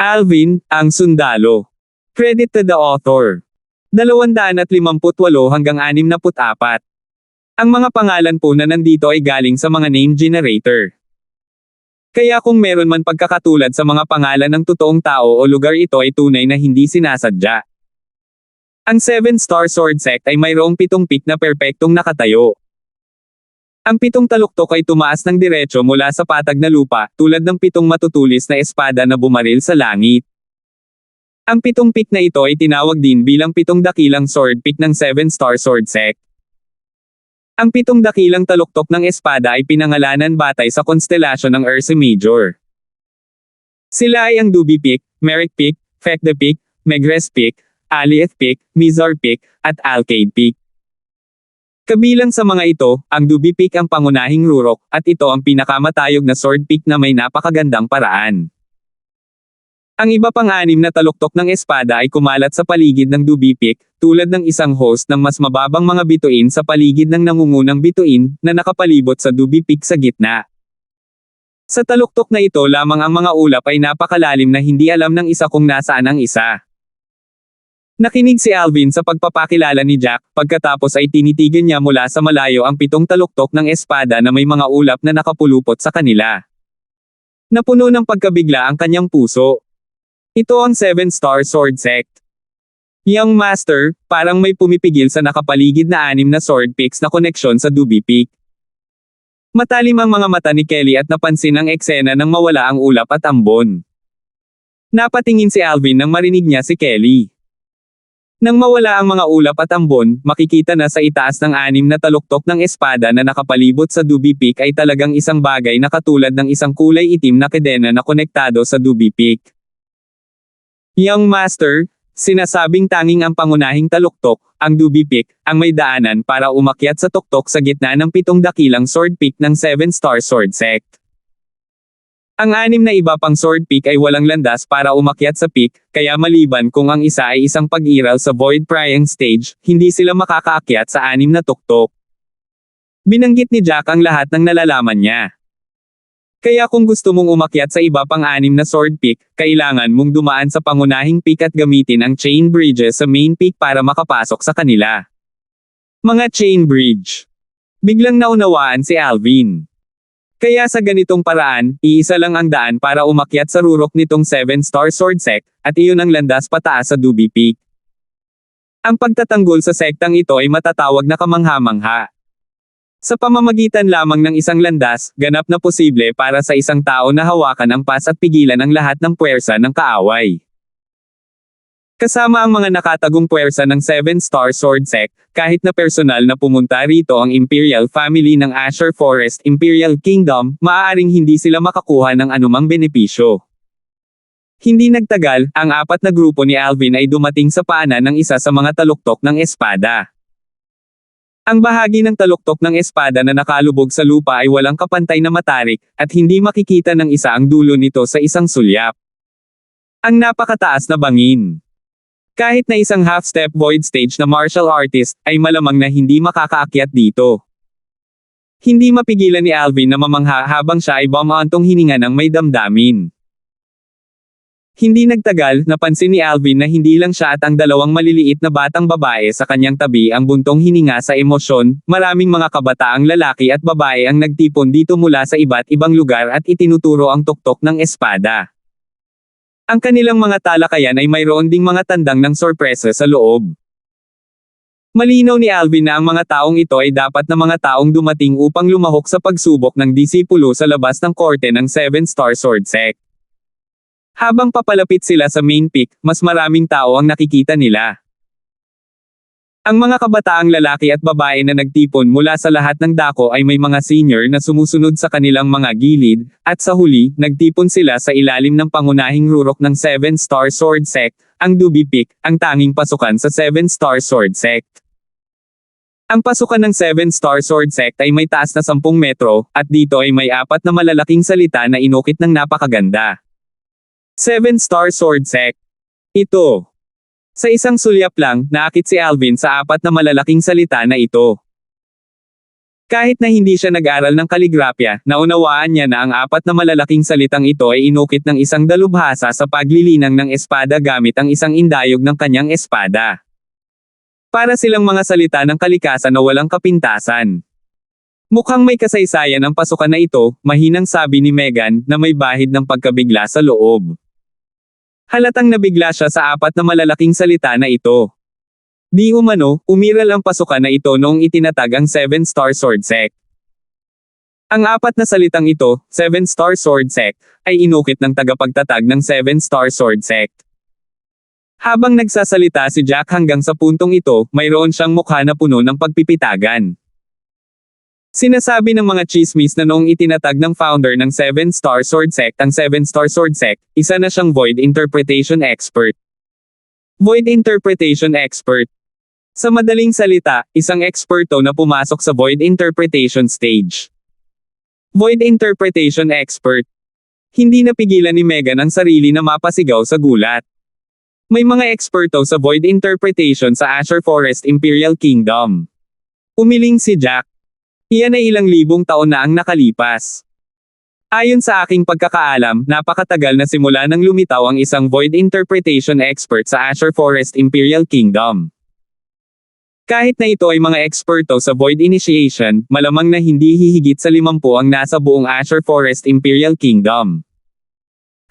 Alvin, ang sundalo. Credit to the author. 258 hanggang 64. Ang mga pangalan po na nandito ay galing sa mga name generator. Kaya kung meron man pagkakatulad sa mga pangalan ng totoong tao o lugar, ito ay tunay na hindi sinasadya. Ang 7-star sword sect ay mayroong 7 peak na perpektong nakatayo. Ang 7 taluktok ay tumaas ng diretso mula sa patag na lupa, tulad ng 7 matutulis na espada na bumaril sa langit. Ang 7 peak na ito ay tinawag din bilang 7 dakilang sword peak ng 7-star sword sect. Ang 7 dakilang taluktok ng espada ay pinangalanan batay sa konstelasyon ng Ursa Major. Sila ay ang Dubi Peak, Merrick Peak, Fekde Peak, Megres Peak, Alieth Peak, Mizar Peak, at Alcade Peak. Kabilang sa mga ito, ang Dubi Peak ang pangunahing rurok, at ito ang pinakamatayog na sword peak na may napakagandang paraan. Ang iba pang 6 na taluktok ng espada ay kumalat sa paligid ng Dubi Peak, tulad ng isang host ng mas mababang mga bituin sa paligid ng nangungunang bituin, na nakapalibot sa Dubi Peak sa gitna. Sa taluktok na ito lamang ang mga ulap ay napakalalim na hindi alam ng isa kung nasaan ang isa. Nakinig si Alvin sa pagpapakilala ni Jack, pagkatapos ay tinitigan niya mula sa malayo ang 7 taluktok ng espada na may mga ulap na nakapulupot sa kanila. Napuno ng pagkabigla ang kanyang puso. Ito ang 7-star sword sect. Young Master, parang may pumipigil sa nakapaligid na 6 na sword peaks na koneksyon sa Dubi Peak. Matalim ang mga mata ni Kelly at napansin ang eksena nang mawala ang ulap at ambon. Napatingin si Alvin nang marinig niya si Kelly. Nang mawala ang mga ulap at ambon, makikita na sa itaas ng 6 na taluktok ng espada na nakapalibot sa Dubi Peak ay talagang isang bagay na katulad ng isang kulay itim na kadena na konektado sa Dubi Peak. Young Master, sinasabing tanging ang pangunahing taluktok, ang Dubi Peak, ang may daanan para umakyat sa tuktok sa gitna ng 7 dakilang sword peak ng 7-star sword sect. Ang 6 na iba pang sword peak ay walang landas para umakyat sa peak, kaya maliban kung ang isa ay isang pag-iral sa void prying stage, hindi sila makakaakyat sa 6 na tuktok. Binanggit ni Jack ang lahat ng nalalaman niya. Kaya kung gusto mong umakyat sa iba pang 6 na sword peak, kailangan mong dumaan sa pangunahing peak at gamitin ang chain bridges sa main peak para makapasok sa kanila. Mga chain bridge. Biglang naunawaan si Alvin. Kaya sa ganitong paraan, iisa lang ang daan para umakyat sa rurok nitong 7-star sword sect, at iyon ang landas pataas sa Dubi Peak. Ang pagtatanggol sa sektang ito ay matatawag na kamangha-mangha. Sa pamamagitan lamang ng isang landas, ganap na posible para sa isang tao na hawakan ang pas at pigilan ang lahat ng puwersa ng kaaway. Kasama ang mga nakatagong puwersa ng 7-star sword sect, kahit na personal na pumunta rito ang Imperial Family ng Asher Forest Imperial Kingdom, maaaring hindi sila makakuha ng anumang benepisyo. Hindi nagtagal, ang 4 na grupo ni Alvin ay dumating sa paanan ng isa sa mga taluktok ng espada. Ang bahagi ng taluktok ng espada na nakalubog sa lupa ay walang kapantay na matarik, at hindi makikita ng isa ang dulo nito sa isang sulyap. Ang napakataas na bangin. Kahit na isang half-step void stage na martial artist, ay malamang na hindi makakaakyat dito. Hindi mapigilan ni Alvin na mamangha habang siya ay bumaantong hininga ng may damdamin. Hindi nagtagal, napansin ni Alvin na hindi lang siya at ang 2 maliliit na batang babae sa kanyang tabi ang buntong hininga sa emosyon, maraming mga kabataang lalaki at babae ang nagtipon dito mula sa iba't ibang lugar at itinuturo ang tuktok ng espada. Ang kanilang mga talakayan ay mayroon ding mga tandang ng sorpresa sa loob. Malinaw ni Alvin na ang mga taong ito ay dapat na mga taong dumating upang lumahok sa pagsubok ng disipulo sa labas ng korte ng 7-star sword sect. Habang papalapit sila sa main peak, mas maraming tao ang nakikita nila. Ang mga kabataang lalaki at babae na nagtipon mula sa lahat ng dako ay may mga senior na sumusunod sa kanilang mga gilid, at sa huli, nagtipon sila sa ilalim ng pangunahing rurok ng 7-star sword sect, ang Dubi Peak, ang tanging pasukan sa 7-star sword sect. Ang pasukan ng 7-star sword sect ay may taas na 10 metro, at dito ay may 4 na malalaking salita na inukit ng napakaganda. 7-star sword sect. Ito. Sa isang sulyap lang, naakit si Alvin sa 4 na malalaking salita na ito. Kahit na hindi siya nag-aral ng kaligrapya, naunawaan niya na ang apat na malalaking salitang ito ay inukit ng isang dalubhasa sa paglilinang ng espada gamit ang isang indayog ng kanyang espada. Para silang mga salita ng kalikasan na walang kapintasan. Mukhang may kasaysayan ang pasukan na ito, mahinang sabi ni Megan, na may bahid ng pagkabigla sa loob. Halatang nabigla siya sa apat na malalaking salita na ito. Di umano, umiral ang pasukan na ito noong itinatag ang 7-Star Sword Sect. Ang apat na salitang ito, 7-Star Sword Sect, ay inukit ng tagapagtatag ng 7-Star Sword Sect. Habang nagsasalita si Jack hanggang sa puntong ito, mayroon siyang mukha na puno ng pagpipitagan. Sinasabi ng mga chismis na noong itinatag ng founder ng 7-Star Sword Sect ang 7-Star Sword Sect, isa na siyang Void Interpretation Expert. Void Interpretation Expert. Sa madaling salita, isang eksperto na pumasok sa Void Interpretation stage. Void Interpretation Expert. Hindi napigilan ni Megan ang sarili na mapasigaw sa gulat. May mga eksperto sa Void Interpretation sa Azure Forest Imperial Kingdom. Umiling si Jack. Iyan ay ilang libong taon na ang nakalipas. Ayon sa aking pagkakaalam, napakatagal na simula nang lumitaw ang isang Void Interpretation Expert sa Azure Forest Imperial Kingdom. Kahit na ito ay mga eksperto sa Void Initiation, malamang na hindi hihigit sa 50 ang nasa buong Azure Forest Imperial Kingdom.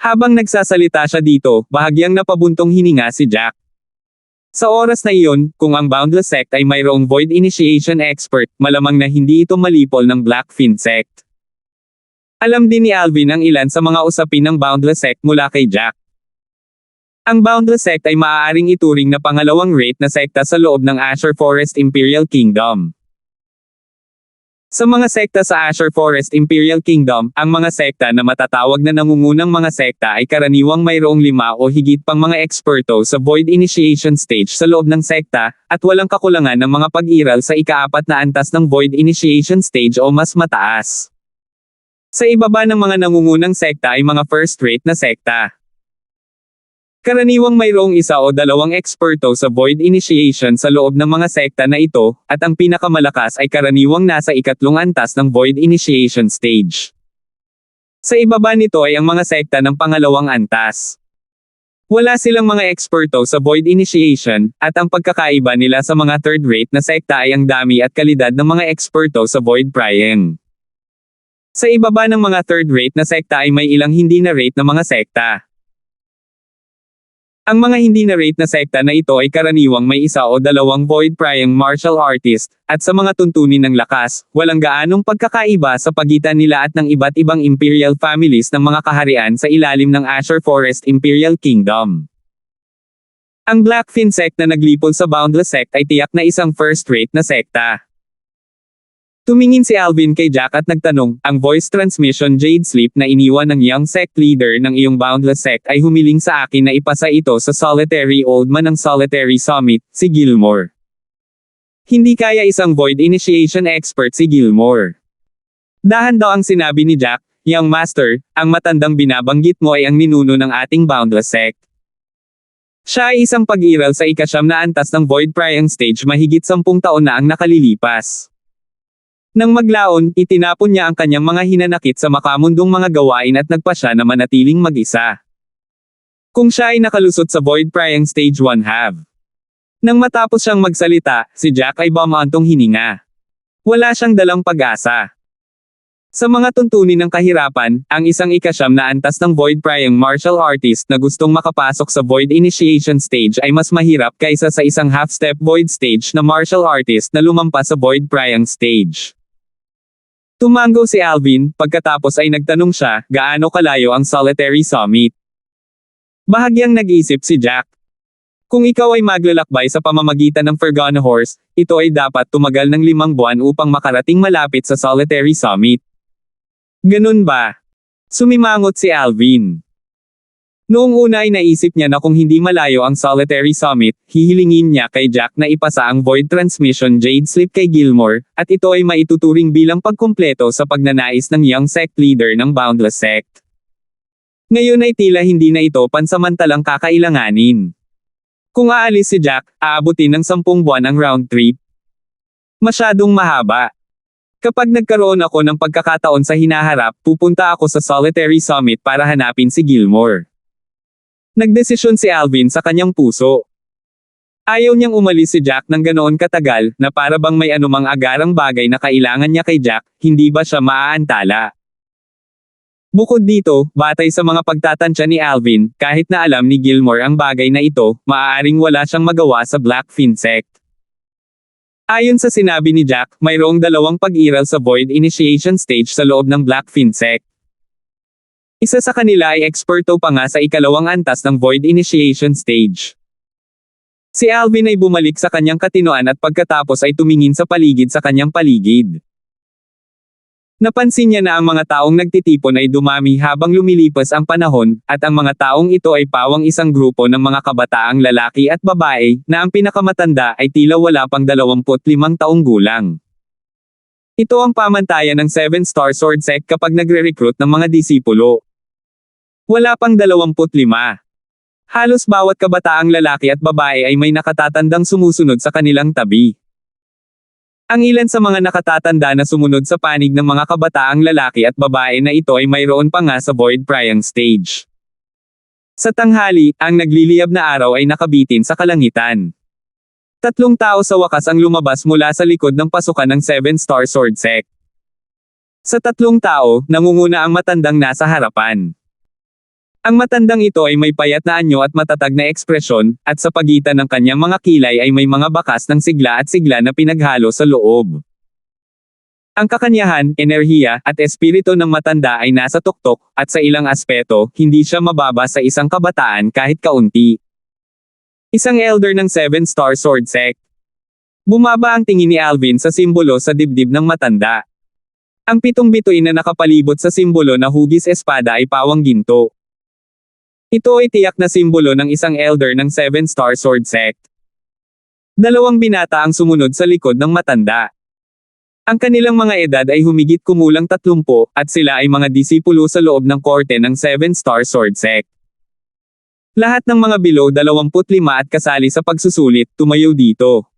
Habang nagsasalita siya dito, bahagyang napabuntong hininga si Jack. Sa oras na iyon, kung ang Boundless Sect ay mayroong Void Initiation Expert, malamang na hindi ito malipol ng Blackfin Sect. Alam din ni Alvin ang ilan sa mga usapin ng Boundless Sect mula kay Jack. Ang Boundless Sect ay maaaring ituring na pangalawang rate na sekta sa loob ng Azure Forest Imperial Kingdom. Sa mga sekta sa Azure Forest Imperial Kingdom, ang mga sekta na matatawag na nangungunang mga sekta ay karaniwang mayroong 5 o higit pang mga eksperto sa Void Initiation stage sa loob ng sekta, at walang kakulangan ng mga pag-iral sa ika-4 na antas ng Void Initiation stage o mas mataas. Sa ibaba ng mga nangungunang sekta ay mga first-rate na sekta. Karaniwang mayroong 1 o 2 eksperto sa Void Initiation sa loob ng mga sekta na ito, at ang pinakamalakas ay karaniwang nasa ika-3 antas ng Void Initiation stage. Sa ibaba nito ay ang mga sekta ng pangalawang antas. Wala silang mga eksperto sa Void Initiation, at ang pagkakaiba nila sa mga third-rate na sekta ay ang dami at kalidad ng mga eksperto sa Void Prying. Sa ibaba ng mga third-rate na sekta ay may ilang hindi na rate na mga sekta. Ang mga hindi na-rate na sekta na ito ay karaniwang may 1 o 2 Void Prying Martial Artist, at sa mga tuntunin ng lakas, walang gaanong pagkakaiba sa pagitan nila at ng iba't ibang Imperial families ng mga kaharian sa ilalim ng Azure Forest Imperial Kingdom. Ang Blackfin Sect na naglipol sa Boundless Sect ay tiyak na isang first-rate na sekta. Tumingin si Alvin kay Jack at nagtanong, ang voice transmission Jade Sleep na iniwan ng young sect leader ng iyong Boundless Sect ay humiling sa akin na ipasa ito sa Solitary Old Man ng Solitary Summit, si Gilmore. Hindi kaya isang Void Initiation Expert si Gilmore. Dahan daw ang sinabi ni Jack, Young Master, ang matandang binabanggit mo ay ang ninuno ng ating Boundless Sect. Siya ay isang pag-iral sa ika-9 na antas ng Void Prying Stage mahigit 10 taon na ang nakalilipas. Nang maglaon, itinapon niya ang kanyang mga hinanakit sa makamundong mga gawain at nagpasya na manatiling mag-isa. Kung siya ay nakalusot sa Void Prying Stage 1/2. Nang matapos siyang magsalita, si Jack ay bumantong hininga. Wala siyang dalang pag-asa. Sa mga tuntunin ng kahirapan, ang isang ika-9 na antas ng Void Prying Martial Artist na gustong makapasok sa Void Initiation Stage ay mas mahirap kaysa sa isang half-step Void Stage na Martial Artist na lumampas sa Void Prying Stage. Tumango si Alvin, pagkatapos ay nagtanong siya, gaano kalayo ang Solitary Summit? Bahagyang nag-isip si Jack. Kung ikaw ay maglalakbay sa pamamagitan ng Fergana Horse, ito ay dapat tumagal ng 5 buwan upang makarating malapit sa Solitary Summit. Ganun ba? Sumimangot si Alvin. Noong una ay naisip niya na kung hindi malayo ang Solitary Summit, hihilingin niya kay Jack na ipasa ang Void Transmission Jade Slip kay Gilmore, at ito ay maituturing bilang pagkumpleto sa pagnanais ng young sect leader ng Boundless Sect. Ngayon ay tila hindi na ito pansamantalang kakailanganin. Kung aalis si Jack, aabutin ng 10 buwan ang round trip. Masyadong mahaba. Kapag nagkaroon ako ng pagkakataon sa hinaharap, pupunta ako sa Solitary Summit para hanapin si Gilmore. Nagdesisyon si Alvin sa kanyang puso. Ayaw niyang umalis si Jack ng ganoon katagal, na para bang may anumang agarang bagay na kailangan niya kay Jack, hindi ba siya maaantala? Bukod dito, batay sa mga pagtatansya ni Alvin, kahit na alam ni Gilmore ang bagay na ito, maaaring wala siyang magawa sa Blackfin Sect. Ayon sa sinabi ni Jack, mayroong 2 pag-iral sa Void Initiation Stage sa loob ng Blackfin Sect. Isa sa kanila ay eksperto pa nga sa 2nd antas ng Void Initiation Stage. Si Alvin ay bumalik sa kanyang katinoan at pagkatapos ay tumingin sa paligid sa kanyang paligid. Napansin niya na ang mga taong nagtitipon ay dumami habang lumilipas ang panahon, at ang mga taong ito ay pawang isang grupo ng mga kabataang lalaki at babae, na ang pinakamatanda ay tila wala pang 25 taong gulang. Ito ang pamantayan ng 7-Star Sword Sect kapag nagre-recruit ng mga disipulo. Wala pang 25. Halos bawat kabataang lalaki at babae ay may nakatatandang sumusunod sa kanilang tabi. Ang ilan sa mga nakatatanda na sumunod sa panig ng mga kabataang lalaki at babae na ito ay mayroon pa nga sa Void Prying Stage. Sa tanghali, ang nagliliyab na araw ay nakabitin sa kalangitan. 3 tao sa wakas ang lumabas mula sa likod ng pasukan ng 7-Star Sword Sect. Sa 3 tao, nangunguna ang matandang nasa harapan. Ang matandang ito ay may payat na anyo at matatag na ekspresyon, at sa pagitan ng kanyang mga kilay ay may mga bakas ng sigla at sigla na pinaghalo sa loob. Ang kakanyahan, enerhiya, at espiritu ng matanda ay nasa tuktok, at sa ilang aspeto, hindi siya mababa sa isang kabataan kahit kaunti. Isang elder ng 7-Star Sword Sect. Bumaba ang tingin ni Alvin sa simbolo sa dibdib ng matanda. Ang 7 bituin na nakapalibot sa simbolo na hugis espada ay pawang ginto. Ito ay tiyak na simbolo ng isang elder ng 7-Star Sword Sect. 2 binata ang sumunod sa likod ng matanda. Ang kanilang mga edad ay humigit kumulang 30, at sila ay mga disipulo sa loob ng korte ng 7-Star Sword Sect. Lahat ng mga below 25 at kasali sa pagsusulit, tumayo dito.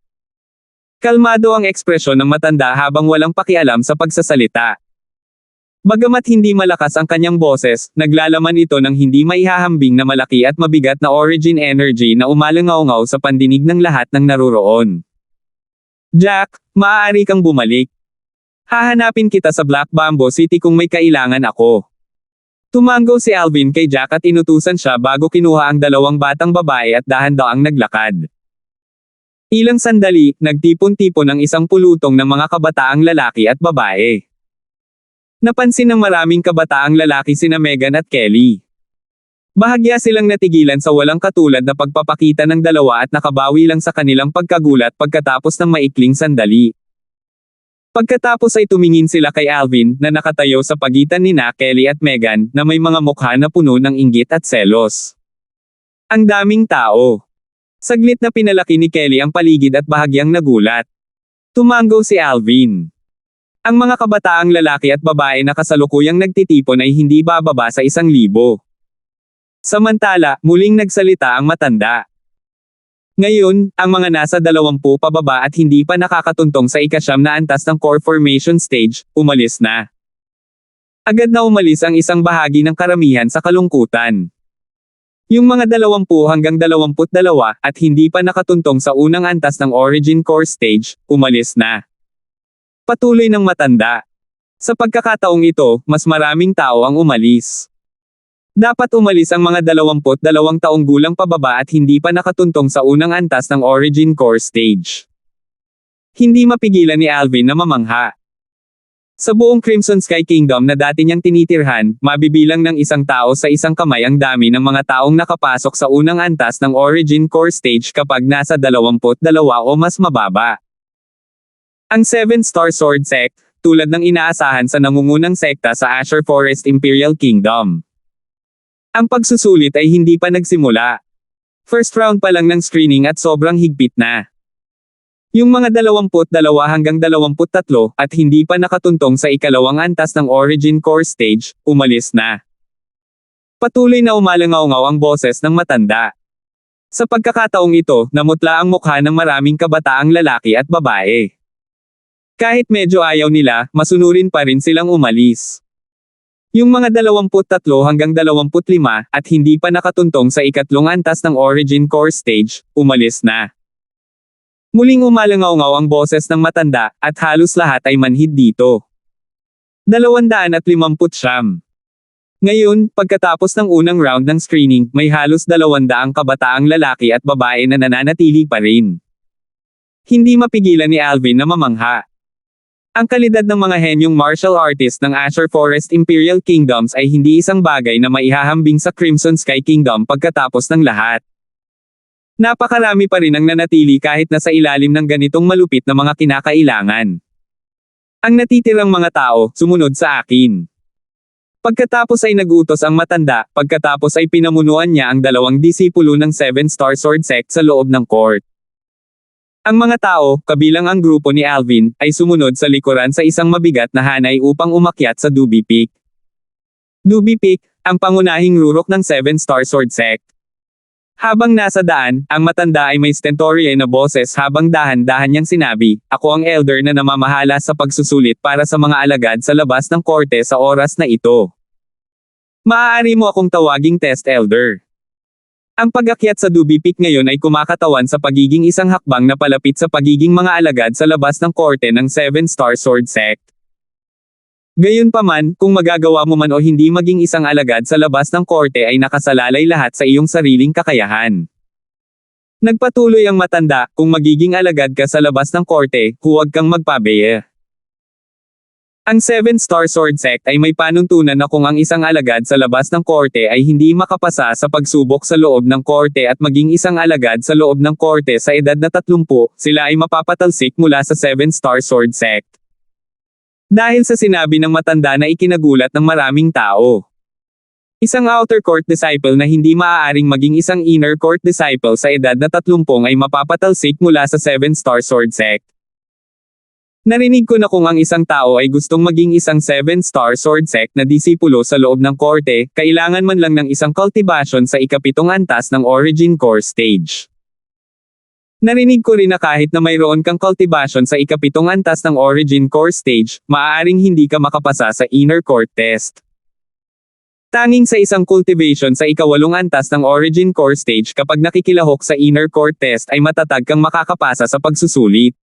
Kalmado ang ekspresyon ng matanda habang walang pakialam sa pagsasalita. Bagamat hindi malakas ang kanyang boses, naglalaman ito ng hindi maihahambing na malaki at mabigat na origin energy na umalangaw-ngaw sa pandinig ng lahat ng naruroon. Jack, maaari kang bumalik. Hahanapin kita sa Black Bamboo City kung may kailangan ako. Tumango si Alvin kay Jack at inutusan siya bago kinuha ang 2 batang babae at dahan-daang naglakad. Ilang sandali, nagtipon-tipon ang isang pulutong ng mga kabataang lalaki at babae. Napansin ng maraming kabataang lalaki sina Megan at Kelly. Bahagya silang natigilan sa walang katulad na pagpapakita ng 2 at nakabawi lang sa kanilang pagkagulat pagkatapos ng maikling sandali. Pagkatapos ay tumingin sila kay Alvin na nakatayo sa pagitan nina Kelly at Megan na may mga mukha na puno ng inggit at selos. Ang daming tao. Saglit na pinalaki ni Kelly ang paligid at bahagyang nagulat. Tumango si Alvin. Ang mga kabataang lalaki at babae na kasalukuyang nagtitipon ay hindi bababa sa 1,000. Samantala, muling nagsalita ang matanda. Ngayon, ang mga nasa 20 pababa at hindi pa nakakatuntong sa 9 na antas ng core formation stage, umalis na. Agad na umalis ang isang bahagi ng karamihan sa kalungkutan. Yung mga 20 hanggang 22 at hindi pa nakatuntong sa unang antas ng origin core stage, umalis na. Patuloy ng matanda. Sa pagkakataong ito, mas maraming tao ang umalis. Dapat umalis ang mga 22 taong gulang pababa at hindi pa nakatuntong sa unang antas ng origin core stage. Hindi mapigilan ni Alvin na mamangha. Sa buong Crimson Sky Kingdom na dati niyang tinitirhan, mabibilang ng isang tao sa isang kamay ang dami ng mga taong nakapasok sa unang antas ng origin core stage kapag nasa 22 o mas mababa. Ang 7-Star Sword Sect, tulad ng inaasahan sa nangungunang sekta sa Azure Forest Imperial Kingdom. Ang pagsusulit ay hindi pa nagsimula. First round pa lang ng screening at sobrang higpit na. Yung mga 22 hanggang 23 at hindi pa nakatuntong sa 2nd antas ng origin core stage, umalis na. Patuloy na umalangaw-ngaw ang boses ng matanda. Sa pagkakataong ito, namutla ang mukha ng maraming kabataang lalaki at babae. Kahit medyo ayaw nila, masunurin pa rin silang umalis. Yung mga 23 hanggang 25 at hindi pa nakatuntong sa ikatlong antas ng Origin Core Stage, umalis na. Muling umalangaw-ngaw ang boses ng matanda, at halos lahat ay manhid dito. 250. Ngayon, pagkatapos ng unang round ng screening, may halos 200 kabataang lalaki at babae na nananatili pa rin. Hindi mapigilan ni Alvin na mamangha. Ang kalidad ng mga henyong martial artist ng Azure Forest Imperial Kingdoms ay hindi isang bagay na maihahambing sa Crimson Sky Kingdom pagkatapos ng lahat. Napakarami pa rin ang nanatili kahit nasa ilalim ng ganitong malupit na mga kinakailangan. Ang natitirang mga tao, sumunod sa akin. Pagkatapos ay nagutos ang matanda, pagkatapos ay pinamunuan niya ang 2 disipulo ng 7-star sword sect sa loob ng court. Ang mga tao, kabilang ang grupo ni Alvin, ay sumunod sa likuran sa isang mabigat na hanay upang umakyat sa Duby Peak. Duby Peak, ang pangunahing rurok ng 7-star sword sect. Habang nasa daan, ang matanda ay may stentorye na boses habang dahan-dahan niyang sinabi, "Ako ang elder na namamahala sa pagsusulit para sa mga alagad sa labas ng korte sa oras na ito. Maaari mo akong tawaging test elder." Ang pag-akyat sa Duby Peak ngayon ay kumakatawan sa pagiging isang hakbang na palapit sa pagiging mga alagad sa labas ng korte ng 7-star sword sect. Gayunpaman, kung magagawa mo man o hindi maging isang alagad sa labas ng korte ay nakasalalay lahat sa iyong sariling kakayahan. Nagpatuloy ang matanda, kung magiging alagad ka sa labas ng korte, huwag kang magpabaya. Ang 7-star sword sect ay may panuntunan na kung ang isang alagad sa labas ng korte ay hindi makapasa sa pagsubok sa loob ng korte at maging isang alagad sa loob ng korte sa edad na 30, sila ay mapapatalsik mula sa 7-star sword sect. Dahil sa sinabi ng matanda na ikinagulat ng maraming tao. Isang outer court disciple na hindi maaaring maging isang inner court disciple sa edad na 30 ay mapapatalsik mula sa 7-star sword sect. Narinig ko na kung ang isang tao ay gustong maging isang 7-star sword sect na disipulo sa loob ng korte, kailangan man lang ng isang cultivation sa ikapitong antas ng Origin Core Stage. Narinig ko rin na kahit na mayroon kang cultivation sa ikapitong antas ng Origin Core Stage, maaaring hindi ka makapasa sa Inner Court Test. Tanging sa isang cultivation sa ikawalong antas ng Origin Core Stage kapag nakikilahok sa Inner Court Test ay matatag kang makakapasa sa pagsusulit.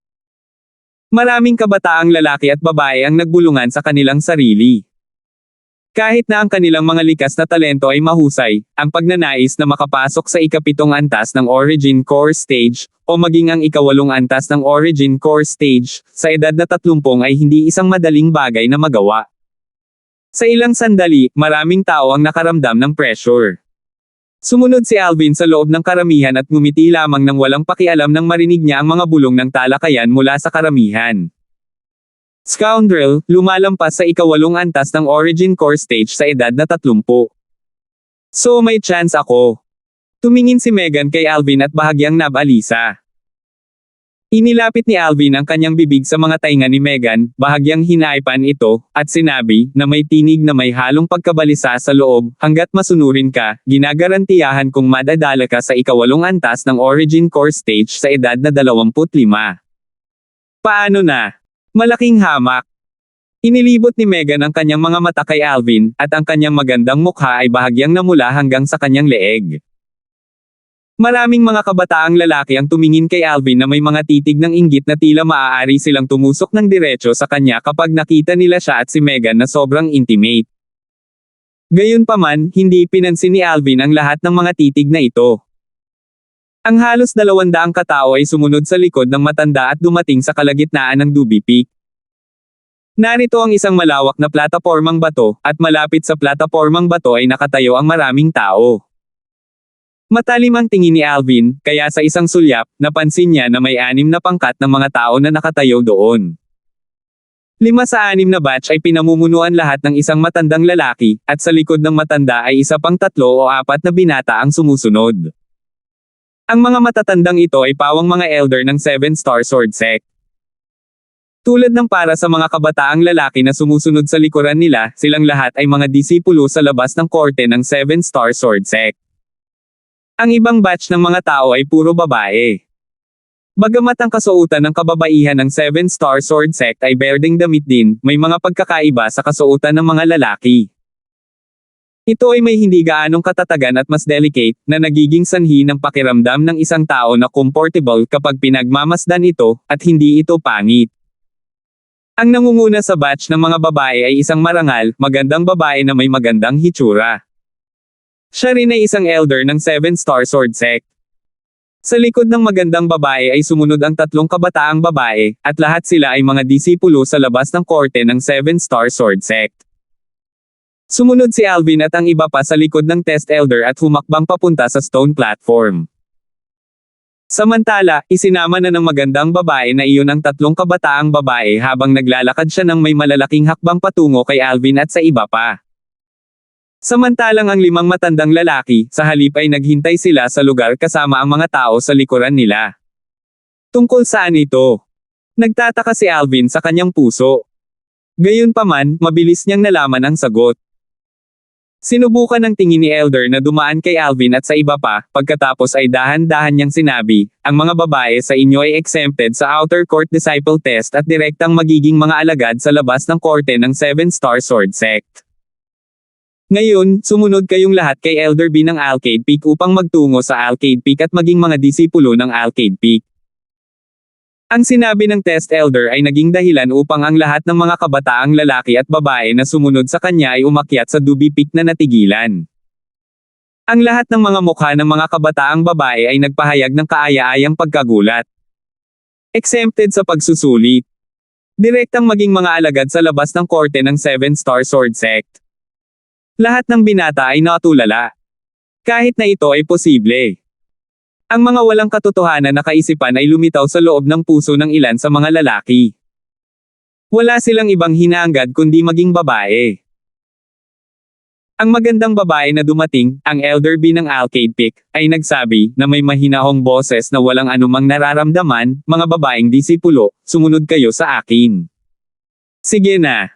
Maraming kabataang lalaki at babae ang nagbulungan sa kanilang sarili. Kahit na ang kanilang mga likas na talento ay mahusay, ang pagnanais na makapasok sa ikapitong antas ng Origin Core Stage, o maging ang ikawalong antas ng Origin Core Stage, sa edad na 30 ay hindi isang madaling bagay na magawa. Sa ilang sandali, maraming tao ang nakaramdam ng pressure. Sumunod si Alvin sa loob ng karamihan at ngumiti lamang nang walang pakialam nang marinig niya ang mga bulong ng talakayan mula sa karamihan. Scoundrel, lumalampas sa ikawalong antas ng Origin Core Stage sa edad na 30. So may chance ako. Tumingin si Megan kay Alvin at bahagyang nabalisa. Inilapit ni Alvin ang kanyang bibig sa mga tainga ni Megan, bahagyang hinaipan ito, at sinabi, na may tinig na may halong pagkabalisa sa loob, hanggat masunurin ka, ginagarantiyahan kong madadala ka sa ikawalong antas ng Origin Core Stage sa edad na 25. Paano na? Malaking hamak. Inilibot ni Megan ang kanyang mga mata kay Alvin, at ang kanyang magandang mukha ay bahagyang namula hanggang sa kanyang leeg. Maraming mga kabataang lalaki ang tumingin kay Alvin na may mga titig ng inggit na tila maaari silang tumusok ng diretso sa kanya kapag nakita nila siya at si Megan na sobrang intimate. Gayunpaman, hindi pinansin ni Alvin ang lahat ng mga titig na ito. Ang halos 200 katao ay sumunod sa likod ng matanda at dumating sa kalagitnaan ng Duby Peak. Narito ang isang malawak na platapormang bato, at malapit sa platapormang bato ay nakatayo ang maraming tao. Matalim ang tingin ni Alvin, kaya sa isang sulyap, napansin niya na may 6 na pangkat ng mga tao na nakatayo doon. 5 sa 6 na batch ay pinamumunuan lahat ng isang matandang lalaki, at sa likod ng matanda ay isa pang 3 o 4 na binata ang sumusunod. Ang mga matatandang ito ay pawang mga elder ng 7-star sword sect. Tulad ng para sa mga kabataang lalaki na sumusunod sa likuran nila, silang lahat ay mga disipulo sa labas ng korte ng 7-star sword sect. Ang ibang batch ng mga tao ay puro babae. Bagamat ang kasuotan ng kababaihan ng Seven Star Sword Sect ay berdeng damit din, may mga pagkakaiba sa kasuotan ng mga lalaki. Ito ay may hindi gaanong katatagan at mas delicate, na nagiging sanhi ng pakiramdam ng isang tao na comfortable kapag pinagmamasdan ito, at hindi ito pangit. Ang nangunguna sa batch ng mga babae ay isang marangal, magandang babae na may magandang hitsura. Siya rin ay isang elder ng Seven Star Sword Sect. Sa likod ng magandang babae ay sumunod ang tatlong kabataang babae, at lahat sila ay mga disipulo sa labas ng korte ng Seven Star Sword Sect. Sumunod si Alvin at ang iba pa sa likod ng test elder at humakbang papunta sa stone platform. Samantala, isinama na ng magandang babae na iyon ang tatlong kabataang babae habang naglalakad siya ng may malalaking hakbang patungo kay Alvin at sa iba pa. Samantalang ang limang matandang lalaki, sa halip ay naghintay sila sa lugar kasama ang mga tao sa likuran nila. Tungkol saan ito? Nagtataka si Alvin sa kanyang puso. Gayunpaman, mabilis niyang nalaman ang sagot. Sinubukan ng tingin ni Elder na dumaan kay Alvin at sa iba pa, pagkatapos ay dahan-dahan niyang sinabi, ang mga babae sa inyo ay exempted sa Outer Court Disciple Test at direktang magiging mga alagad sa labas ng korte ng Seven Star Sword Sect. Ngayon, sumunod kayong lahat kay Elder B ng Alcade Peak upang magtungo sa Alcade Peak at maging mga disipulo ng Alcade Peak. Ang sinabi ng test elder ay naging dahilan upang ang lahat ng mga kabataang lalaki at babae na sumunod sa kanya ay umakyat sa Duby Peak na natigilan. Ang lahat ng mga mukha ng mga kabataang babae ay nagpahayag ng kaaya-ayang pagkagulat. Exempted sa pagsusulit. Direktang maging mga alagad sa labas ng korte ng Seven Star Sword Sect. Lahat ng binata ay natulala. Kahit na ito ay posible. Ang mga walang katotohanan na kaisipan ay lumitaw sa loob ng puso ng ilan sa mga lalaki. Wala silang ibang hinahangad kundi maging babae. Ang magandang babae na dumating, ang Elder B ng Alcade Peak, ay nagsabi na may mahinahong boses na walang anumang nararamdaman, mga babaeng disipulo, sumunod kayo sa akin. Sige na.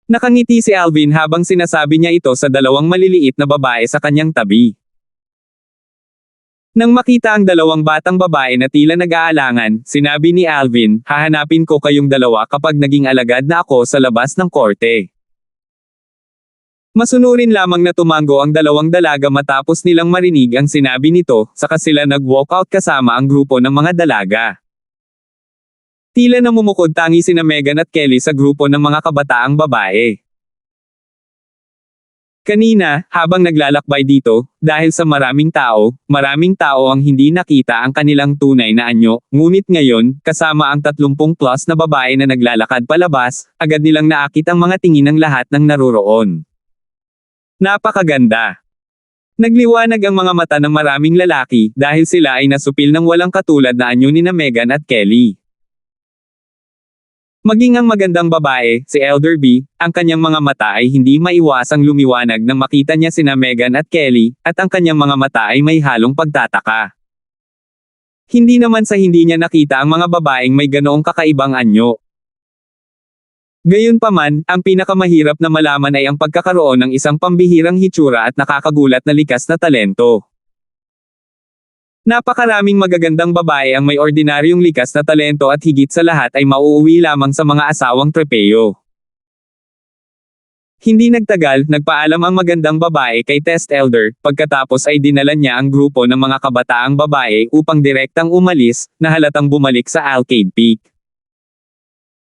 Nakangiti si Alvin habang sinasabi niya ito sa dalawang maliliit na babae sa kanyang tabi. Nang makita ang dalawang batang babae na tila nag-aalangan, sinabi ni Alvin, hahanapin ko kayong dalawa kapag naging alagad na ako sa labas ng korte. Masunurin lamang na tumango ang dalawang dalaga matapos nilang marinig ang sinabi nito, saka sila nag-walkout kasama ang grupo ng mga dalaga. Tila namumukod tangi sina Megan at Kelly sa grupo ng mga kabataang babae. Kanina, habang naglalakbay dito, dahil sa maraming tao ang hindi nakita ang kanilang tunay na anyo, ngunit ngayon, kasama ang 30+ na babae na naglalakad palabas, agad nilang naakit ang mga tingin ng lahat ng naroroon. Napakaganda. Nagliwanag ang mga mata ng maraming lalaki, dahil sila ay nasupil ng walang katulad na anyo nina Megan at Kelly. Maging ang magandang babae, si Elder B, ang kanyang mga mata ay hindi maiwasang lumiwanag nang makita niya sina Megan at Kelly, at ang kanyang mga mata ay may halong pagtataka. Hindi naman sa hindi niya nakita ang mga babaeng may ganoong kakaibang anyo. Gayunpaman, ang pinakamahirap na malaman ay ang pagkakaroon ng isang pambihirang hitsura at nakakagulat na likas na talento. Napakaraming magagandang babae ang may ordinaryong likas na talento at higit sa lahat ay mauuwi lamang sa mga asawang trepeyo. Hindi nagtagal, nagpaalam ang magandang babae kay Test Elder, pagkatapos ay dinala niya ang grupo ng mga kabataang babae upang direktang umalis, na halatang bumalik sa Alcade Peak.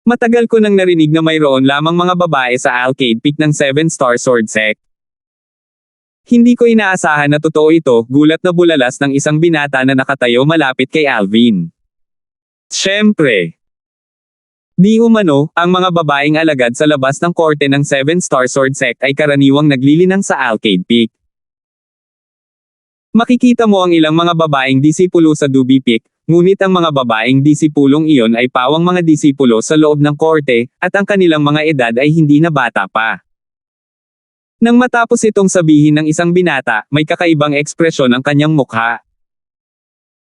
Matagal ko nang narinig na mayroon lamang mga babae sa Alcade Peak ng Seven Star Sword Sect. Hindi ko inaasahan na totoo ito, gulat na bulalas ng isang binata na nakatayo malapit kay Alvin. Siyempre. Di umano, ang mga babaeng alagad sa labas ng korte ng Seven Star Sword Sect ay karaniwang naglilinang sa Alcade Peak. Makikita mo ang ilang mga babaeng disipulo sa Duby Peak, ngunit ang mga babaeng disipulong iyon ay pawang mga disipulo sa loob ng korte, at ang kanilang mga edad ay hindi na bata pa. Nang matapos itong sabihin ng isang binata, may kakaibang ekspresyon ang kanyang mukha.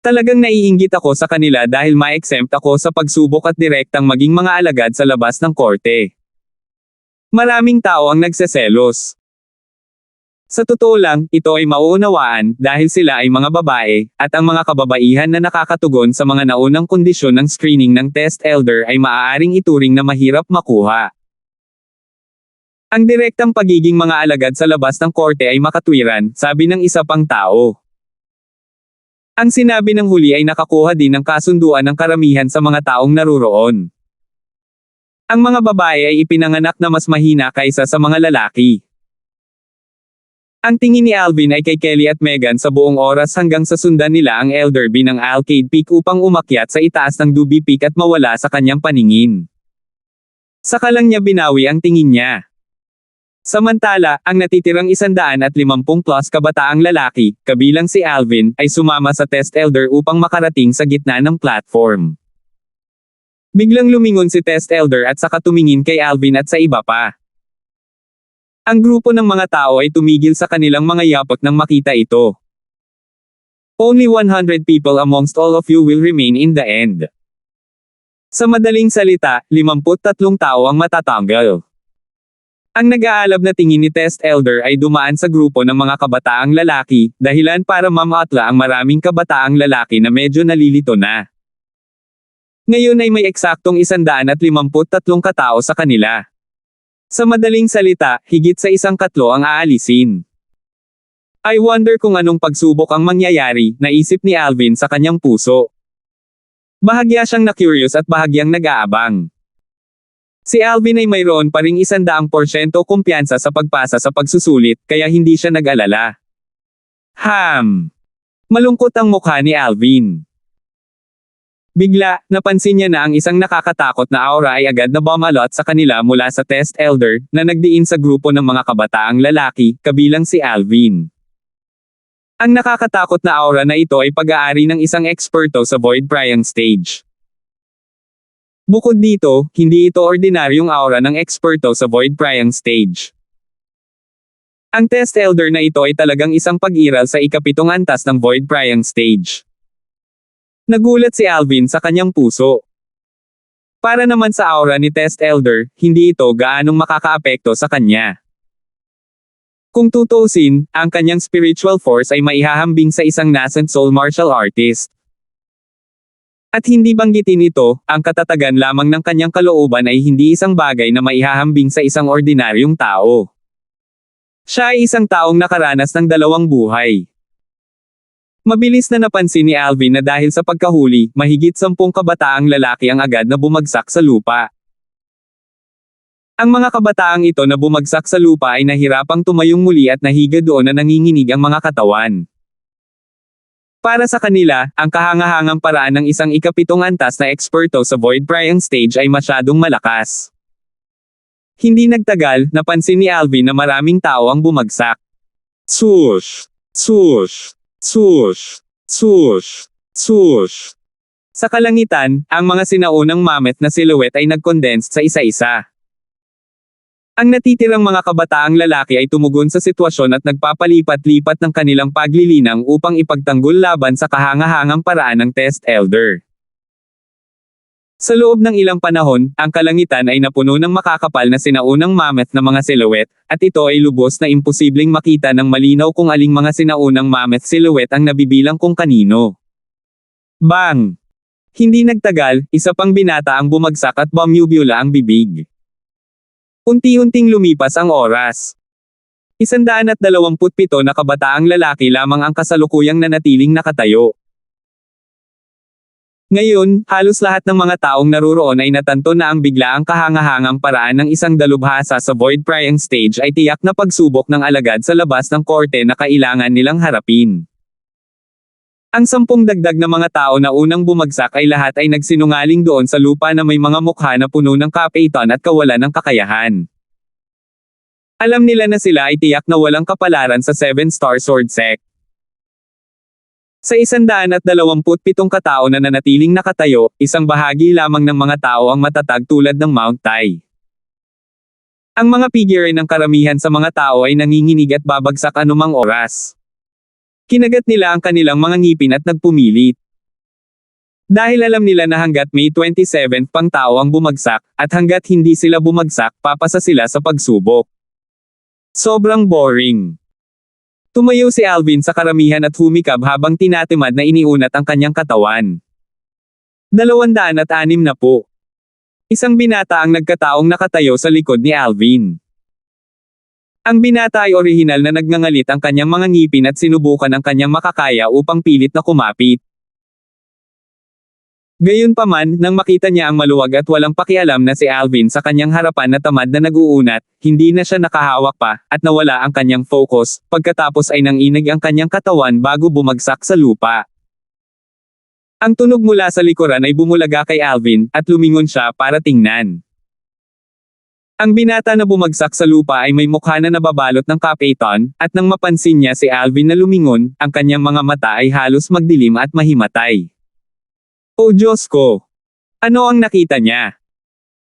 Talagang naiinggit ako sa kanila dahil ma-exempt ako sa pagsubok at direktang maging mga alagad sa labas ng korte. Maraming tao ang nagseselos. Sa totoo lang, ito ay mauunawaan, dahil sila ay mga babae, at ang mga kababaihan na nakakatugon sa mga naunang kondisyon ng screening ng test elder ay maaaring ituring na mahirap makuha. Ang direktang pagiging mga alagad sa labas ng korte ay makatwiran, sabi ng isa pang tao. Ang sinabi ng huli ay nakakuha din ng kasunduan ng karamihan sa mga taong naruroon. Ang mga babae ay ipinanganak na mas mahina kaysa sa mga lalaki. Ang tingin ni Alvin ay kay Kelly at Megan sa buong oras hanggang sa sundan nila ang Elderby ng Alcade Peak upang umakyat sa itaas ng Doobie Peak at mawala sa kanyang paningin. Saka lang niya binawi ang tingin niya. Samantala, ang natitirang 150 plus kabataang lalaki, kabilang si Alvin, ay sumama sa test elder upang makarating sa gitna ng platform. Biglang lumingon si test elder at saka tumingin kay Alvin at sa iba pa. Ang grupo ng mga tao ay tumigil sa kanilang mga yapot nang makita ito. Only 100 people amongst all of you will remain in the end. Sa madaling salita, 53 tao ang matatanggal. Ang nag-aalab na tingin ni test elder ay dumaan sa grupo ng mga kabataang lalaki, dahilan para mamatla ang maraming kabataang lalaki na medyo nalilito na. Ngayon ay may eksaktong 153 katao sa kanila. Sa madaling salita, higit sa 1/4 ang aalisin. I wonder kung anong pagsubok ang mangyayari, naisip ni Alvin sa kanyang puso. Bahagya siyang na-curious at bahagyang nag-aabang. Si Alvin ay mayroon pa ring 100% kumpiyansa sa pagpasa sa pagsusulit, kaya hindi siya nag-alala. Malungkot ang mukha ni Alvin. Bigla, napansin niya na ang isang nakakatakot na aura ay agad na bumalot sa kanila mula sa test elder, na nagdiin sa grupo ng mga kabataang lalaki, kabilang si Alvin. Ang nakakatakot na aura na ito ay pag-aari ng isang eksperto sa void prying stage. Bukod dito, hindi ito ordinaryong aura ng eksperto sa void prying stage. Ang test elder na ito ay talagang isang pag-iral sa ikapitong antas ng void prying stage. Nagulat si Alvin sa kanyang puso. Para naman sa aura ni test elder, hindi ito gaanong makakaapekto sa kanya. Kung tutuusin, ang kanyang spiritual force ay maihahambing sa isang nascent soul martial artist. At hindi banggitin ito, ang katatagan lamang ng kanyang kalooban ay hindi isang bagay na maihahambing sa isang ordinaryong tao. Siya ay isang taong nakaranas ng 2 buhay. Mabilis na napansin ni Alvin na dahil sa pagkahuli, mahigit 10 kabataang lalaki ang agad na bumagsak sa lupa. Ang mga kabataang ito na bumagsak sa lupa ay nahirapang tumayong muli at nahiga doon na nanginginig ang mga katawan. Para sa kanila, ang kahangahangang paraan ng isang ikapitong antas na eksperto sa void prying stage ay masyadong malakas. Hindi nagtagal, napansin ni Alvin na maraming tao ang bumagsak. Swoosh! Swoosh! Swoosh! Swoosh! Swoosh! Sa kalangitan, ang mga sinaunang mammoth na silhouette ay nag-condense sa isa-isa. Ang natitirang mga kabataang lalaki ay tumugon sa sitwasyon at nagpapalipat-lipat ng kanilang paglilinang upang ipagtanggol laban sa kahangahangang paraan ng test elder. Sa loob ng ilang panahon, ang kalangitan ay napuno ng makakapal na sinaunang mammoth na mga silhouette, at ito ay lubos na imposibleng makita ng malinaw kung aling mga sinaunang mammoth silhouette ang nabibilang kung kanino. Bang! Hindi nagtagal, isa pang binata ang bumagsak at bumubula ang bibig. Unti-unting lumipas ang oras. 127 na kabataang lalaki lamang ang kasalukuyang nanatiling nakatayo. Ngayon, halos lahat ng mga taong naruroon ay natanto na ang biglaang kahangahangang paraan ng isang dalubhasa sa void prying stage ay tiyak na pagsubok ng alagad sa labas ng korte na kailangan nilang harapin. Ang 10 dagdag na mga tao na unang bumagsak ay lahat ay nagsinungaling doon sa lupa na may mga mukha na puno ng kapaitan at kawalan ng kakayahan. Alam nila na sila ay tiyak na walang kapalaran sa 7-star sword sect. Sa 127 katao na nanatiling nakatayo, isang bahagi lamang ng mga tao ang matatag tulad ng Mount Tai. Ang mga figure ng karamihan sa mga tao ay nanginginig at babagsak anumang oras. Kinagat nila ang kanilang mga ngipin at nagpumilit. Dahil alam nila na hanggat May 27 pang tao ang bumagsak, at hanggat hindi sila bumagsak, papasa sila sa pagsubok. Sobrang boring. Tumayo si Alvin sa karamihan at humikab habang tinatimad na iniunat ang kanyang katawan. 260. Isang binata ang nagkataong nakatayo sa likod ni Alvin. Ang binata ay orihinal na nagngangalit ang kanyang mga ngipin at sinubukan ang kanyang makakaya upang pilit na kumapit. Gayunpaman, nang makita niya ang maluwag at walang pakialam na si Alvin sa kanyang harapan na tamad na nag-uunat, hindi na siya nakahawak pa, at nawala ang kanyang focus, pagkatapos ay nanginig ang kanyang katawan bago bumagsak sa lupa. Ang tunog mula sa likuran ay bumulaga kay Alvin, at lumingon siya para tingnan. Ang binata na bumagsak sa lupa ay may mukha na nababalot ng kapeton, at nang mapansin niya si Alvin na lumingon, ang kanyang mga mata ay halos magdilim at mahimatay. O Diyos ko! Ano ang nakita niya?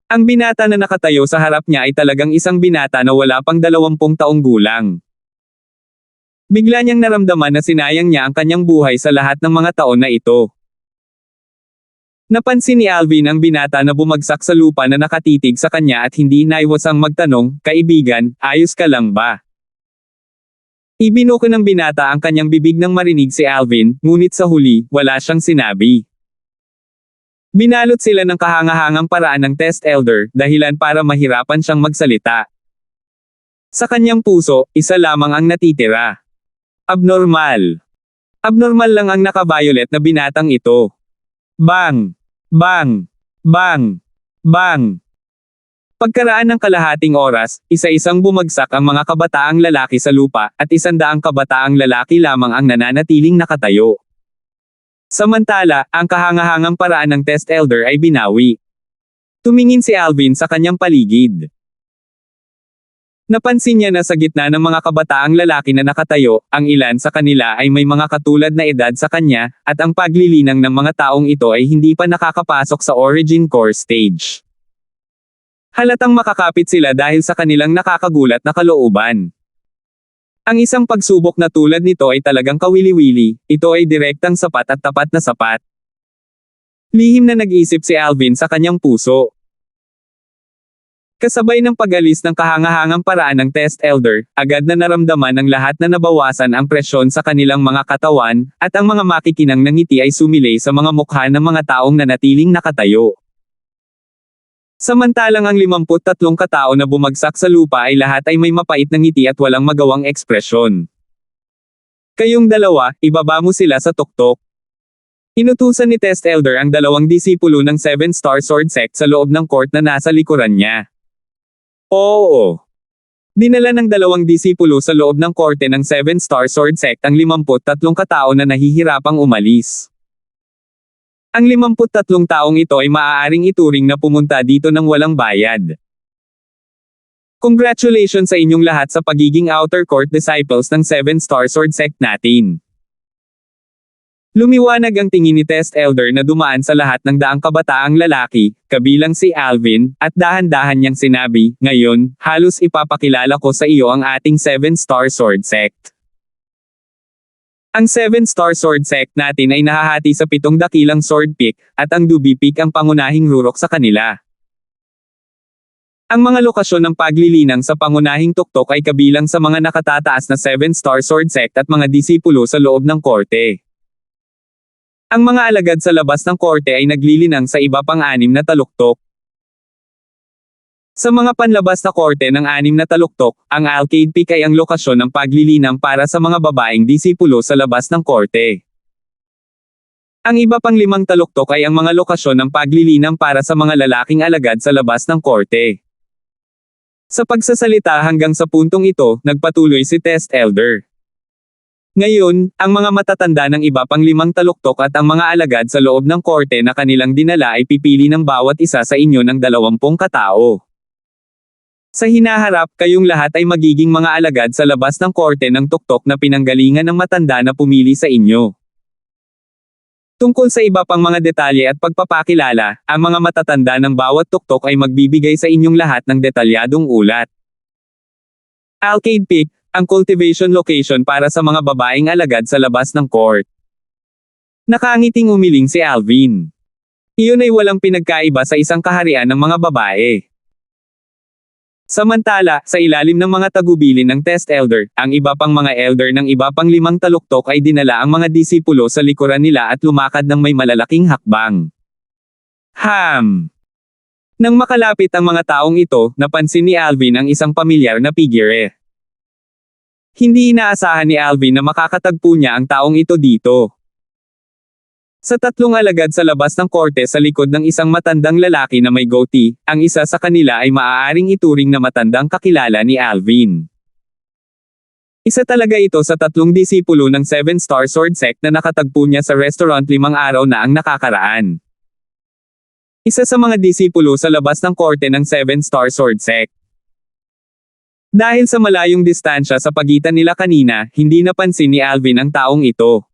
Ang binata na nakatayo sa harap niya ay talagang isang binata na wala pang 20 taong gulang. Bigla niyang naramdaman na sinayang niya ang kanyang buhay sa lahat ng mga taon na ito. Napansin ni Alvin ang binata na bumagsak sa lupa na nakatitig sa kanya at hindi naiwasang magtanong, "Kaibigan, ayos ka lang ba?" Ibinuko ng binata ang kanyang bibig nang marinig si Alvin, ngunit sa huli, wala siyang sinabi. Binalot sila ng kahangahangang paraan ng test elder, dahilan para mahirapan siyang magsalita. Sa kanyang puso, isa lamang ang natitira. Abnormal. Abnormal lang ang naka-violet na binatang ito. Bang! Bang! Bang! Bang! Pagkaraan ng kalahating oras, isa-isang bumagsak ang mga kabataang lalaki sa lupa, at 100 kabataang lalaki lamang ang nananatiling nakatayo. Samantala, ang kahangahangang paraan ng test elder ay binawi. Tumingin si Alvin sa kanyang paligid. Napansin niya na sa gitna ng mga kabataang lalaki na nakatayo, ang ilan sa kanila ay may mga katulad na edad sa kanya, at ang paglilinang ng mga taong ito ay hindi pa nakakapasok sa origin core stage. Halatang makakapit sila dahil sa kanilang nakakagulat na kalooban. Ang isang pagsubok na tulad nito ay talagang kawili-wili, ito ay direktang sapat at tapat na sapat. Lihim na nag-isip si Alvin sa kanyang puso. Kasabay ng pag-alis ng kahangahangang paraan ng test elder, agad na naramdaman ng lahat na nabawasan ang presyon sa kanilang mga katawan, at ang mga makikinang ng ngiti ay sumilay sa mga mukha ng mga taong nanatiling nakatayo. Samantalang ang 53 katao na bumagsak sa lupa ay lahat ay may mapait na ngiti at walang magawang ekspresyon. Kayong dalawa, ibaba mo sila sa tuktok. Inutusan ni Test Elder ang 2 disipulo ng 7-star sword sect sa loob ng court na nasa likuran niya. Oo. Dinala ng 2 disipulo sa loob ng korte ng 7-star sword sect ang 53 katao na nahihirapang umalis. Ang 53 taong ito ay maaaring ituring na pumunta dito ng walang bayad. Congratulations sa inyong lahat sa pagiging outer court disciples ng 7-star sword sect natin. Lumiwanag ang tingin ni Test Elder na dumaan sa lahat ng daang kabataang lalaki, kabilang si Alvin, at dahan-dahan niyang sinabi, "Ngayon, halos ipapakilala ko sa iyo ang ating 7-star sword sect." Ang 7-star sword sect natin ay nahahati sa 7 dakilang sword peak, at ang Dubi Peak ang pangunahing rurok sa kanila. Ang mga lokasyon ng paglilinang sa pangunahing tuktok ay kabilang sa mga nakatataas na 7-star sword sect at mga disipulo sa loob ng korte. Ang mga alagad sa labas ng korte ay naglilinang sa iba pang 6 na taluktok. Sa mga panlabas na korte ng 6 na taluktok, ang Arcade Peak ay ang lokasyon ng paglilinang para sa mga babaeng disipulo sa labas ng korte. Ang iba pang 5 taluktok ay ang mga lokasyon ng paglilinang para sa mga lalaking alagad sa labas ng korte. Sa pagsasalita hanggang sa puntong ito, nagpatuloy si Test Elder. Ngayon, ang mga matatanda ng iba pang 5 taluktok at ang mga alagad sa loob ng korte na kanilang dinala ay pipili ng bawat isa sa inyo ng 20 katao. Sa hinaharap, kayong lahat ay magiging mga alagad sa labas ng korte ng tuktok na pinanggalingan ng matanda na pumili sa inyo. Tungkol sa iba pang mga detalye at pagpapakilala, ang mga matatanda ng bawat tuktok ay magbibigay sa inyong lahat ng detalyadong ulat. Arcade Peak, ang cultivation location para sa mga babaeng alagad sa labas ng court. Nakangiting umiling si Alvin. Iyon ay walang pinagkaiba sa isang kaharian ng mga babae. Samantala, sa ilalim ng mga tagubilin ng Test Elder, ang iba pang mga elder ng iba pang 5 taluktok ay dinala ang mga disipulo sa likuran nila at lumakad ng may malalaking hakbang. Nang makalapit ang mga taong ito, napansin ni Alvin ang isang pamilyar na figure. Hindi inaasahan ni Alvin na makakatagpo niya ang taong ito dito. Sa 3 alagad sa labas ng korte sa likod ng isang matandang lalaki na may goatee, ang isa sa kanila ay maaaring ituring na matandang kakilala ni Alvin. Isa talaga ito sa 3 disipulo ng 7-Star Sword Sect na nakatagpo niya sa restaurant 5 araw na ang nakakaraan. Isa sa mga disipulo sa labas ng korte ng 7-Star Sword Sect. Dahil sa malayong distansya sa pagitan nila kanina, hindi napansin ni Alvin ang taong ito.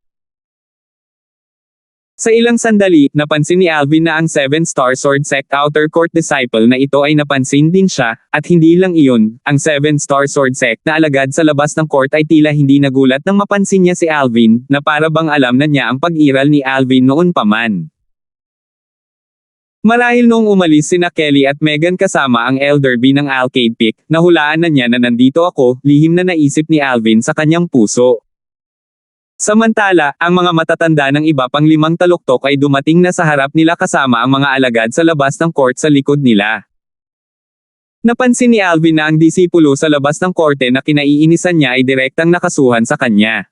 Sa ilang sandali, napansin ni Alvin na ang 7-Star Sword Sect Outer Court disciple na ito ay napansin din siya, at hindi lang iyon, ang 7-Star Sword Sect na alagad sa labas ng court ay tila hindi nagulat nang mapansin niya si Alvin, na para bang alam na niya ang pag-iral ni Alvin noon pa man. Marahil noong umalis sina Kelly at Megan kasama ang Elder B ng Arcade Peak, nahulaan na niya na nandito ako, lihim na naisip ni Alvin sa kanyang puso. Samantala, ang mga matatanda ng iba pang 5 taluktok ay dumating na sa harap nila kasama ang mga alagad sa labas ng court sa likod nila. Napansin ni Alvin na ang disipulo sa labas ng korte na kinaiinisan niya ay direktang nakasuhan sa kanya.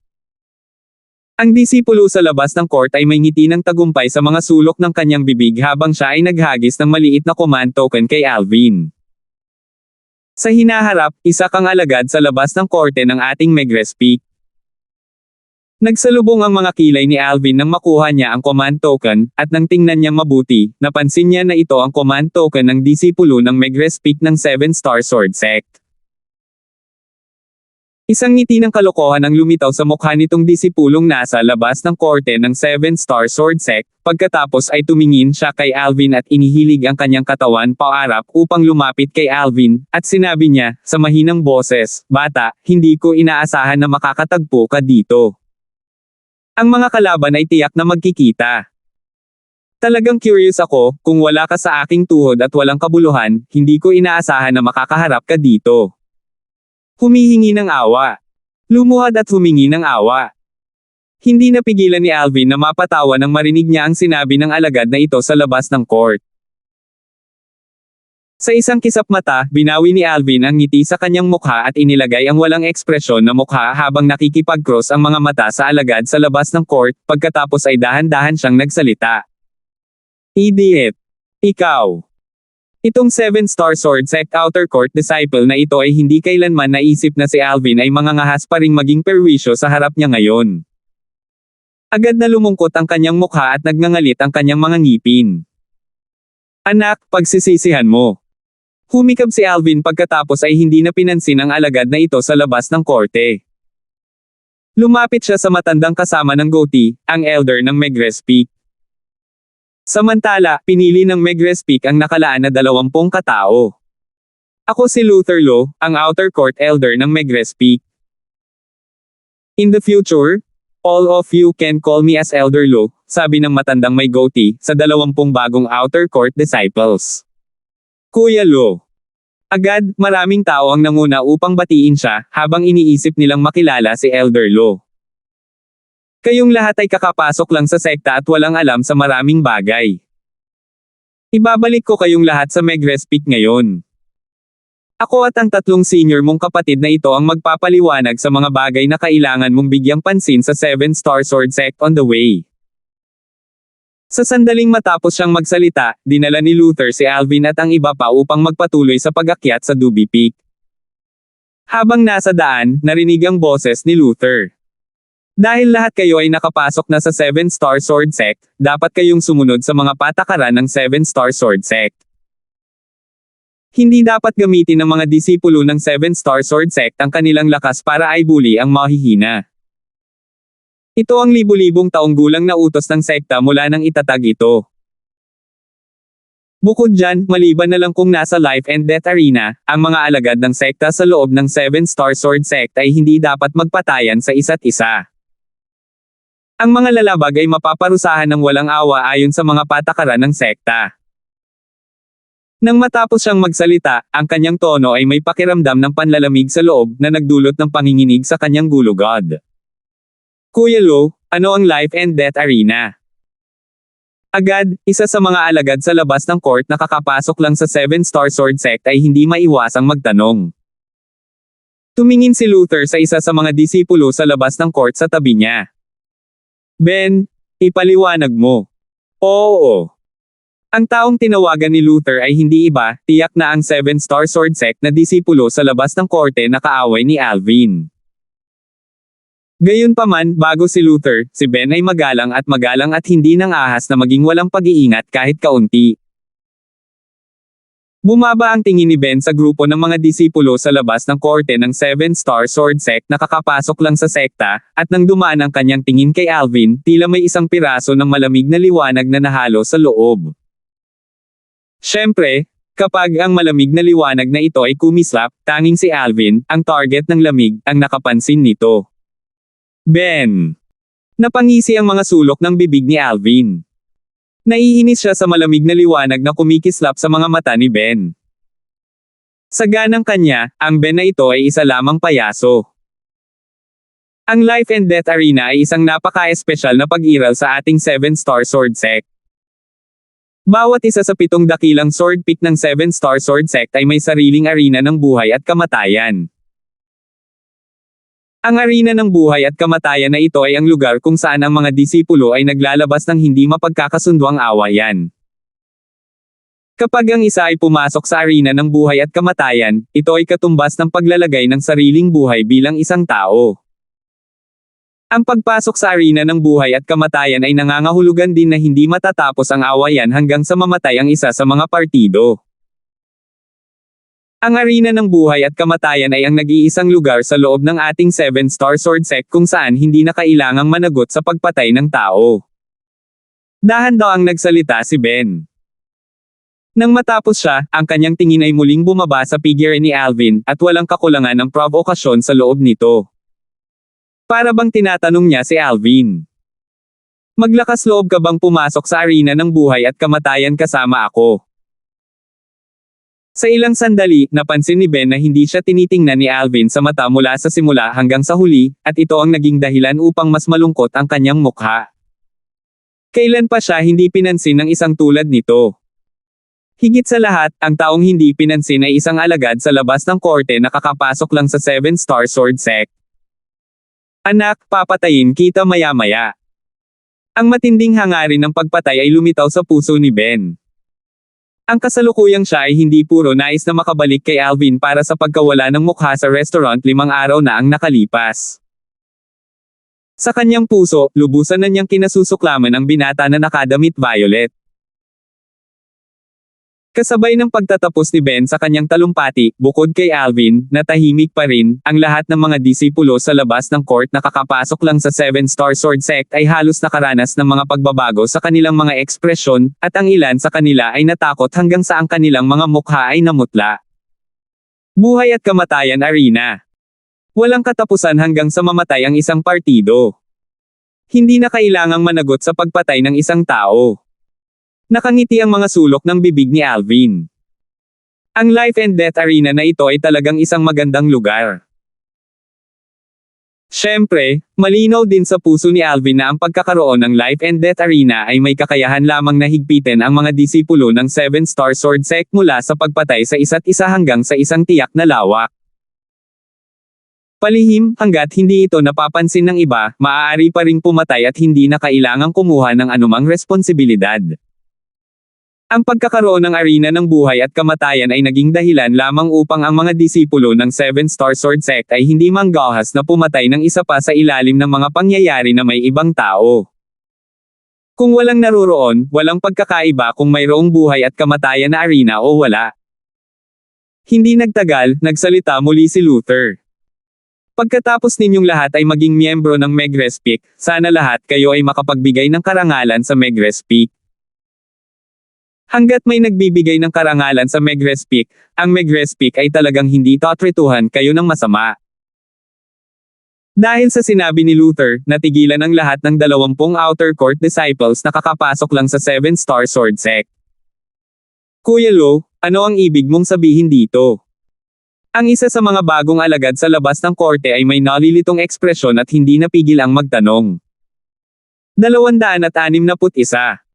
Ang disipulo sa labas ng court ay may ngiti ng tagumpay sa mga sulok ng kanyang bibig habang siya ay naghagis ng maliit na command token kay Alvin. Sa hinaharap, isa kang alagad sa labas ng korte ng ating Megrez Peak. Nagsalubong ang mga kilay ni Alvin nang makuha niya ang command token, at nang tingnan niyang mabuti, napansin niya na ito ang command token ng disipulo ng Megrez Peak ng 7-Star Sword Sect. Isang ngiti ng kalokohan ang lumitaw sa mukha nitong disipulong nasa labas ng korte ng 7-Star Sword Sect, pagkatapos ay tumingin siya kay Alvin at inihilig ang kanyang katawan paarap upang lumapit kay Alvin, at sinabi niya, sa mahinang boses, "Bata, hindi ko inaasahan na makakatagpo ka dito. Ang mga kalaban ay tiyak na magkikita. Talagang curious ako, kung wala ka sa aking tuhod at walang kabuluhan, hindi ko inaasahan na makakaharap ka dito." Humihingi ng awa. Lumuhad at humingi ng awa. Hindi napigilan ni Alvin na mapatawa nang marinig niya ang sinabi ng alagad na ito sa labas ng court. Sa isang kisap mata, binawi ni Alvin ang ngiti sa kanyang mukha at inilagay ang walang ekspresyon na mukha habang nakikipag-cross ang mga mata sa alagad sa labas ng court, pagkatapos ay dahan-dahan siyang nagsalita. "Idiot! Ikaw! Itong 7-Star Sword Sect Outer Court disciple na ito ay hindi kailanman naisip na si Alvin ay mangangahas pa ring maging perwisyo sa harap niya ngayon." Agad na lumungkot ang kanyang mukha at nagngangalit ang kanyang mga ngipin. "Anak, pagsisisihan mo." Humikab si Alvin pagkatapos ay hindi na pinansin ang alagad na ito sa labas ng korte. Lumapit siya sa matandang kasama ng goatee, ang elder ng Megrez Peak. Samantala, pinili ng Megrez Peak ang nakalaan na 20 katao. "Ako si Luther Lo, ang Outer Court Elder ng Megrez Peak. In the future, all of you can call me as Elder Lo," sabi ng matandang may goatee, sa 20 bagong Outer Court disciples. "Kuya Lo." Agad, maraming tao ang nanguna upang batiin siya, habang iniisip nilang makilala si Elder Lo. "Kayong lahat ay kakapasok lang sa sekta at walang alam sa maraming bagay. Ibabalik ko kayong lahat sa Megrez Peak ngayon. Ako at ang 3 senior mong kapatid na ito ang magpapaliwanag sa mga bagay na kailangan mong bigyang pansin sa 7-Star Sword Sect on the way." Sa sandaling matapos siyang magsalita, dinala ni Luther si Alvin at ang iba pa upang magpatuloy sa pag-akyat sa Duby Peak. Habang nasa daan, narinig ang boses ni Luther. "Dahil lahat kayo ay nakapasok na sa 7-Star Sword Sect, dapat kayong sumunod sa mga patakaran ng 7-Star Sword Sect. Hindi dapat gamitin ng mga disipulo ng 7-Star Sword Sect ang kanilang lakas para aibuli ang mahihina. Ito ang libu-libong taong gulang na utos ng sekta mula nang itatag ito. Bukod dyan, maliban na lang kung nasa life and death arena, ang mga alagad ng sekta sa loob ng 7-Star Sword Sect ay hindi dapat magpatayan sa isa't isa. Ang mga lalabag ay mapaparusahan ng walang awa ayon sa mga patakaran ng sekta. Nang matapos siyang magsalita, ang kanyang tono ay may pakiramdam ng panlalamig sa loob na nagdulot ng panginginig sa kanyang gulugod. Kuya Lo, ano ang life and death arena? Agad, isa sa mga alagad sa labas ng court na kakapasok lang sa 7-star sword sect ay hindi maiwasang magtanong. Tumingin si Luther sa isa sa mga disipulo sa labas ng court sa tabi niya. Ben, ipaliwanag mo. Oo. Ang taong tinawagan ni Luther ay hindi iba, tiyak na ang 7-star sword sect na disipulo sa labas ng korte na kaaway ni Alvin. Gayunpaman, bago si Luther, si Ben ay magalang at hindi nang ahas na maging walang pag-iingat kahit kaunti. Bumaba ang tingin ni Ben sa grupo ng mga disipulo sa labas ng korte ng 7-star sword sect na kakapasok lang sa sekta, at nang dumaan ang kanyang tingin kay Alvin, tila may isang piraso ng malamig na liwanag na nahalo sa loob. Siyempre, kapag ang malamig na liwanag na ito ay kumislap, tanging si Alvin, ang target ng lamig, ang nakapansin nito. Ben. Napangisi ang mga sulok ng bibig ni Alvin. Naiinis siya sa malamig na liwanag na kumikislap sa mga mata ni Ben. Sa ganang kanya, ang Ben na ito ay isa lamang payaso. Ang Life and Death Arena ay isang napaka-espesyal na pag-iral sa ating 7-star sword sect. Bawat isa sa 7 dakilang sword pick ng 7-star sword sect ay may sariling arena ng buhay at kamatayan. Ang arena ng buhay at kamatayan na ito ay ang lugar kung saan ang mga disipulo ay naglalabas ng hindi mapagkakasunduang awayan. Kapag ang isa ay pumasok sa arena ng buhay at kamatayan, ito ay katumbas ng paglalagay ng sariling buhay bilang isang tao. Ang pagpasok sa arena ng buhay at kamatayan ay nangangahulugan din na hindi matatapos ang awayan hanggang sa mamatay ang isa sa mga partido. Ang arena ng buhay at kamatayan ay ang nag-iisang lugar sa loob ng ating 7-star sword sect kung saan hindi na kailangang managot sa pagpatay ng tao. Dahan-dahang nagsalita si Ben. Nang matapos siya, ang kanyang tingin ay muling bumaba sa figure ni Alvin, at walang kakulangan ng provokasyon sa loob nito. Para bang tinatanong niya si Alvin. Maglakas loob ka bang pumasok sa arena ng buhay at kamatayan kasama ako? Sa ilang sandali, napansin ni Ben na hindi siya tinitingnan ni Alvin sa mata mula sa simula hanggang sa huli, at ito ang naging dahilan upang mas malungkot ang kanyang mukha. Kailan pa siya hindi pinansin ng isang tulad nito? Higit sa lahat, ang taong hindi pinansin ay isang alagad sa labas ng korte na kakapasok lang sa 7-star sword sect. Anak, papatayin kita maya-maya. Ang matinding hangarin ng pagpatay ay lumitaw sa puso ni Ben. Ang kasalukuyang siya ay hindi puro nais na makabalik kay Alvin para sa pagkawala ng mukha sa restaurant 5 araw na ang nakalipas. Sa kanyang puso, lubusan na niyang kinasusuklaman ang binata na nakadamit violet. Kasabay ng pagtatapos ni Ben sa kanyang talumpati, bukod kay Alvin, na tahimik pa rin, ang lahat ng mga disipulo sa labas ng court na kakapasok lang sa 7-star sword sect ay halos nakaranas ng mga pagbabago sa kanilang mga ekspresyon, at ang ilan sa kanila ay natakot hanggang sa ang kanilang mga mukha ay namutla. Buhay at kamatayan arena. Walang katapusan hanggang sa mamatay ang isang partido. Hindi na kailangang managot sa pagpatay ng isang tao. Nakangiti ang mga sulok ng bibig ni Alvin. Ang Life and Death Arena na ito ay talagang isang magandang lugar. Siyempre, malinaw din sa puso ni Alvin na ang pagkakaroon ng Life and Death Arena ay may kakayahan lamang na higpitin ang mga disipulo ng 7-star sword sect mula sa pagpatay sa isa't isa hanggang sa isang tiyak na lawak. Palihim, hanggat hindi ito napapansin ng iba, maaari pa ring pumatay at hindi na kailangang kumuha ng anumang responsibilidad. Ang pagkakaroon ng arena ng buhay at kamatayan ay naging dahilan lamang upang ang mga disipulo ng 7-star sword sect ay hindi manggahas na pumatay ng isa pa sa ilalim ng mga pangyayari na may ibang tao. Kung walang naroroon, walang pagkakaiba kung mayroong buhay at kamatayan na arena o wala. Hindi nagtagal, nagsalita muli si Luther. Pagkatapos ninyong lahat ay maging miyembro ng Megrez Peak, sana lahat kayo ay makapagbigay ng karangalan sa Megrez Peak. Hanggat may nagbibigay ng karangalan sa Megrez Peak, ang Megrez Peak ay talagang hindi tatrituhan kayo ng masama. Dahil sa sinabi ni Luther, natigilan ang lahat ng 20 outer court disciples na kakapasok lang sa 7-star sword sect. Kuya Lo, ano ang ibig mong sabihin dito? Ang isa sa mga bagong alagad sa labas ng korte ay may nalilitong ekspresyon at hindi napigil ang magtanong. 261.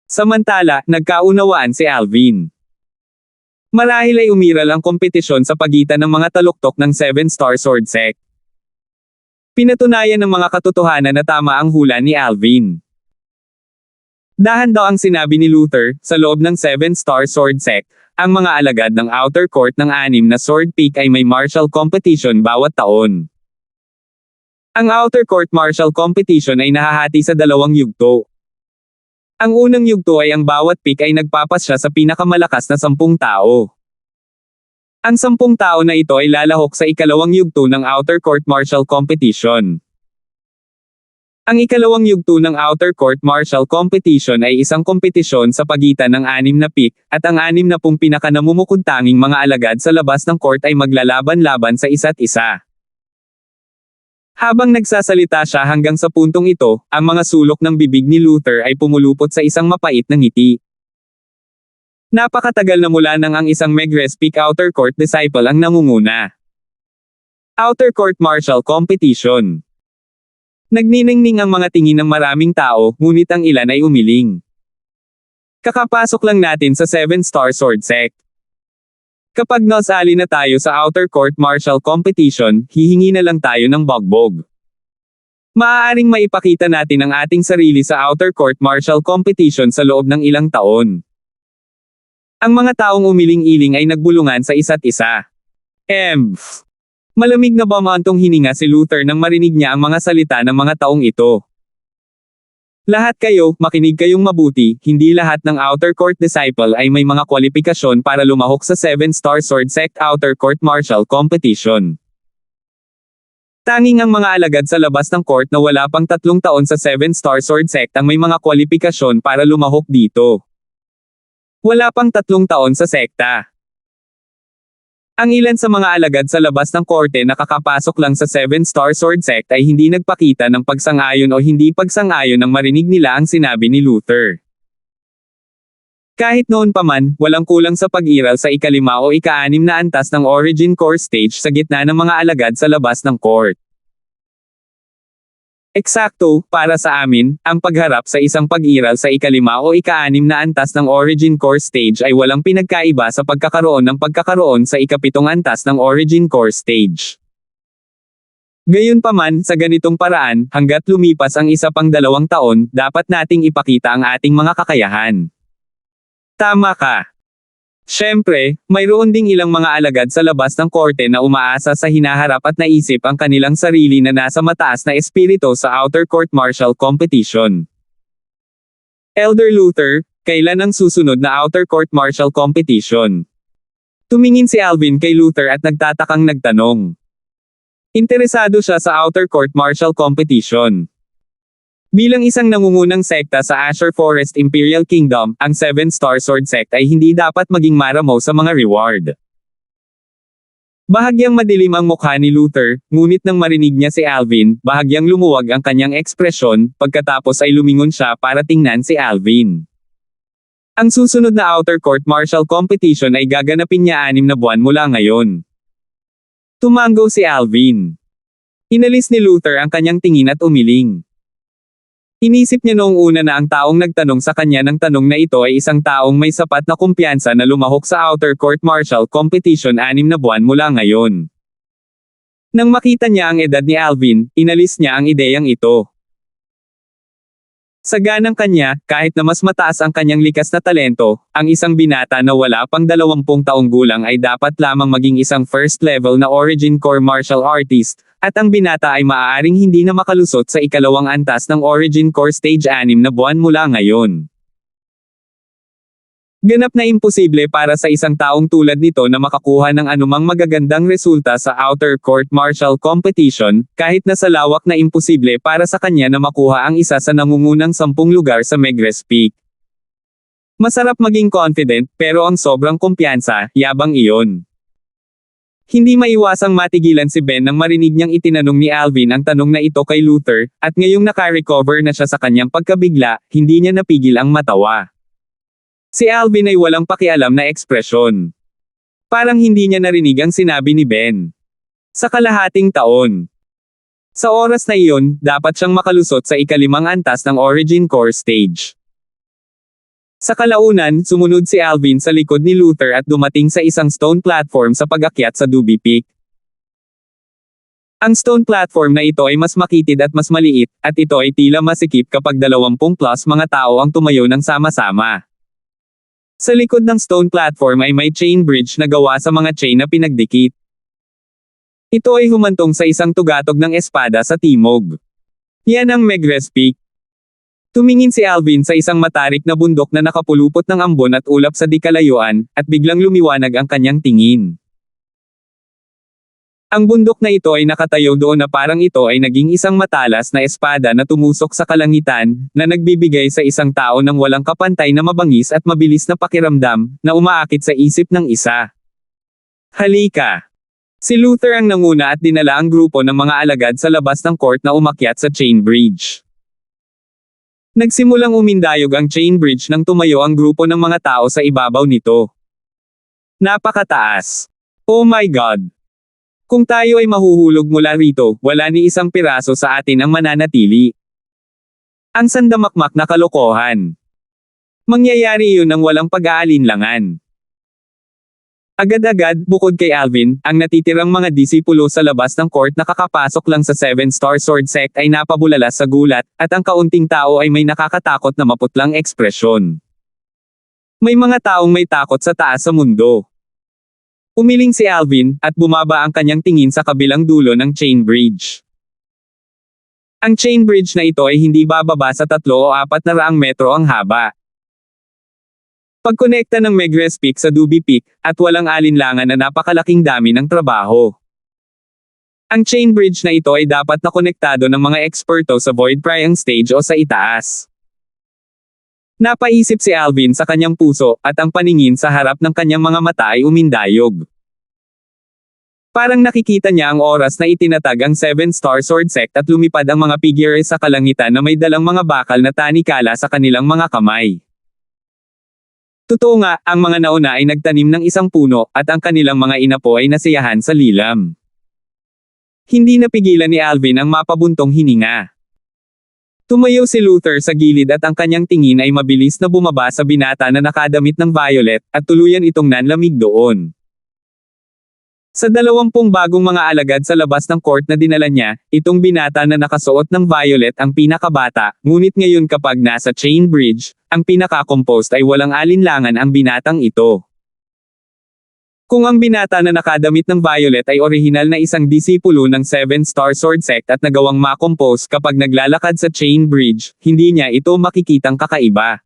Samantala, nagkaunawaan si Alvin. Marahil ay umiral ang kompetisyon sa pagitan ng mga taluktok ng Seven Star Sword Sect. Pinatunayan ng mga katotohanan na tama ang hula ni Alvin. Dahan daw ang sinabi ni Luther, sa loob ng Seven Star Sword Sect, ang mga alagad ng Outer Court ng 6 na Sword Peak ay may martial competition bawat taon. Ang Outer Court Martial Competition ay nahahati sa 2 yugto. Ang unang yugto ay ang bawat peak ay nagpapasya sa pinakamalakas na 10 tao. Ang 10 tao na ito ay lalahok sa ikalawang yugto ng Outer Court Martial Competition. Ang ikalawang yugto ng Outer Court Martial Competition ay isang kompetisyon sa pagitan ng 6 na peak, at ang 6 na pinakanamumukod-tanging mga alagad sa labas ng court ay maglalaban-laban sa isa't isa. Habang nagsasalita siya hanggang sa puntong ito, ang mga sulok ng bibig ni Luther ay pumulupot sa isang mapait na ngiti. Napakatagal na mula nang ang isang Megrez Peak Outer Court disciple ang nangunguna. Outer Court Martial Competition. Nagniningning ang mga tingin ng maraming tao, ngunit ang ilan ay umiling. Kakapasok lang natin sa Seven Star Sword Sect. Kapag nasali na tayo sa Outer Court Martial Competition, hihingi na lang tayo ng bogbog. Maaaring maipakita natin ang ating sarili sa Outer Court Martial Competition sa loob ng ilang taon. Ang mga taong umiling-iling ay nagbulungan sa isa't isa. Malamig na bumantong hininga si Luther nang marinig niya ang mga salita ng mga taong ito. Lahat kayo, makinig kayong mabuti, hindi lahat ng Outer Court disciple ay may mga kwalifikasyon para lumahok sa Seven Star Sword Sect Outer Court Martial Competition. Tanging ang mga alagad sa labas ng court na wala pang 3 taon sa Seven Star Sword Sect ang may mga kwalifikasyon para lumahok dito. Wala pang 3 taon sa sekta. Ang ilan sa mga alagad sa labas ng korte na kakapasok lang sa Seven Star Sword Sect ay hindi nagpakita ng pagsang-ayon o hindi pagsang-ayon nang marinig nila ang sinabi ni Luther. Kahit noon pa man, walang kulang sa pag-iral sa ika-5 o ika-6 na antas ng Origin Core Stage sa gitna ng mga alagad sa labas ng court. Eksakto, para sa amin, ang pagharap sa isang pag-iral sa ika-5 o ika-6 na antas ng Origin Core Stage ay walang pinagkaiba sa pagkakaroon sa ika-7 antas ng Origin Core Stage. Gayunpaman, sa ganitong paraan, hanggat lumipas ang isa pang 2 taon, dapat nating ipakita ang ating mga kakayahan. Tama ka. Siyempre, mayroon ding ilang mga alagad sa labas ng korte na umaasa sa hinaharap at naisip ang kanilang sarili na nasa mataas na espiritu sa Outer Court Martial Competition. Elder Luther, kailan ang susunod na Outer Court Martial Competition? Tumingin si Alvin kay Luther at nagtatakang nagtanong. Interesado siya sa Outer Court Martial Competition. Bilang isang nangungunang sekta sa Azure Forest Imperial Kingdom, ang Seven Star Sword Sect ay hindi dapat maging maramaw sa mga reward. Bahagyang madilim ang mukha ni Luther, ngunit nang marinig niya si Alvin, bahagyang lumuwag ang kanyang ekspresyon, pagkatapos ay lumingon siya para tingnan si Alvin. Ang susunod na Outer Court Martial Competition ay gaganapin niya 6 na buwan mula ngayon. Tumango si Alvin. Inalis ni Luther ang kanyang tingin at umiling. Inisip niya noong una na ang taong nagtanong sa kanya ng tanong na ito ay isang taong may sapat na kumpiyansa na lumahok sa Outer Court Martial Competition 6 na buwan mula ngayon. Nang makita niya ang edad ni Alvin, inalis niya ang ideyang ito. Sa ganang kanya, kahit na mas mataas ang kanyang likas na talento, ang isang binata na wala pang 20 taong gulang ay dapat lamang maging isang first level na Origin Core Martial Artist, at ang binata ay maaaring hindi na makalusot sa ikalawang antas ng Origin Core Stage 6 na buwan mula ngayon. Ganap na imposible para sa isang taong tulad nito na makakuha ng anumang magagandang resulta sa Outer Court Martial Competition, kahit na sa lawak na imposible para sa kanya na makuha ang isa sa nangungunang 10 lugar sa Megrez Peak. Masarap maging confident, pero ang sobrang kumpiyansa, yabang iyon. Hindi maiwasang matigilan si Ben nang marinig niyang itinanong ni Alvin ang tanong na ito kay Luther, at ngayong naka-recover na siya sa kanyang pagkabigla, hindi niya napigil ang matawa. Si Alvin ay walang pakialam na ekspresyon. Parang hindi niya narinig ang sinabi ni Ben. Sa kalahating taon. Sa oras na iyon, dapat siyang makalusot sa ikalimang antas ng Origin Core Stage. Sa kalaunan, sumunod si Alvin sa likod ni Luther at dumating sa isang stone platform sa pag-akyat sa Doobie Peak. Ang stone platform na ito ay mas makitid at mas maliit, at ito ay tila masikip kapag 20+ mga tao ang tumayo ng sama-sama. Sa likod ng stone platform ay may chain bridge na gawa sa mga chain na pinagdikit. Ito ay humantong sa isang tugatog ng espada sa timog. Yan ang Megrez Peak. Tumingin si Alvin sa isang matarik na bundok na nakapulupot ng ambon at ulap sa di-kalayuan, at biglang lumiwanag ang kanyang tingin. Ang bundok na ito ay nakatayo doon na parang ito ay naging isang matalas na espada na tumusok sa kalangitan, na nagbibigay sa isang tao ng walang kapantay na mabangis at mabilis na pakiramdam, na umaakit sa isip ng isa. Halika! Si Luther ang nanguna at dinala ang grupo ng mga alagad sa labas ng court na umakyat sa chain bridge. Nagsimulang umindayog ang chain bridge nang tumayo ang grupo ng mga tao sa ibabaw nito. Napakataas! Oh my God! Kung tayo ay mahuhulog mula rito, wala ni isang piraso sa atin ang mananatili. Ang sandamakmak na kalokohan. Mangyayari iyon ng walang pag-aalinlangan. Agad-agad, bukod kay Alvin, ang natitirang mga disipulo sa labas ng court na kakapasok lang sa 7-Star Sword Sect ay napabulalas sa gulat, at ang kaunting tao ay may nakakatakot na maputlang ekspresyon. May mga taong may takot sa taas sa mundo. Umiling si Alvin, at bumaba ang kanyang tingin sa kabilang dulo ng chain bridge. Ang chain bridge na ito ay hindi bababa sa 3 o 400 metro ang haba. Pagkonekta ng Megrez Peak sa Doobie Peak, at walang alinlangan na napakalaking dami ng trabaho. Ang chain bridge na ito ay dapat na konektado ng mga eksperto sa Void Prying Stage o sa itaas. Napaisip si Alvin sa kanyang puso, at ang paningin sa harap ng kanyang mga mata ay umindayog. Parang nakikita niya ang oras na itinatag ang 7-Star Sword Sect at lumipad ang mga figure sa kalangitan na may dalang mga bakal na tanikala sa kanilang mga kamay. Totoo nga, ang mga nauna ay nagtanim ng isang puno, at ang kanilang mga inapo ay nasiyahan sa lilam. Hindi napigilan ni Alvin ang mapabuntong hininga. Tumayo si Luther sa gilid at ang kanyang tingin ay mabilis na bumaba sa binata na nakadamit ng violet, at tuluyan itong nanlamig doon. Sa 20 bagong mga alagad sa labas ng court na dinala niya, itong binata na nakasuot ng violet ang pinakabata, ngunit ngayon kapag nasa chain bridge, ang pinaka-composed ay walang alinlangan ang binatang ito. Kung ang binata na nakadamit ng violet ay orihinal na isang disipulo ng 7-Star Sword Sect at nagawang ma-compose kapag naglalakad sa chain bridge, hindi niya ito makikitang kakaiba.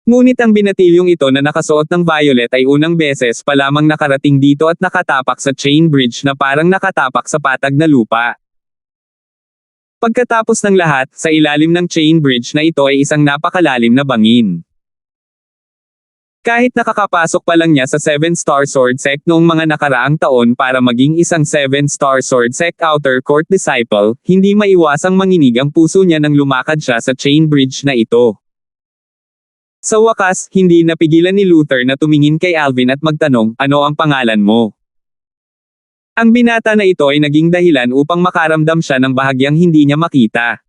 Ngunit ang binatilyong ito na nakasuot ng violet ay unang beses pa lamang nakarating dito at nakatapak sa chain bridge na parang nakatapak sa patag na lupa. Pagkatapos ng lahat, sa ilalim ng chain bridge na ito ay isang napakalalim na bangin. Kahit nakakapasok pa lang niya sa 7-Star Sword Sect noong mga nakaraang taon para maging isang 7-Star Sword Sect Outer Court Disciple, hindi maiwasang manginig ang puso niya nang lumakad siya sa chain bridge na ito. Sa wakas, hindi napigilan ni Luther na tumingin kay Alvin at magtanong, "Ano ang pangalan mo?" Ang binata na ito ay naging dahilan upang makaramdam siya ng bahagyang hindi niya makita.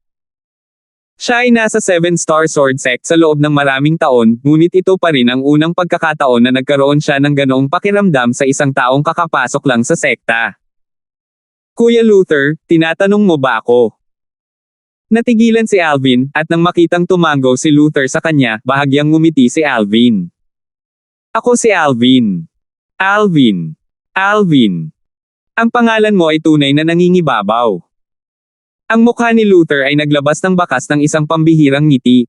Siya ay nasa 7-Star Sword Sect sa loob ng maraming taon, ngunit ito pa rin ang unang pagkakataon na nagkaroon siya ng ganoong pakiramdam sa isang taong kakapasok lang sa sekta. "Kuya Luther, tinatanong mo ba ako?" Natigilan si Alvin, at nang makitang tumango si Luther sa kanya, bahagyang ngumiti si Alvin. "Ako si Alvin. Alvin. Alvin. Ang pangalan mo ay tunay na nangingibabaw." Ang mukha ni Luther ay naglabas ng bakas ng isang pambihirang ngiti.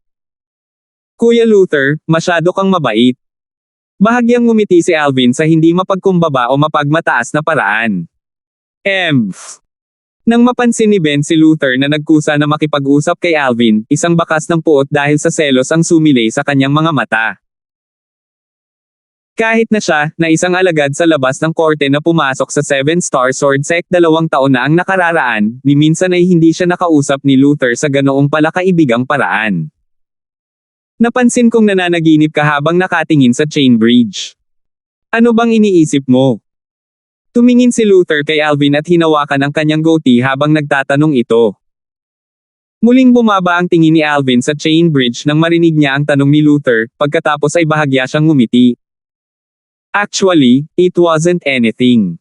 "Kuya Luther, masyado kang mabait." Bahagyang ngumiti si Alvin sa hindi mapagkumbaba o mapagmataas na paraan. Nang mapansin ni Ben si Luther na nagkusa na makipag-usap kay Alvin, isang bakas ng puot dahil sa selos ang sumilay sa kanyang mga mata. Kahit na siya, na isang alagad sa labas ng korte na pumasok sa 7-Star Sword Sect 2 taon na ang nakararaan, ni minsan ay hindi siya nakausap ni Luther sa ganoong palakaibigang paraan. Napansin kong nananaginip ka habang nakatingin sa chain bridge. Ano bang iniisip mo? Tumingin si Luther kay Alvin at hinawakan ang kanyang goatee habang nagtatanong ito. Muling bumaba ang tingin ni Alvin sa chain bridge nang marinig niya ang tanong ni Luther, pagkatapos ay bahagya siyang ngumiti. Actually, it wasn't anything.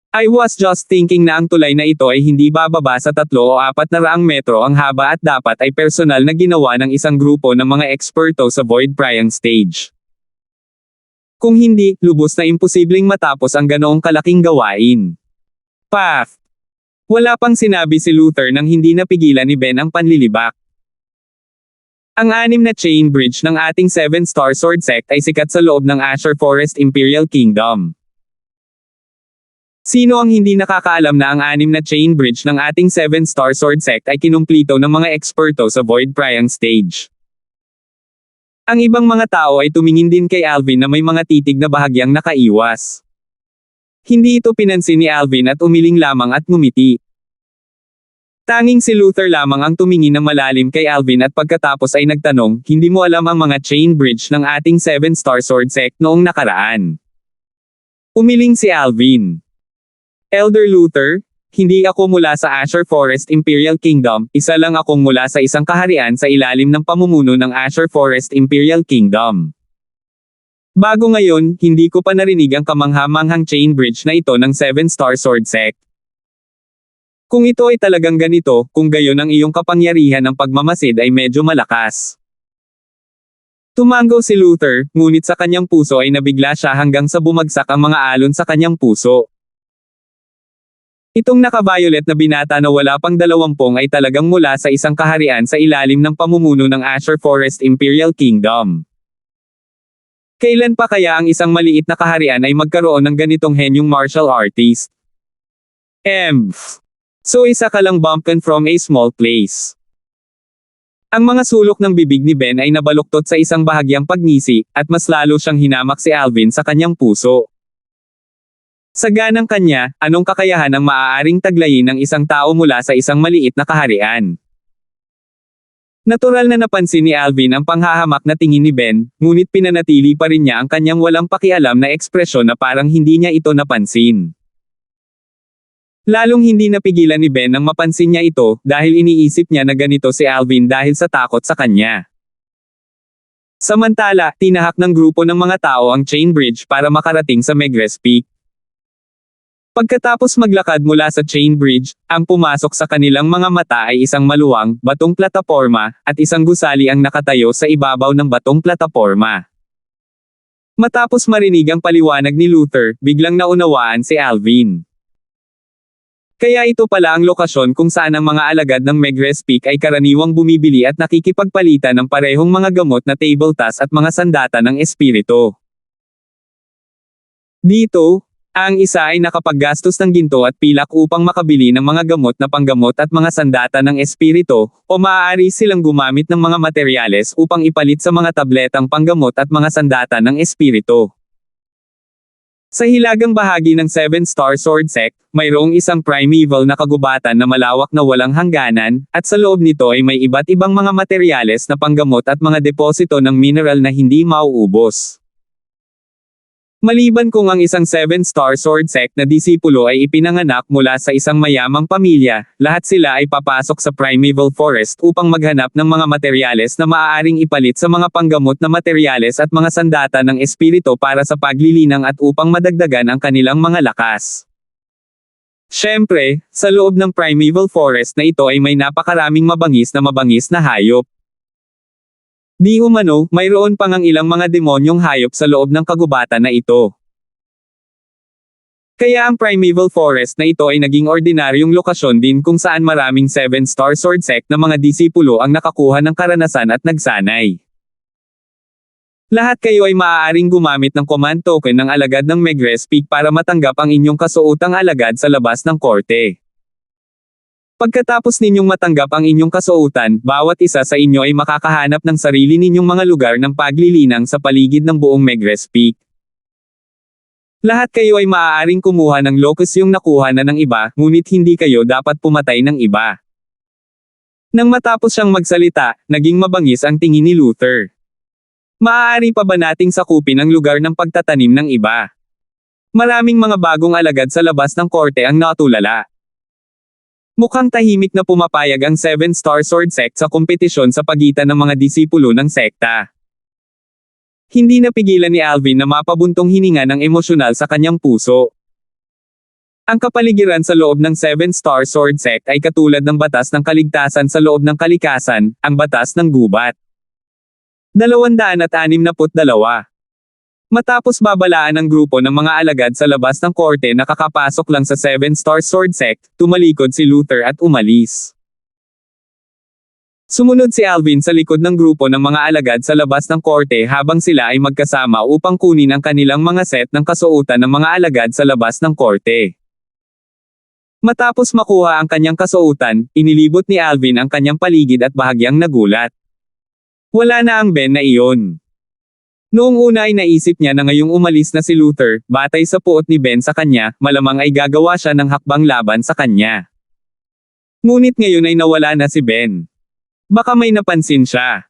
I was just thinking na ang tulay na ito ay hindi bababa sa 3 o 400 metro ang haba at dapat ay personal na ginawa ng isang grupo ng mga eksperto sa void prying stage. Kung hindi, lubos na imposibleng matapos ang ganoong kalaking gawain. Path. Wala pang sinabi si Luther nang hindi napigilan ni Ben ang panlilibak. Ang 6 na chain bridge ng ating 7-star sword sect ay sikat sa loob ng Azure Forest Imperial Kingdom. Sino ang hindi nakakaalam na ang 6 na chain bridge ng ating 7-star sword sect ay kinumplito ng mga eksperto sa void prying stage? Ang ibang mga tao ay tumingin din kay Alvin na may mga titig na bahagyang nakaiwas. Hindi ito pinansin ni Alvin at umiling lamang at ngumiti. Tanging si Luther lamang ang tumingin ng malalim kay Alvin at pagkatapos ay nagtanong, hindi mo alam ang mga chain bridge ng ating 7-star sword sect noong nakaraan. Umiling si Alvin. Elder Luther, hindi ako mula sa Azure Forest Imperial Kingdom, isa lang akong mula sa isang kaharian sa ilalim ng pamumuno ng Azure Forest Imperial Kingdom. Bago ngayon, hindi ko pa narinig ang kamangha-manghang chain bridge na ito ng 7-star sword sect. Kung ito ay talagang ganito, kung gayon ang iyong kapangyarihan ng pagmamasid ay medyo malakas. Tumango si Luther, ngunit sa kanyang puso ay nabigla siya hanggang sa bumagsak ang mga alon sa kanyang puso. Itong naka-violet na binata na wala pang 20 ay talagang mula sa isang kaharian sa ilalim ng pamumuno ng Azure Forest Imperial Kingdom. Kailan pa kaya ang isang maliit na kaharian ay magkaroon ng ganitong henyong martial artist? So isa ka lang bumpkin from a small place. Ang mga sulok ng bibig ni Ben ay nabaluktot sa isang bahagyang pagngisi, at mas lalo siyang hinamak si Alvin sa kanyang puso. Sa ganang kanya, anong kakayahan ang maaaring taglayin ng isang tao mula sa isang maliit na kaharian? Natural na napansin ni Alvin ang panghahamak na tingin ni Ben, ngunit pinanatili pa rin niya ang kanyang walang pakialam na ekspresyon na parang hindi niya ito napansin. Lalong hindi napigilan ni Ben nang mapansin niya ito, dahil iniisip niya na ganito si Alvin dahil sa takot sa kanya. Samantala, tinahak ng grupo ng mga tao ang chain bridge para makarating sa Megrez Peak. Pagkatapos maglakad mula sa chain bridge, ang pumasok sa kanilang mga mata ay isang maluwang, batong plataporma, at isang gusali ang nakatayo sa ibabaw ng batong plataporma. Matapos marinig ang paliwanag ni Luther, biglang naunawaan si Alvin. Kaya ito pala ang lokasyon kung saan ang mga alagad ng Megrez Peak ay karaniwang bumibili at nakikipagpalitan ng parehong mga gamot na table tas at mga sandata ng espiritu. Dito, ang isa ay nakapaggastos ng ginto at pilak upang makabili ng mga gamot na panggamot at mga sandata ng espiritu, o maaari silang gumamit ng mga materyales upang ipalit sa mga tabletang panggamot at mga sandata ng espiritu. Sa hilagang bahagi ng 7-star sword sect, mayroong isang primeval na kagubatan na malawak na walang hangganan, at sa loob nito ay may iba't ibang mga materyales na panggamot at mga deposito ng mineral na hindi mauubos. Maliban kung ang isang 7-star sword sect na disipulo ay ipinanganak mula sa isang mayamang pamilya, lahat sila ay papasok sa primeval forest upang maghanap ng mga materyales na maaaring ipalit sa mga panggamot na materyales at mga sandata ng espiritu para sa paglilinang at upang madagdagan ang kanilang mga lakas. Siyempre, sa loob ng primeval forest na ito ay may napakaraming mabangis na hayop. Di umano, mayroon pang ang ilang mga demonyong hayop sa loob ng kagubatan na ito. Kaya ang primeval forest na ito ay naging ordinaryong lokasyon din kung saan maraming 7-star sword sect na mga disipulo ang nakakuha ng karanasan at nagsanay. Lahat kayo ay maaaring gumamit ng command token ng alagad ng Megrez Peak para matanggap ang inyong kasuotang alagad sa labas ng korte. Pagkatapos ninyong matanggap ang inyong kasuotan, bawat isa sa inyo ay makakahanap ng sarili ninyong mga lugar ng paglilinang sa paligid ng buong Megrez Peak. Lahat kayo ay maaaring kumuha ng locus yung nakuha na ng iba, ngunit hindi kayo dapat pumatay ng iba. Nang matapos siyang magsalita, naging mabangis ang tingin ni Luther. Maaari pa ba nating sakupin ang lugar ng pagtatanim ng iba? Maraming mga bagong alagad sa labas ng korte ang natulala. Mukhang tahimik na pumapayag ang Seven Star Sword Sect sa kompetisyon sa pagitan ng mga disipulo ng sekta. Hindi napigilan ni Alvin na mapabuntong hininga ng emosyonal sa kanyang puso. Ang kapaligiran sa loob ng Seven Star Sword Sect ay katulad ng batas ng kaligtasan sa loob ng kalikasan, ang batas ng gubat. 262. Matapos babalaan ng grupo ng mga alagad sa labas ng korte na kakapasok lang sa Seven Star Sword Sect, tumalikod si Luther at umalis. Sumunod si Alvin sa likod ng grupo ng mga alagad sa labas ng korte habang sila ay magkasama upang kunin ang kanilang mga set ng kasuotan ng mga alagad sa labas ng korte. Matapos makuha ang kanyang kasuotan, inilibot ni Alvin ang kanyang paligid at bahagyang nagulat. Wala na ang Ben na iyon. Noong una ay naisip niya na ngayong umalis na si Luther, batay sa puot ni Ben sa kanya, malamang ay gagawa siya ng hakbang laban sa kanya. Ngunit ngayon ay nawala na si Ben. Baka may napansin siya.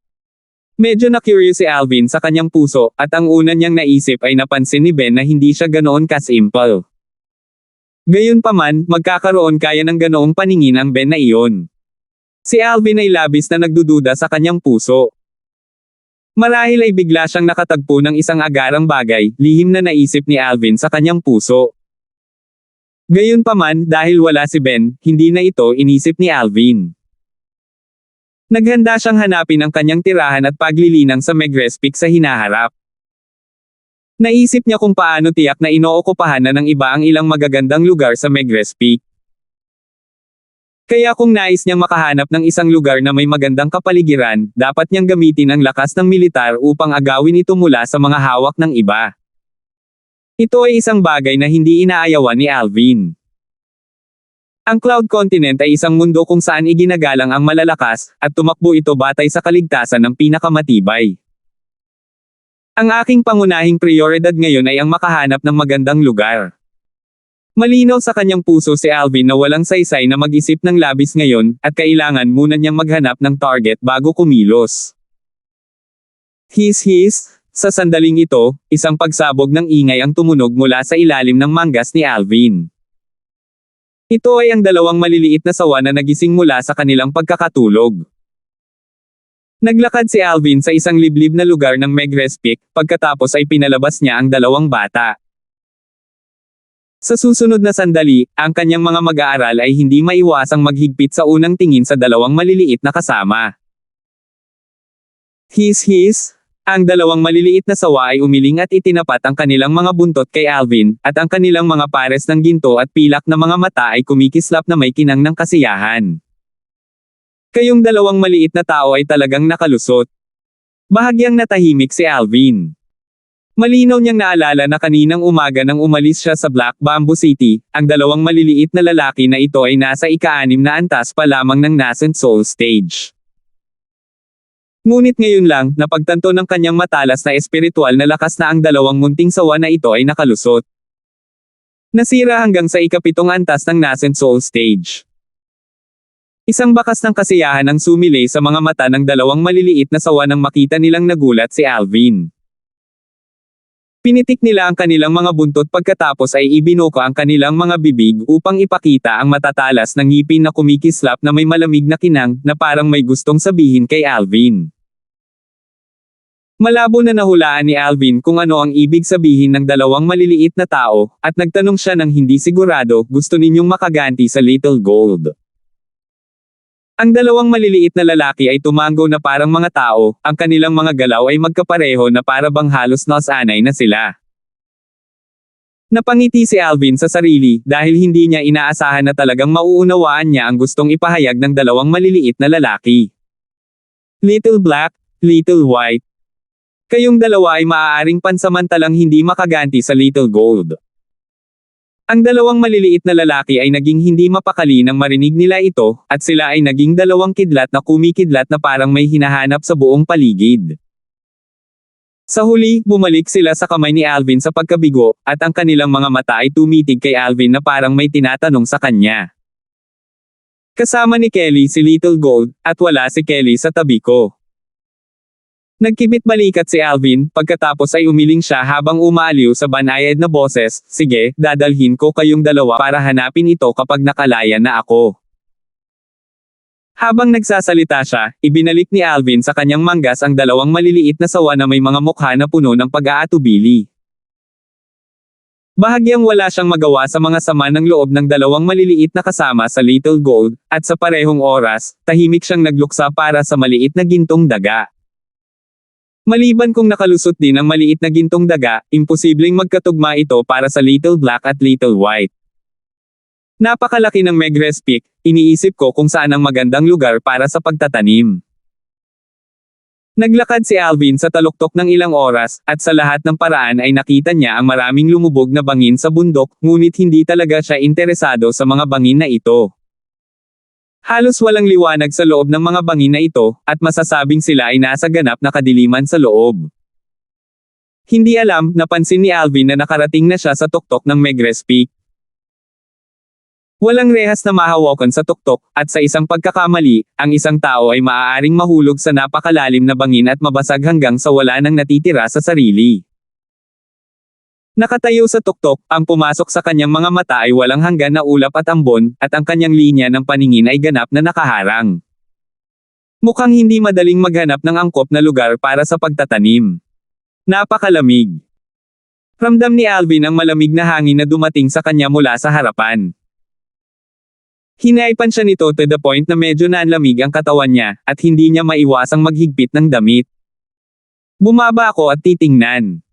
Medyo na-curious si Alvin sa kanyang puso, at ang una niyang naisip ay napansin ni Ben na hindi siya ganoon ka-simple. Gayunpaman, magkakaroon kaya ng ganoong paningin ang Ben na iyon. Si Alvin ay labis na nagdududa sa kanyang puso. Marahil ay bigla siyang nakatagpo ng isang agarang bagay, lihim na naisip ni Alvin sa kanyang puso. Gayunpaman, dahil wala si Ben, hindi na ito inisip ni Alvin. Naghanda siyang hanapin ang kanyang tirahan at paglilinang sa Megrez Peak sa hinaharap. Naisip niya kung paano tiyak na inookupahan na ng iba ang ilang magagandang lugar sa Megrez Peak. Kaya kung nais niyang makahanap ng isang lugar na may magandang kapaligiran, dapat niyang gamitin ang lakas ng militar upang agawin ito mula sa mga hawak ng iba. Ito ay isang bagay na hindi inaayawan ni Alvin. Ang Cloud Continent ay isang mundo kung saan iginagalang ang malalakas, at tumakbo ito batay sa kaligtasan ng pinakamatibay. Ang aking pangunahing prioridad ngayon ay ang makahanap ng magandang lugar. Malinaw sa kanyang puso si Alvin na walang saysay na mag-isip ng labis ngayon, at kailangan muna niyang maghanap ng target bago kumilos. Sa sandaling ito, isang pagsabog ng ingay ang tumunog mula sa ilalim ng manggas ni Alvin. Ito ay ang dalawang maliliit na sawa na nagising mula sa kanilang pagkakatulog. Naglakad si Alvin sa isang liblib na lugar ng Megrez Peak, pagkatapos ay pinalabas niya ang dalawang bata. Sa susunod na sandali, ang kanyang mga mag-aaral ay hindi maiwasang maghigpit sa unang tingin sa dalawang maliliit na kasama. Ang dalawang maliliit na sawa ay umiling at itinapat ang kanilang mga buntot kay Alvin, at ang kanilang mga pares ng ginto at pilak na mga mata ay kumikislap na may kinang ng kasiyahan. Kayong dalawang maliit na tao ay talagang nakalusot. Bahagyang natahimik si Alvin. Malinaw niyang naalala na kaninang umaga nang umalis siya sa Black Bamboo City, ang dalawang maliliit na lalaki na ito ay nasa ika-6 na antas pa lamang ng nascent soul stage. Ngunit ngayon lang, napagtanto ng kanyang matalas na espiritual na lakas na ang dalawang munting sawa na ito ay nakalusot. Nasira hanggang sa ika-7 antas ng nascent soul stage. Isang bakas ng kasiyahan ang sumilay sa mga mata ng dalawang maliliit na sawa nang makita nilang nagulat si Alvin. Pinitik nila ang kanilang mga buntot pagkatapos ay ibinuka ang kanilang mga bibig upang ipakita ang matatalas ng ngipin na kumikislap na may malamig na kinang na parang may gustong sabihin kay Alvin. Malabo na nahulaan ni Alvin kung ano ang ibig sabihin ng dalawang maliliit na tao, at nagtanong siya ng hindi sigurado, gusto ninyong makaganti sa Little Gold. Ang dalawang maliliit na lalaki ay tumango na parang mga tao, ang kanilang mga galaw ay magkapareho na para bang halos nasanay na sila. Napangiti si Alvin sa sarili, dahil hindi niya inaasahan na talagang mauunawaan niya ang gustong ipahayag ng dalawang maliliit na lalaki. Little Black, Little White. Kayong dalawa ay maaaring pansamantalang hindi makaganti sa Little Gold. Ang dalawang maliliit na lalaki ay naging hindi mapakali nang marinig nila ito, at sila ay naging dalawang kidlat na kumikidlat na parang may hinahanap sa buong paligid. Sa huli, bumalik sila sa kamay ni Alvin sa pagkabigo, at ang kanilang mga mata ay tumitig kay Alvin na parang may tinatanong sa kanya. Kasama ni Kelly si Little Gold, at wala si Kelly sa tabi ko. Nagkibit balikat si Alvin, pagkatapos ay umiling siya habang umaaliw sa banayad na boses, sige, dadalhin ko kayong dalawa para hanapin ito kapag nakalaya na ako. Habang nagsasalita siya, ibinalik ni Alvin sa kanyang manggas ang dalawang maliliit na sawa na may mga mukha na puno ng pag-aatubili. Bahagyang wala siyang magawa sa mga sama ng loob ng dalawang maliliit na kasama sa Little Gold, at sa parehong oras, tahimik siyang nagluksa para sa maliit na gintong daga. Maliban kung nakalusot din ang maliit na gintong daga, imposibleng magkatugma ito para sa Little Black at Little White. Napakalaki ng Megrez Peak, iniisip ko kung saan ang magandang lugar para sa pagtatanim. Naglakad si Alvin sa taluktok ng ilang oras, at sa lahat ng paraan ay nakita niya ang maraming lumubog na bangin sa bundok, ngunit hindi talaga siya interesado sa mga bangin na ito. Halos walang liwanag sa loob ng mga bangin na ito, at masasabing sila ay nasa ganap na kadiliman sa loob. Hindi alam, napansin ni Alvin na nakarating na siya sa tuktok ng Megrez Peak. Walang rehas na mahawakan sa tuktok, at sa isang pagkakamali, ang isang tao ay maaaring mahulog sa napakalalim na bangin at mabasag hanggang sa wala nang natitira sa sarili. Nakatayo sa tuktok, ang pumasok sa kanyang mga mata ay walang hanggan na ulap at ambon, at ang kanyang linya ng paningin ay ganap na nakaharang. Mukhang hindi madaling maghanap ng angkop na lugar para sa pagtatanim. Napakalamig. Ramdam ni Alvin ang malamig na hangin na dumating sa kanya mula sa harapan. Hinaipan siya nito to the point na medyo nanlamig ang katawan niya, at hindi niya maiwasang maghigpit ng damit. Bumaba ako at titingnan.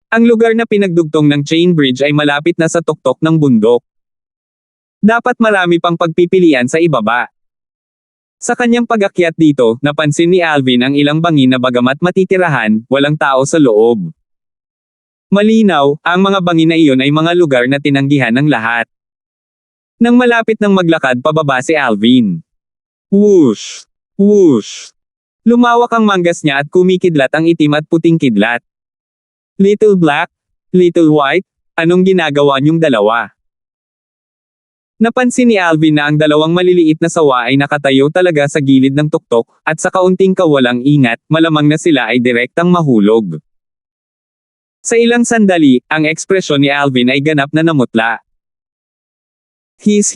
Ang lugar na pinagdugtong ng chain bridge ay malapit na sa tuktok ng bundok. Dapat marami pang pagpipilian sa ibaba. Sa kanyang pag-akyat dito, napansin ni Alvin ang ilang bangin na bagamat matitirahan, walang tao sa loob. Malinaw, ang mga bangin na iyon ay mga lugar na tinanggihan ng lahat. Nang malapit nang maglakad pababa si Alvin. Whoosh! Whoosh! Lumawak ang manggas niya at kumikidlat ang itim at puting kidlat. Little Black, Little White, anong ginagawa niyong dalawa? Napansin ni Alvin na ang dalawang maliliit na sawa ay nakatayo talaga sa gilid ng tuktok, at sa kaunting kawalang ingat, malamang na sila ay direktang mahulog. Sa ilang sandali, ang ekspresyon ni Alvin ay ganap na namutla. His,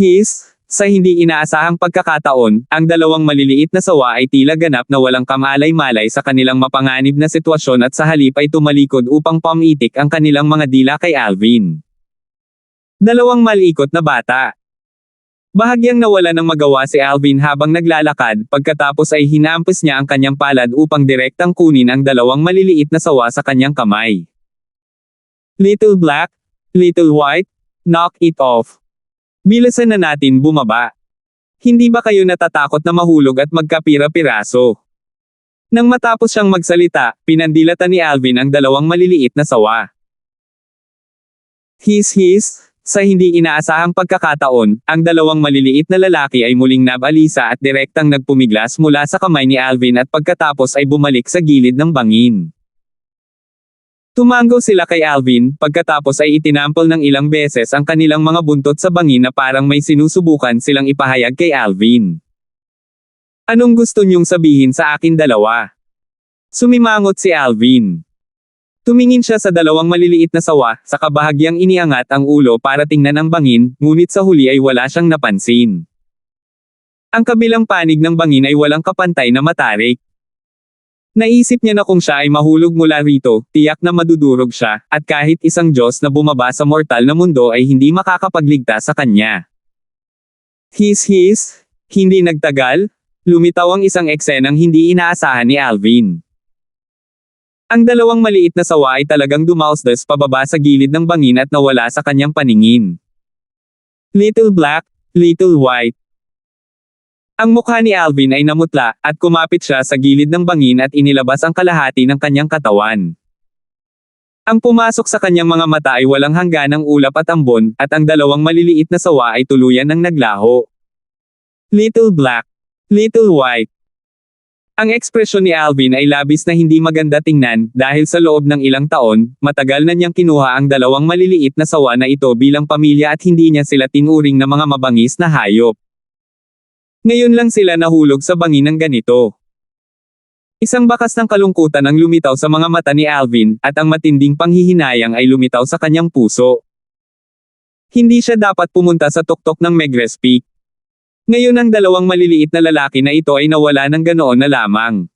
sa hindi inaasahang pagkakataon, ang dalawang maliliit na sawa ay tila ganap na walang kamalay-malay sa kanilang mapanganib na sitwasyon at sa halip ay tumalikod upang pamitik ang kanilang mga dila kay Alvin. Dalawang malikot na bata. Bahagyang nawala ng magawa si Alvin habang naglalakad, pagkatapos ay hinampas niya ang kanyang palad upang direktang kunin ang dalawang maliliit na sawa sa kanyang kamay. Little Black, Little White, knock it off. Bilisan na natin bumaba. Hindi ba kayo natatakot na mahulog at magkapira-piraso? Nang matapos siyang magsalita, pinandilatan ni Alvin ang dalawang maliliit na sawa. His, sa hindi inaasahang pagkakataon, ang dalawang maliliit na lalaki ay muling nabalisa at direktang nagpumiglas mula sa kamay ni Alvin at pagkatapos ay bumalik sa gilid ng bangin. Tumango sila kay Alvin, pagkatapos ay itinampol ng ilang beses ang kanilang mga buntot sa bangin na parang may sinusubukan silang ipahayag kay Alvin. Anong gusto niyong sabihin sa akin dalawa? Sumimangot si Alvin. Tumingin siya sa dalawang maliliit na sawa, sa kabahagyang iniangat ang ulo para tingnan ang bangin, ngunit sa huli ay wala siyang napansin. Ang kabilang panig ng bangin ay walang kapantay na matarik. Naisip niya na kung siya ay mahulog mula rito, tiyak na madudurog siya, at kahit isang Diyos na bumaba sa mortal na mundo ay hindi makakapagligtas sa kanya. His, hindi nagtagal, lumitaw ang isang eksenang hindi inaasahan ni Alvin. Ang dalawang maliit na sawa ay talagang dumausdas pababa sa gilid ng bangin at nawala sa kanyang paningin. Little Black, Little White. Ang mukha ni Alvin ay namutla, at kumapit siya sa gilid ng bangin at inilabas ang kalahati ng kanyang katawan. Ang pumasok sa kanyang mga mata ay walang hangganang ulap at ambon, at ang dalawang maliliit na sawa ay tuluyan ng naglaho. Little Black, Little White. Ang ekspresyon ni Alvin ay labis na hindi maganda tingnan, dahil sa loob ng ilang taon, matagal na niyang kinuha ang dalawang maliliit na sawa na ito bilang pamilya at hindi niya sila tinuring na mga mabangis na hayop. Ngayon lang sila nahulog sa bangin ng ganito. Isang bakas ng kalungkutan ang lumitaw sa mga mata ni Alvin, at ang matinding panghihinayang ay lumitaw sa kanyang puso. Hindi siya dapat pumunta sa tuktok ng Megrez Peak. Ngayon ang dalawang maliliit na lalaki na ito ay nawala ng ganoon na lamang.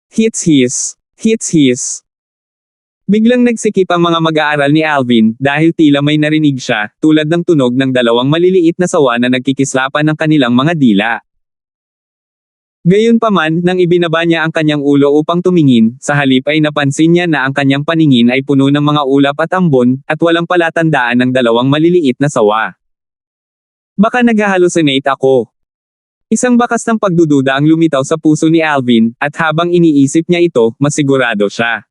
Hits his. Biglang nagsikip ang mga mag-aaral ni Alvin, dahil tila may narinig siya, tulad ng tunog ng dalawang maliliit na sawa na nagkikislapan ng kanilang mga dila. Gayunpaman, nang ibinaba niya ang kanyang ulo upang tumingin, sa halip ay napansin niya na ang kanyang paningin ay puno ng mga ulap at ambon, at walang palatandaan ng dalawang maliliit na sawa. Baka nag-hallucinate ako. Isang bakas ng pagdududa ang lumitaw sa puso ni Alvin, at habang iniisip niya ito, masigurado siya.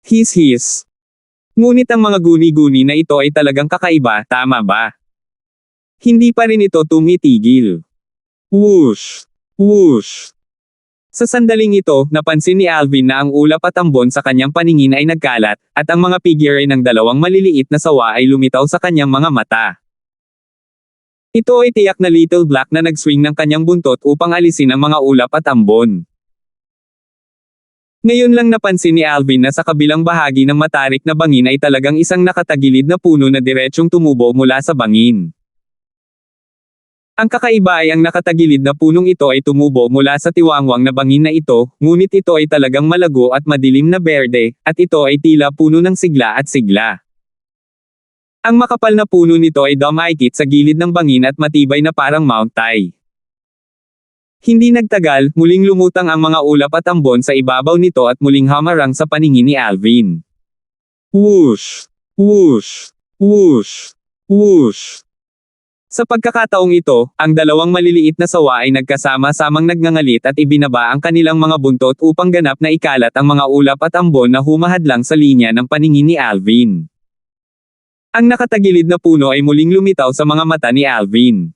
His. Ngunit ang mga guni-guni na ito ay talagang kakaiba, tama ba? Hindi pa rin ito tumitigil. Whoosh. Sa sandaling ito, napansin ni Alvin na ang ulap at ambon sa kanyang paningin ay nagkalat, at ang mga figure ng dalawang maliliit na sawa ay lumitaw sa kanyang mga mata. Ito ay tiyak na Little Black na nag-swing ng kanyang buntot upang alisin ang mga ulap at ambon. Ngayon lang napansin ni Alvin na sa kabilang bahagi ng matarik na bangin ay talagang isang nakatagilid na puno na diretsyong tumubo mula sa bangin. Ang kakaiba ay ang nakatagilid na punong ito ay tumubo mula sa tiwangwang na bangin na ito, ngunit ito ay talagang malago at madilim na berde, at ito ay tila puno ng sigla at sigla. Ang makapal na puno nito ay dumikit sa gilid ng bangin at matibay na parang Mount Tai. Hindi nagtagal, muling lumutang ang mga ulap at ambon sa ibabaw nito at muling hamarang sa paningin ni Alvin. Whoosh. Sa pagkakataong ito, ang dalawang maliliit na sawa ay nagkasama-samang nagngangalit at ibinaba ang kanilang mga buntot upang ganap na ikalat ang mga ulap at ambon na humahadlang sa linya ng paningin ni Alvin. Ang nakatagilid na puno ay muling lumitaw sa mga mata ni Alvin.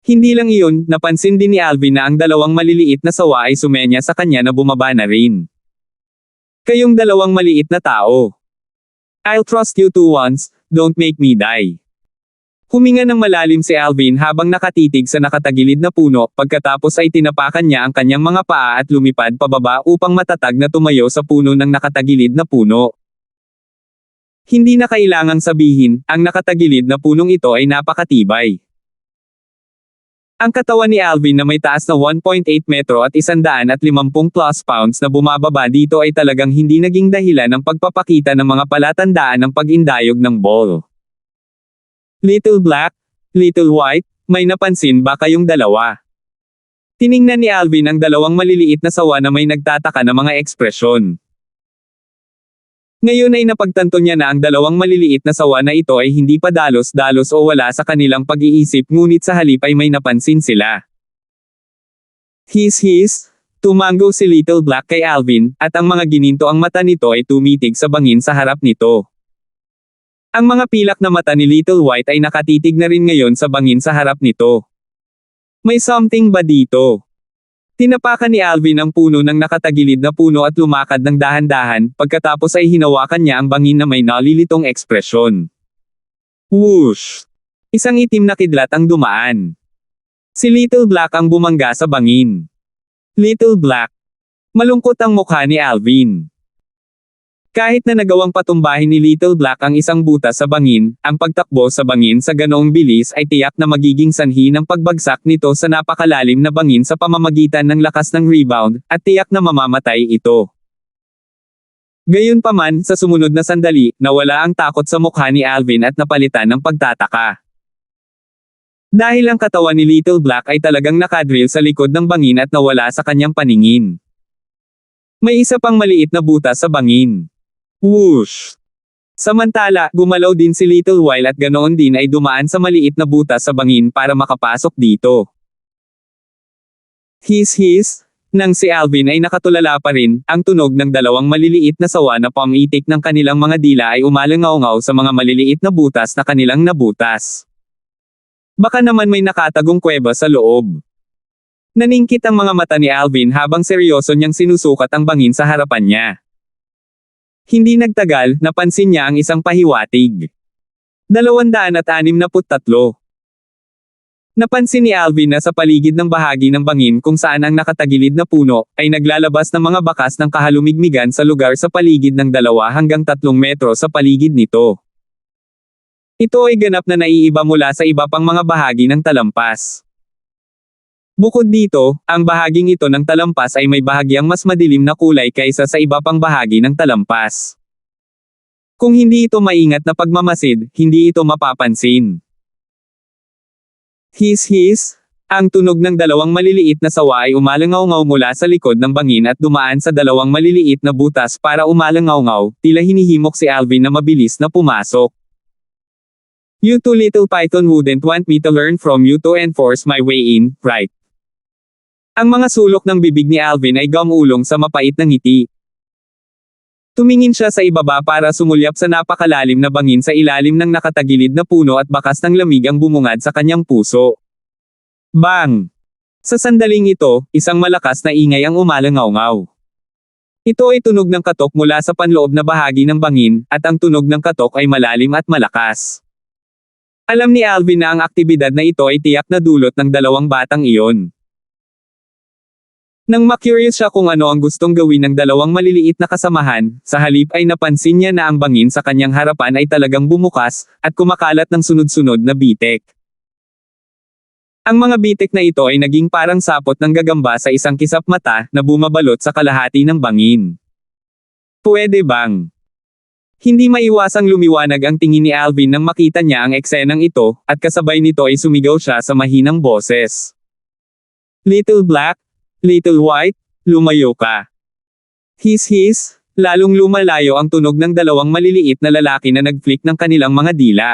Hindi lang iyon, napansin din ni Alvin na ang dalawang maliliit na sawa ay sumenya sa kanya na bumaba na rin. Kayong dalawang maliit na tao. I'll trust you two once, don't make me die. Huminga ng malalim si Alvin habang nakatitig sa nakatagilid na puno, pagkatapos ay tinapakan niya ang kanyang mga paa at lumipad pababa upang matatag na tumayo sa puno ng nakatagilid na puno. Hindi na kailangang sabihin, ang nakatagilid na punong ito ay napakatibay. Ang katawan ni Alvin na may taas na 1.8 metro at 150 plus pounds na bumababa dito ay talagang hindi naging dahilan ng pagpapakita ng mga palatandaan ng pag-indayog ng ball. Little Black, Little White, may napansin ba kayong dalawa? Tiningnan ni Alvin ang dalawang maliliit na sawa na may nagtataka na mga ekspresyon. Ngayon ay napagtanto niya na ang dalawang maliliit na sawa na ito ay hindi pa dalos-dalos o wala sa kanilang pag-iisip, ngunit sa halip ay may napansin sila. Tumango si Little Black kay Alvin, at ang mga gininto ang mata nito ay tumitig sa bangin sa harap nito. Ang mga pilak na mata ni Little White ay nakatitig na rin ngayon sa bangin sa harap nito. May something ba dito? Tinapakan ni Alvin ang puno ng nakatagilid na puno at lumakad ng dahan-dahan, pagkatapos ay hinawakan niya ang bangin na may nalilitong ekspresyon. Whoosh! Isang itim na kidlat ang dumaan. Si Little Black ang bumangga sa bangin. Little Black. Malungkot ang mukha ni Alvin. Kahit na nagawang patumbahin ni Little Black ang isang butas sa bangin, ang pagtakbo sa bangin sa ganoong bilis ay tiyak na magiging sanhi ng pagbagsak nito sa napakalalim na bangin sa pamamagitan ng lakas ng rebound, at tiyak na mamamatay ito. Gayunpaman, sa sumunod na sandali, nawala ang takot sa mukha ni Alvin at napalitan ng pagtataka. Dahil ang katawan ni Little Black ay talagang nakadrill sa likod ng bangin at nawala sa kanyang paningin. May isa pang maliit na butas sa bangin. Whoosh! Samantala, gumalaw din si Little White at ganoon din ay dumaan sa maliit na butas sa bangin para makapasok dito. Nang si Alvin ay nakatulala pa rin, ang tunog ng dalawang maliliit na sawa na pamitik ng kanilang mga dila ay umalangaw-ngaw sa mga maliliit na butas na kanilang nabutas. Baka naman may nakatagong kuweba sa loob. Naningkit ang mga mata ni Alvin habang seryoso niyang sinusukat ang bangin sa harapan niya. Hindi nagtagal, napansin niya ang isang pahiwatig. 263. Napansin ni Alvin na sa paligid ng bahagi ng bangin kung saan ang nakatagilid na puno, ay naglalabas ng mga bakas ng kahalumigmigan sa lugar sa paligid ng 2 hanggang 3 metro sa paligid nito. Ito ay ganap na naiiba mula sa iba pang mga bahagi ng talampas. Bukod dito, ang bahaging ito ng talampas ay may bahagyang mas madilim na kulay kaysa sa iba pang bahagi ng talampas. Kung hindi ito maingat na pagmamasid, hindi ito mapapansin. His, ang tunog ng 2 maliliit na sawa ay umalangaw-ngaw mula sa likod ng bangin at dumaan sa 2 maliliit na butas para umalangaw-ngaw, tila hinihimok si Alvin na mabilis na pumasok. You two little python wouldn't want me to learn from you to enforce my way in, right? Ang mga sulok ng bibig ni Alvin ay gumulong sa mapait na ngiti. Tumingin siya sa ibaba para sumulyap sa napakalalim na bangin sa ilalim ng nakatagilid na puno at bakas ng lamig ang bumungad sa kanyang puso. Bang! Sa sandaling ito, isang malakas na ingay ang umalangaw-ngaw. Ito ay tunog ng katok mula sa panloob na bahagi ng bangin, at ang tunog ng katok ay malalim at malakas. Alam ni Alvin na ang aktibidad na ito ay tiyak na dulot ng 2 batang iyon. Nang ma-curious siya kung ano ang gustong gawin ng 2 maliliit na kasamahan, sa halip ay napansin niya na ang bangin sa kanyang harapan ay talagang bumukas, at kumakalat ng sunod-sunod na bitek. Ang mga bitek na ito ay naging parang sapot ng gagamba sa isang kisap mata, na bumabalot sa kalahati ng bangin. Pwede bang? Hindi maiwasang lumiwanag ang tingin ni Alvin nang makita niya ang eksenang ito, at kasabay nito ay sumigaw siya sa mahinang boses. Little Black, Little White, lumayo ka. His, lalong lumalayo ang tunog ng 2 maliliit na lalaki na nag-flick ng kanilang mga dila.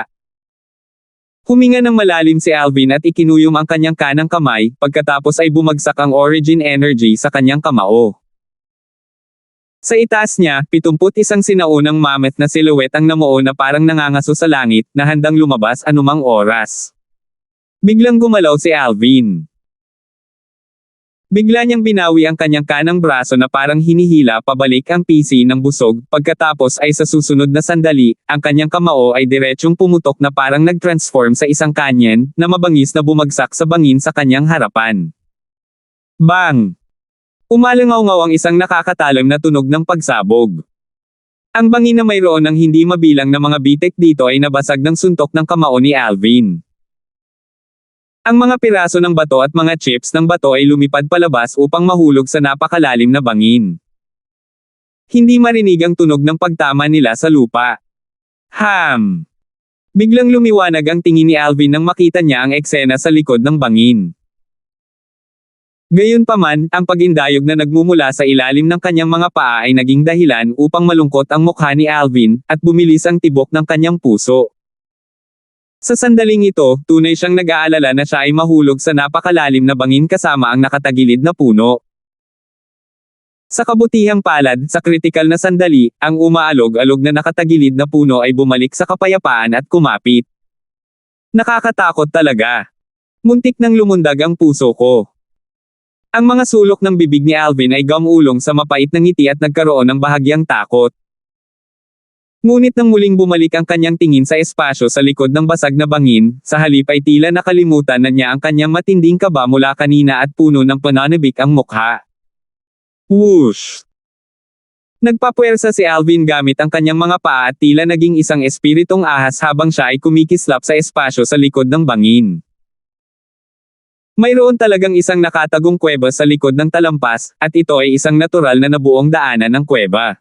Huminga ng malalim si Alvin at ikinuyom ang kanyang kanang kamay, pagkatapos ay bumagsak ang origin energy sa kanyang kamao. Sa itaas niya, 71 sinaunang mammoth na silhouette ang namuo na parang nangangaso sa langit, na handang lumabas anumang oras. Biglang gumalaw si Alvin. Bigla niyang binawi ang kanyang kanang braso na parang hinihila pabalik ang PC ng busog, pagkatapos ay sa susunod na sandali, ang kanyang kamao ay diretsyong pumutok na parang nag-transform sa isang kanyen, na mabangis na bumagsak sa bangin sa kanyang harapan. Bang! Umalangaw-ngaw ang isang nakakatalam na tunog ng pagsabog. Ang bangin na mayroon ng hindi mabilang na mga bitek dito ay nabasag ng suntok ng kamao ni Alvin. Ang mga piraso ng bato at mga chips ng bato ay lumipad palabas upang mahulog sa napakalalim na bangin. Hindi marinig ang tunog ng pagtama nila sa lupa. Biglang lumiwanag ang tingin ni Alvin nang makita niya ang eksena sa likod ng bangin. Gayunpaman, ang pagindayog na nagmumula sa ilalim ng kanyang mga paa ay naging dahilan upang malungkot ang mukha ni Alvin, at bumilis ang tibok ng kanyang puso. Sa sandaling ito, tunay siyang nag-aalala na siya ay mahulog sa napakalalim na bangin kasama ang nakatagilid na puno. Sa kabutihang palad, sa kritikal na sandali, ang umaalog-alog na nakatagilid na puno ay bumalik sa kapayapaan at kumapit. Nakakatakot talaga. Muntik nang lumundag ang puso ko. Ang mga sulok ng bibig ni Alvin ay gumulong sa mapait na ngiti at nagkaroon ng bahagyang takot. Ngunit nang muling bumalik ang kanyang tingin sa espasyo sa likod ng basag na bangin, sa halip ay tila nakalimutan na niya ang kanyang matinding kaba mula kanina at puno ng pananabik ang mukha. Whoosh! Nagpapuwersa si Alvin gamit ang kanyang mga paa at tila naging isang espiritong ahas habang siya ay kumikislap sa espasyo sa likod ng bangin. Mayroon talagang isang nakatagong kuweba sa likod ng talampas, at ito ay isang natural na nabuong daanan ng kuweba.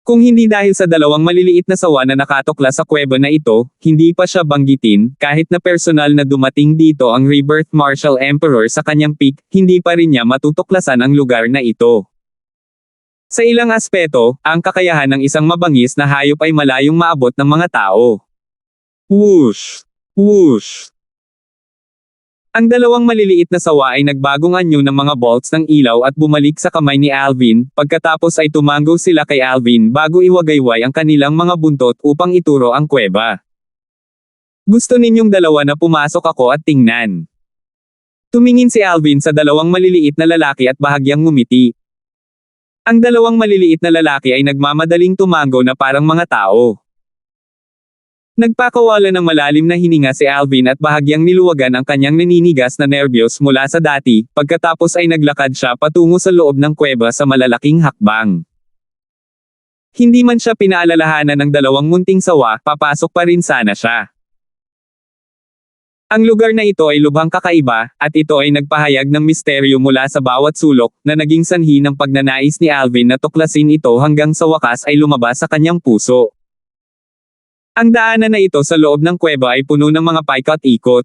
Kung hindi dahil sa 2 maliliit na sawa na nakatuklas sa kuweba na ito, hindi pa siya banggitin, kahit na personal na dumating dito ang Rebirth Martial Emperor sa kanyang peak, hindi pa rin niya matutuklasan ang lugar na ito. Sa ilang aspeto, ang kakayahan ng isang mabangis na hayop ay malayong maabot ng mga tao. Whoosh! Whoosh! Ang 2 maliliit na sawa ay nagbagong anyo ng mga bolts ng ilaw at bumalik sa kamay ni Alvin, pagkatapos ay tumango sila kay Alvin bago iwagayway ang kanilang mga buntot upang ituro ang kuweba. Gusto ninyong 2 na pumasok ako at tingnan. Tumingin si Alvin sa 2 maliliit na lalaki at bahagyang ngumiti. Ang 2 maliliit na lalaki ay nagmamadaling tumango na parang mga tao. Nagpakawala ng malalim na hininga si Alvin at bahagyang niluwagan ang kanyang naninigas na nerbiyos mula sa dati, pagkatapos ay naglakad siya patungo sa loob ng kuweba sa malalaking hakbang. Hindi man siya pinaalalahanan ng dalawang munting sawa, papasok pa rin sana siya. Ang lugar na ito ay lubhang kakaiba, at ito ay nagpahayag ng misteryo mula sa bawat sulok, na naging sanhi ng pagnanais ni Alvin na tuklasin ito hanggang sa wakas ay lumabas sa kanyang puso. Ang daanan na ito sa loob ng kuweba ay puno ng mga paikot-ikot.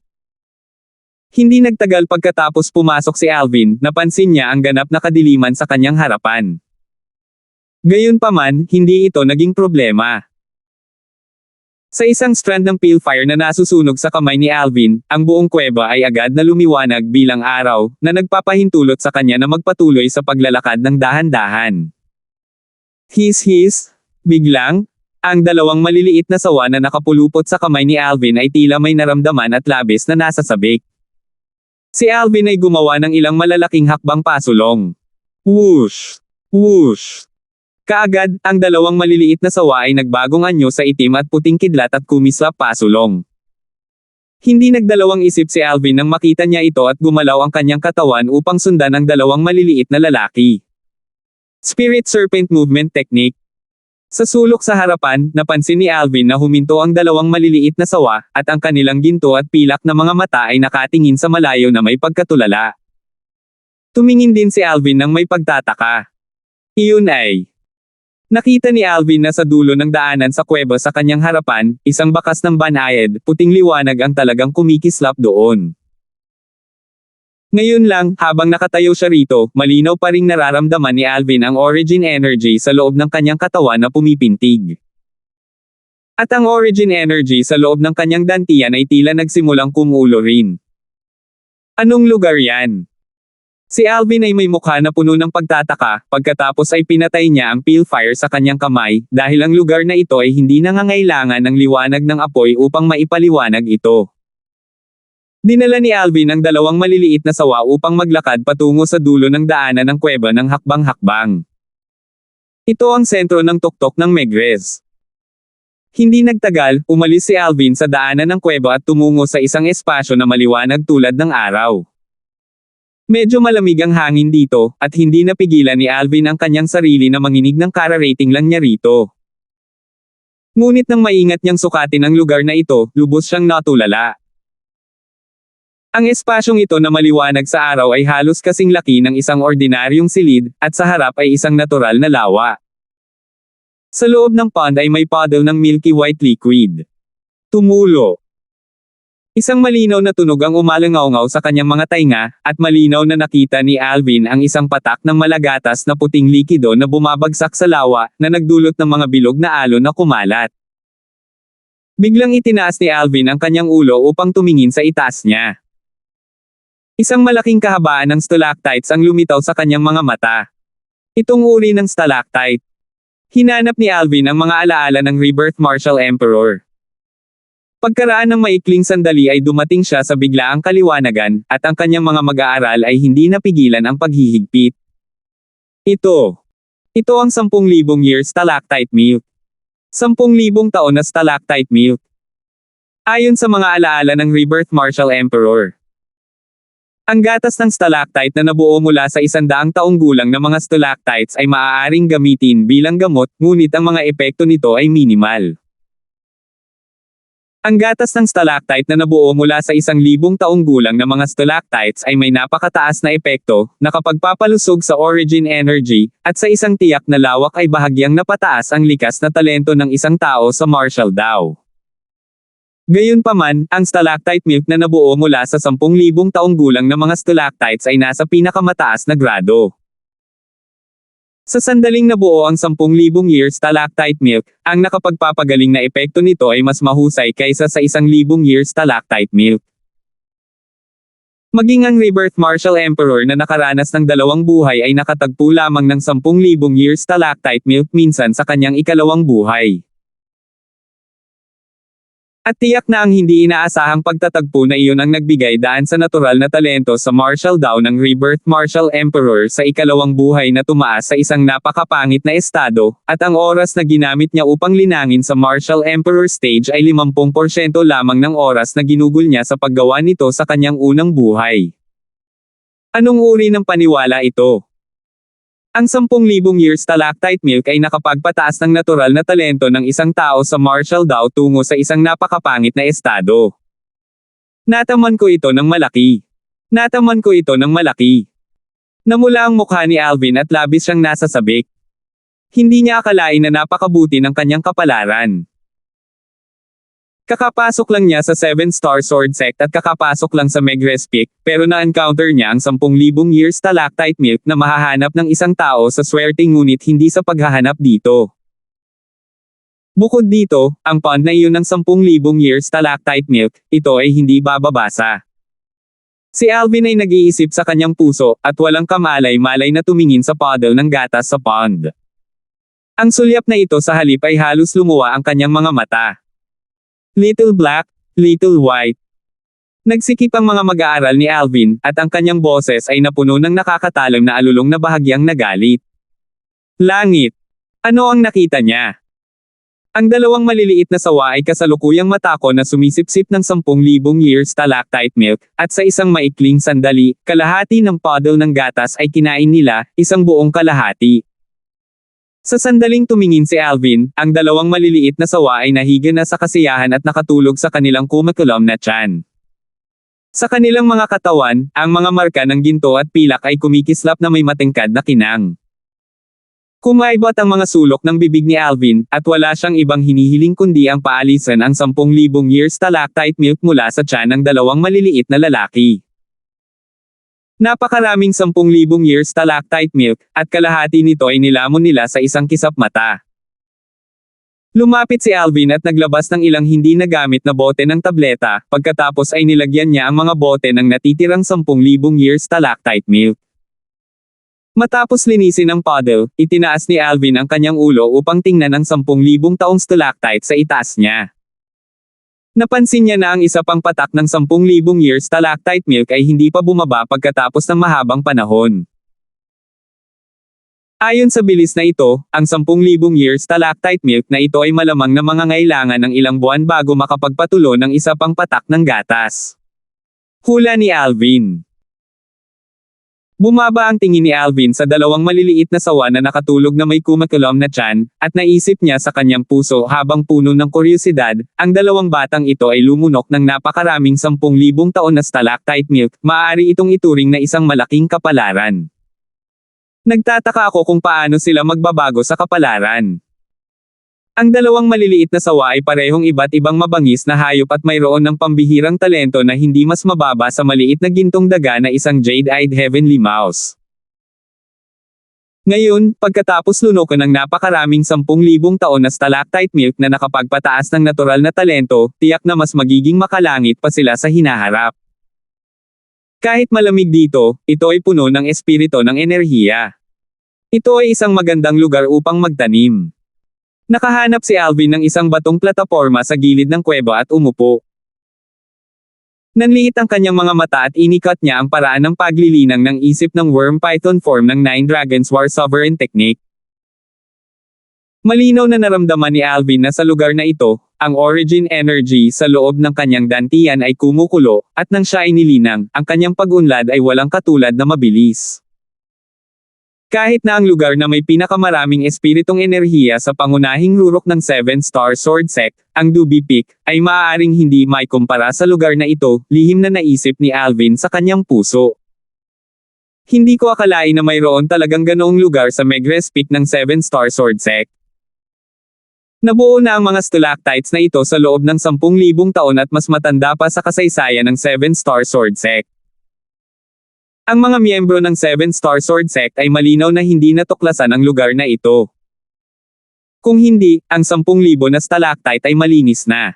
Hindi nagtagal pagkatapos pumasok si Alvin, napansin niya ang ganap na kadiliman sa kanyang harapan. Gayunpaman, hindi ito naging problema. Sa isang strand ng pilfire na nasusunog sa kamay ni Alvin, ang buong kuweba ay agad na lumiwanag bilang araw, na nagpapahintulot sa kanya na magpatuloy sa paglalakad ng dahan-dahan. His. Biglang, ang dalawang maliliit na sawa na nakapulupot sa kamay ni Alvin ay tila may naramdaman at labis na nasasabik. Si Alvin ay gumawa ng ilang malalaking hakbang pasulong. Whoosh! Whoosh! Kaagad, ang dalawang maliliit na sawa ay nagbagong anyo sa itim at puting kidlat at kumislap pasulong. Hindi nagdalawang isip si Alvin nang makita niya ito at gumalaw ang kanyang katawan upang sundan ang dalawang maliliit na lalaki. Spirit Serpent Movement Technique. Sa sulok sa harapan, napansin ni Alvin na huminto ang dalawang maliliit na sawa, at ang kanilang ginto at pilak na mga mata ay nakatingin sa malayo na may pagkatulala. Tumingin din si Alvin nang may pagtataka. Iyon ay nakita ni Alvin na sa dulo ng daanan sa kuweba sa kanyang harapan, isang bakas ng banayad, puting liwanag ang talagang kumikislap doon. Ngayon lang, habang nakatayo siya rito, malinaw pa ring nararamdaman ni Alvin ang origin energy sa loob ng kanyang katawan na pumipintig. At ang origin energy sa loob ng kanyang dantian ay tila nagsimulang kumulo rin. Anong lugar yan? Si Alvin ay may mukha na puno ng pagtataka, pagkatapos ay pinatay niya ang pilfire sa kanyang kamay, dahil ang lugar na ito ay hindi nangangailangan ng liwanag ng apoy upang maipaliwanag ito. Dinala ni Alvin ang dalawang maliliit na sawa upang maglakad patungo sa dulo ng daanan ng kuweba ng hakbang-hakbang. Ito ang sentro ng tuktok ng Megrez. Hindi nagtagal, umalis si Alvin sa daanan ng kuweba at tumungo sa isang espasyo na maliwanag tulad ng araw. Medyo malamig ang hangin dito, at hindi napigilan ni Alvin ang kanyang sarili na manginig ng kararating lang niya rito. Ngunit nang maingat niyang sukatin ang lugar na ito, lubos siyang natulala. Ang espasyong ito na maliwanag sa araw ay halos kasing laki ng isang ordinaryong silid, at sa harap ay isang natural na lawa. Sa loob ng pond ay may puddle ng milky white liquid. Tumulo. Isang malinaw na tunog ang umalangaw-ngaw sa kanyang mga tainga, at malinaw na nakita ni Alvin ang isang patak ng malagatas na puting likido na bumabagsak sa lawa, na nagdulot ng mga bilog na alon na kumalat. Biglang itinaas ni Alvin ang kanyang ulo upang tumingin sa itaas niya. Isang malaking kahabaan ng stalactites ang lumitaw sa kanyang mga mata. Itong uri ng stalactite. Hinanap ni Alvin ang mga alaala ng Rebirth Martial Emperor. Pagkaraan ng maikling sandali ay dumating siya sa biglaang kaliwanagan, at ang kanyang mga mag-aaral ay hindi napigilan ang paghihigpit. Ito ang 10,000 year stalactite milk. 10,000 taon na stalactite milk. Ayon sa mga alaala ng Rebirth Martial Emperor. Ang gatas ng stalactite na nabuo mula sa 100 taong gulang na mga stalactites ay maaaring gamitin bilang gamot, ngunit ang mga epekto nito ay minimal. Ang gatas ng stalactite na nabuo mula sa 1,000 taong gulang na mga stalactites ay may napakataas na epekto, na kapagpapalusog sa origin energy, at sa isang tiyak na lawak ay bahagyang napataas ang likas na talento ng isang tao sa martial Dao. Gayunpaman, ang stalactite milk na nabuo mula sa 10,000 taong gulang na mga stalactites ay nasa pinakamataas na grado. Sa sandaling nabuo ang 10,000 year stalactite milk, ang nakapagpapagaling na epekto nito ay mas mahusay kaysa sa 1,000 year stalactite milk. Maging ang Rebirth Martial Emperor na nakaranas ng 2 buhay ay nakatagpo lamang ng 10,000 year stalactite milk minsan sa kanyang ikalawang buhay. At tiyak na ang hindi inaasahang pagtatagpo na iyon ang nagbigay daan sa natural na talento sa martial Dao ng Rebirth Martial Emperor sa ikalawang buhay na tumaas sa isang napakapangit na estado, at ang oras na ginamit niya upang linangin sa Martial Emperor stage ay 50% lamang ng oras na ginugol niya sa paggawa nito sa kanyang unang buhay. Anong uri ng paniwala ito? Ang 10,000 years stalactite milk ay nakapagpataas ng natural na talento ng isang tao sa martial Dao tungo sa isang napakapangit na estado. Nataman ko ito ng malaki. Nataman ko ito ng malaki. Namula ang mukha ni Alvin at labis siyang nasasabik. Hindi niya akalain na napakabuti ng kanyang kapalaran. Kakapasok lang niya sa 7-star sword sect at kakapasok lang sa Megrez Peak, pero na-encounter niya ang 10,000 years stalactite milk na mahahanap ng isang tao sa swerte ngunit hindi sa paghahanap dito. Bukod dito, ang pond na iyon ng 10,000 years stalactite milk, ito ay hindi bababasa. Si Alvin ay nag-iisip sa kanyang puso, at walang kamalay-malay na tumingin sa puddle ng gatas sa pond. Ang sulyap na ito sa halip ay halos lumuwa ang kanyang mga mata. Little black, little white. Nagsikip ang mga mag-aaral ni Alvin, at ang kanyang boses ay napuno ng nakakatalam na alulong na bahagyang nagalit. Langit. Ano ang nakita niya? Ang dalawang maliliit na sawa ay kasalukuyang matako na sumisipsip ng 10,000 years stalactite milk, at sa isang maikling sandali, kalahati ng puddle ng gatas ay kinain nila, isang buong kalahati. Sa sandaling tumingin si Alvin, ang dalawang maliliit na sawa ay nahiga na sa kasiyahan at nakatulog sa kanilang kumakulom na tiyan. Sa kanilang mga katawan, ang mga marka ng ginto at pilak ay kumikislap na may matingkad na kinang. Kumaibot ang mga sulok ng bibig ni Alvin, at wala siyang ibang hinihiling kundi ang paalisan ang 10,000 years stalactite milk mula sa tiyan ng dalawang maliliit na lalaki. Napakaraming 10,000 years stalactite milk, at kalahati nito ay nilamon nila sa isang kisap mata. Lumapit si Alvin at naglabas ng ilang hindi nagamit na bote ng tableta, pagkatapos ay nilagyan niya ang mga bote ng natitirang 10,000 years stalactite milk. Matapos linisin ang puddle, itinaas ni Alvin ang kanyang ulo upang tingnan ang 10,000 taong stalactite sa itaas niya. Napansin niya na ang isa pang patak ng 10,000 years stalactite milk ay hindi pa bumaba pagkatapos ng mahabang panahon. Ayon sa bilis na ito, ang 10,000 years stalactite milk na ito ay malamang na mangangailangan ng ilang buwan bago makapagpatulo ng isa pang patak ng gatas. Hula ni Alvin. Bumaba ang tingin ni Alvin sa dalawang maliliit na sawa na nakatulog na may kumakulom na tiyan, at naisip niya sa kanyang puso habang puno ng kuryosidad, ang dalawang batang ito ay lumunok ng napakaraming 10,000 taon na stalactite milk, maaari itong ituring na isang malaking kapalaran. Nagtataka ako kung paano sila magbabago sa kapalaran. Ang dalawang maliliit na sawa ay parehong iba't ibang mabangis na hayop at mayroon ng pambihirang talento na hindi mas mababa sa maliit na gintong daga na isang jade-eyed heavenly mouse. Ngayon, pagkatapos lunukan ng napakaraming 10,000 taon na stalactite milk na nakapagpataas ng natural na talento, tiyak na mas magiging makalangit pa sila sa hinaharap. Kahit malamig dito, ito ay puno ng espiritu ng enerhiya. Ito ay isang magandang lugar upang magtanim. Nakahanap si Alvin ng isang batong plataporma sa gilid ng kuweba at umupo. Nanliit ang kanyang mga mata at inikat niya ang paraan ng paglilinang ng isip ng worm python form ng Nine Dragons War Sovereign Technique. Malinaw na naramdaman ni Alvin na sa lugar na ito, ang origin energy sa loob ng kanyang dantian ay kumukulo, at nang siya ay nilinang, ang kanyang pag-unlad ay walang katulad na mabilis. Kahit na ang lugar na may pinakamaraming espiritong enerhiya sa pangunahing rurok ng 7-star sword sect, ang Dubi Peak, ay maaaring hindi maikumpara sa lugar na ito, lihim na naisip ni Alvin sa kanyang puso. Hindi ko akalain na mayroon talagang ganoong lugar sa Megrez Peak ng 7-star sword sect. Nabuo na ang mga stalactites na ito sa loob ng 10,000 taon at mas matanda pa sa kasaysayan ng 7-star sword sect. Ang mga miyembro ng 7-star sword sect ay malinaw na hindi natuklasan ang lugar na ito. Kung hindi, ang 10,000 na stalactite ay malinis na.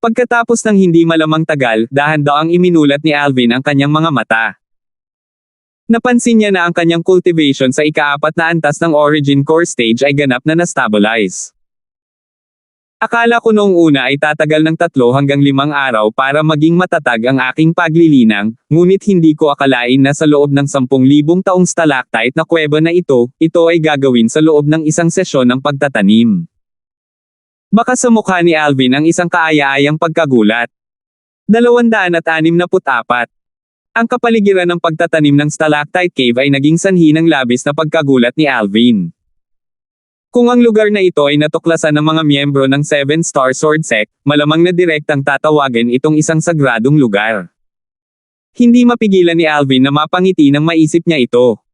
Pagkatapos ng hindi malamang tagal, dahan-daang iminulat ni Alvin ang kanyang mga mata. Napansin niya na ang kanyang cultivation sa ika-4 na antas ng origin core stage ay ganap na na-stabilize. Akala ko noong una ay tatagal ng 3 hanggang 5 araw para maging matatag ang aking paglilinang, ngunit hindi ko akalain na sa loob ng 10,000 taong stalactite na kuweba na ito ay gagawin sa loob ng isang sesyon ng pagtatanim. Baka sa mukha ni Alvin ang isang kaaya-ayang pagkagulat. 264. Ang kapaligiran ng pagtatanim ng stalactite cave ay naging sanhi ng labis na pagkagulat ni Alvin. Kung ang lugar na ito ay natuklasan ng mga miyembro ng 7-Star Sword Sect, malamang na direktang tatawagin itong isang sagradong lugar. Hindi mapigilan ni Alvin na mapangiti nang maisip niya ito.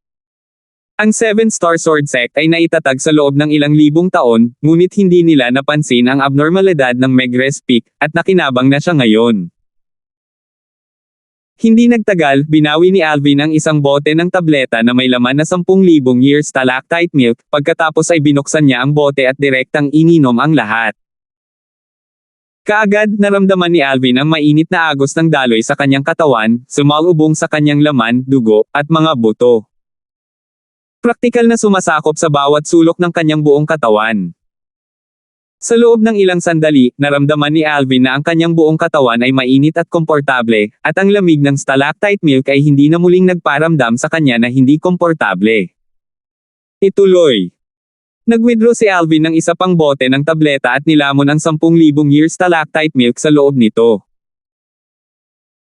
Ang 7-Star Sword Sect ay naitatag sa loob ng ilang libong taon, ngunit hindi nila napansin ang abnormalidad ng Megrez Peak, at nakinabang na siya ngayon. Hindi nagtagal, binawi ni Alvin ang isang bote ng tableta na may laman na 10,000 year stalactite milk, pagkatapos ay binuksan niya ang bote at direktang ininom ang lahat. Kaagad, naramdaman ni Alvin ang mainit na agos ng daloy sa kanyang katawan, sumalubong sa kanyang laman, dugo, at mga buto. Praktikal na sumasakop sa bawat sulok ng kanyang buong katawan. Sa loob ng ilang sandali, naramdaman ni Alvin na ang kanyang buong katawan ay mainit at komportable, at ang lamig ng stalactite milk ay hindi na muling nagparamdam sa kanya na hindi komportable. Ituloy. Nag-withdraw si Alvin ng isa pang bote ng tableta at nilamon ang 10,000 year stalactite milk sa loob nito.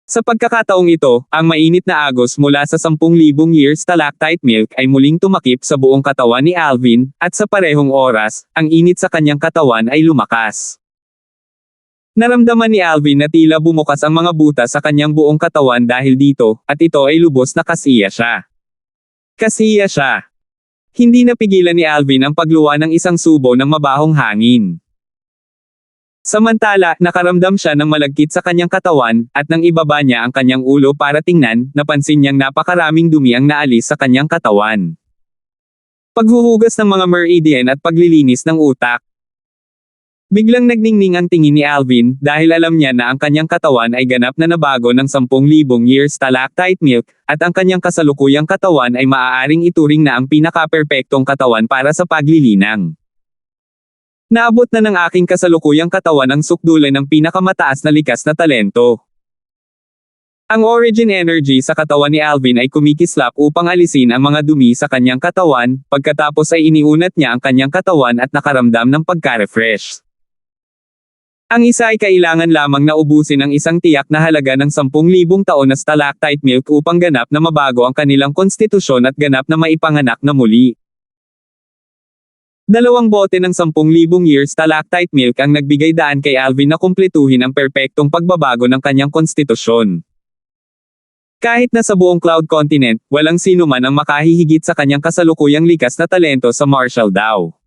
Sa pagkakataong ito, ang mainit na agos mula sa 10,000 year stalactite milk ay muling tumakip sa buong katawan ni Alvin, at sa parehong oras, ang init sa kanyang katawan ay lumakas. Naramdaman ni Alvin na tila bumukas ang mga butas sa kanyang buong katawan dahil dito, at ito ay lubos na kasiya siya. Kasiya siya. Hindi napigilan ni Alvin ang pagluwa ng isang subo ng mabahong hangin. Samantala, nakaramdam siya ng malagkit sa kanyang katawan, at nang ibaba niya ang kanyang ulo para tingnan, napansin niyang napakaraming dumi ang naalis sa kanyang katawan. Paghuhugas ng mga meridian at paglilinis ng utak. Biglang nagningning ang tingin ni Alvin, dahil alam niya na ang kanyang katawan ay ganap na nabago ng 10,000 year stalactite milk, at ang kanyang kasalukuyang katawan ay maaaring ituring na ang pinaka-perpektong katawan para sa paglilinang. Naabot na ng aking kasalukuyang katawan ang sukdulan ng pinakamataas na likas na talento. Ang origin energy sa katawan ni Alvin ay kumikislap upang alisin ang mga dumi sa kanyang katawan, pagkatapos ay iniunat niya ang kanyang katawan at nakaramdam ng pagka-refresh. Ang isa ay kailangan lamang na ubusin ang isang tiyak na halaga ng 10,000 taon na stalactite milk upang ganap na mabago ang kanilang konstitusyon at ganap na maipanganak na muli. 2 bote ng 10,000 year stalactite milk ang nagbigay daan kay Alvin na kumpletuhin ang perpektong pagbabago ng kanyang konstitusyon. Kahit na sa buong Cloud Continent, walang sino man ang makahihigit sa kanyang kasalukuyang likas na talento sa martial Dao.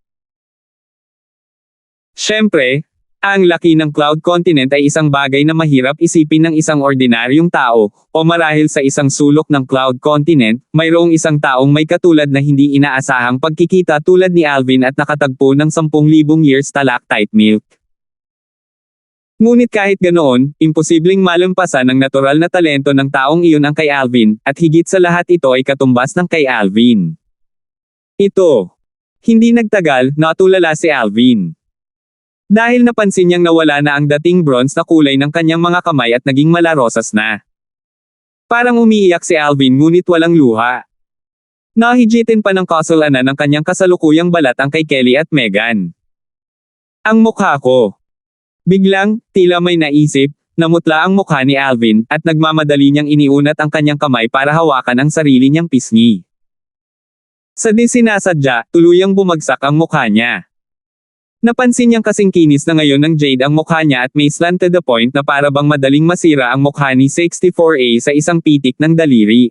Siyempre, ang laki ng Cloud Continent ay isang bagay na mahirap isipin ng isang ordinaryong tao, o marahil sa isang sulok ng Cloud Continent, mayroong isang taong may katulad na hindi inaasahang pagkikita tulad ni Alvin at nakatagpo ng 10,000 year stalactite milk. Ngunit kahit ganoon, imposibleng malampasan ang natural na talento ng taong iyon ang kay Alvin, at higit sa lahat ito ay katumbas ng kay Alvin. Ito. Hindi nagtagal, natulala si Alvin. Dahil napansin niyang nawala na ang dating bronze na kulay ng kanyang mga kamay at naging malarosas na. Parang umiiyak si Alvin ngunit walang luha. Nahijitin pa ng kasalanan ng kanyang kasalukuyang balat ang kay Kelly at Megan. Ang mukha ko. Biglang, tila may naisip, namutla ang mukha ni Alvin, at nagmamadali niyang iniunat ang kanyang kamay para hawakan ang sarili niyang pisngi. Sa di sinasadya, tuluyang bumagsak ang mukha niya. Napansin niyang kasing kinis na ngayon ng Jade ang mukha niya at may slant to the point na para bang madaling masira ang mukha ni 64A sa isang pitik ng daliri.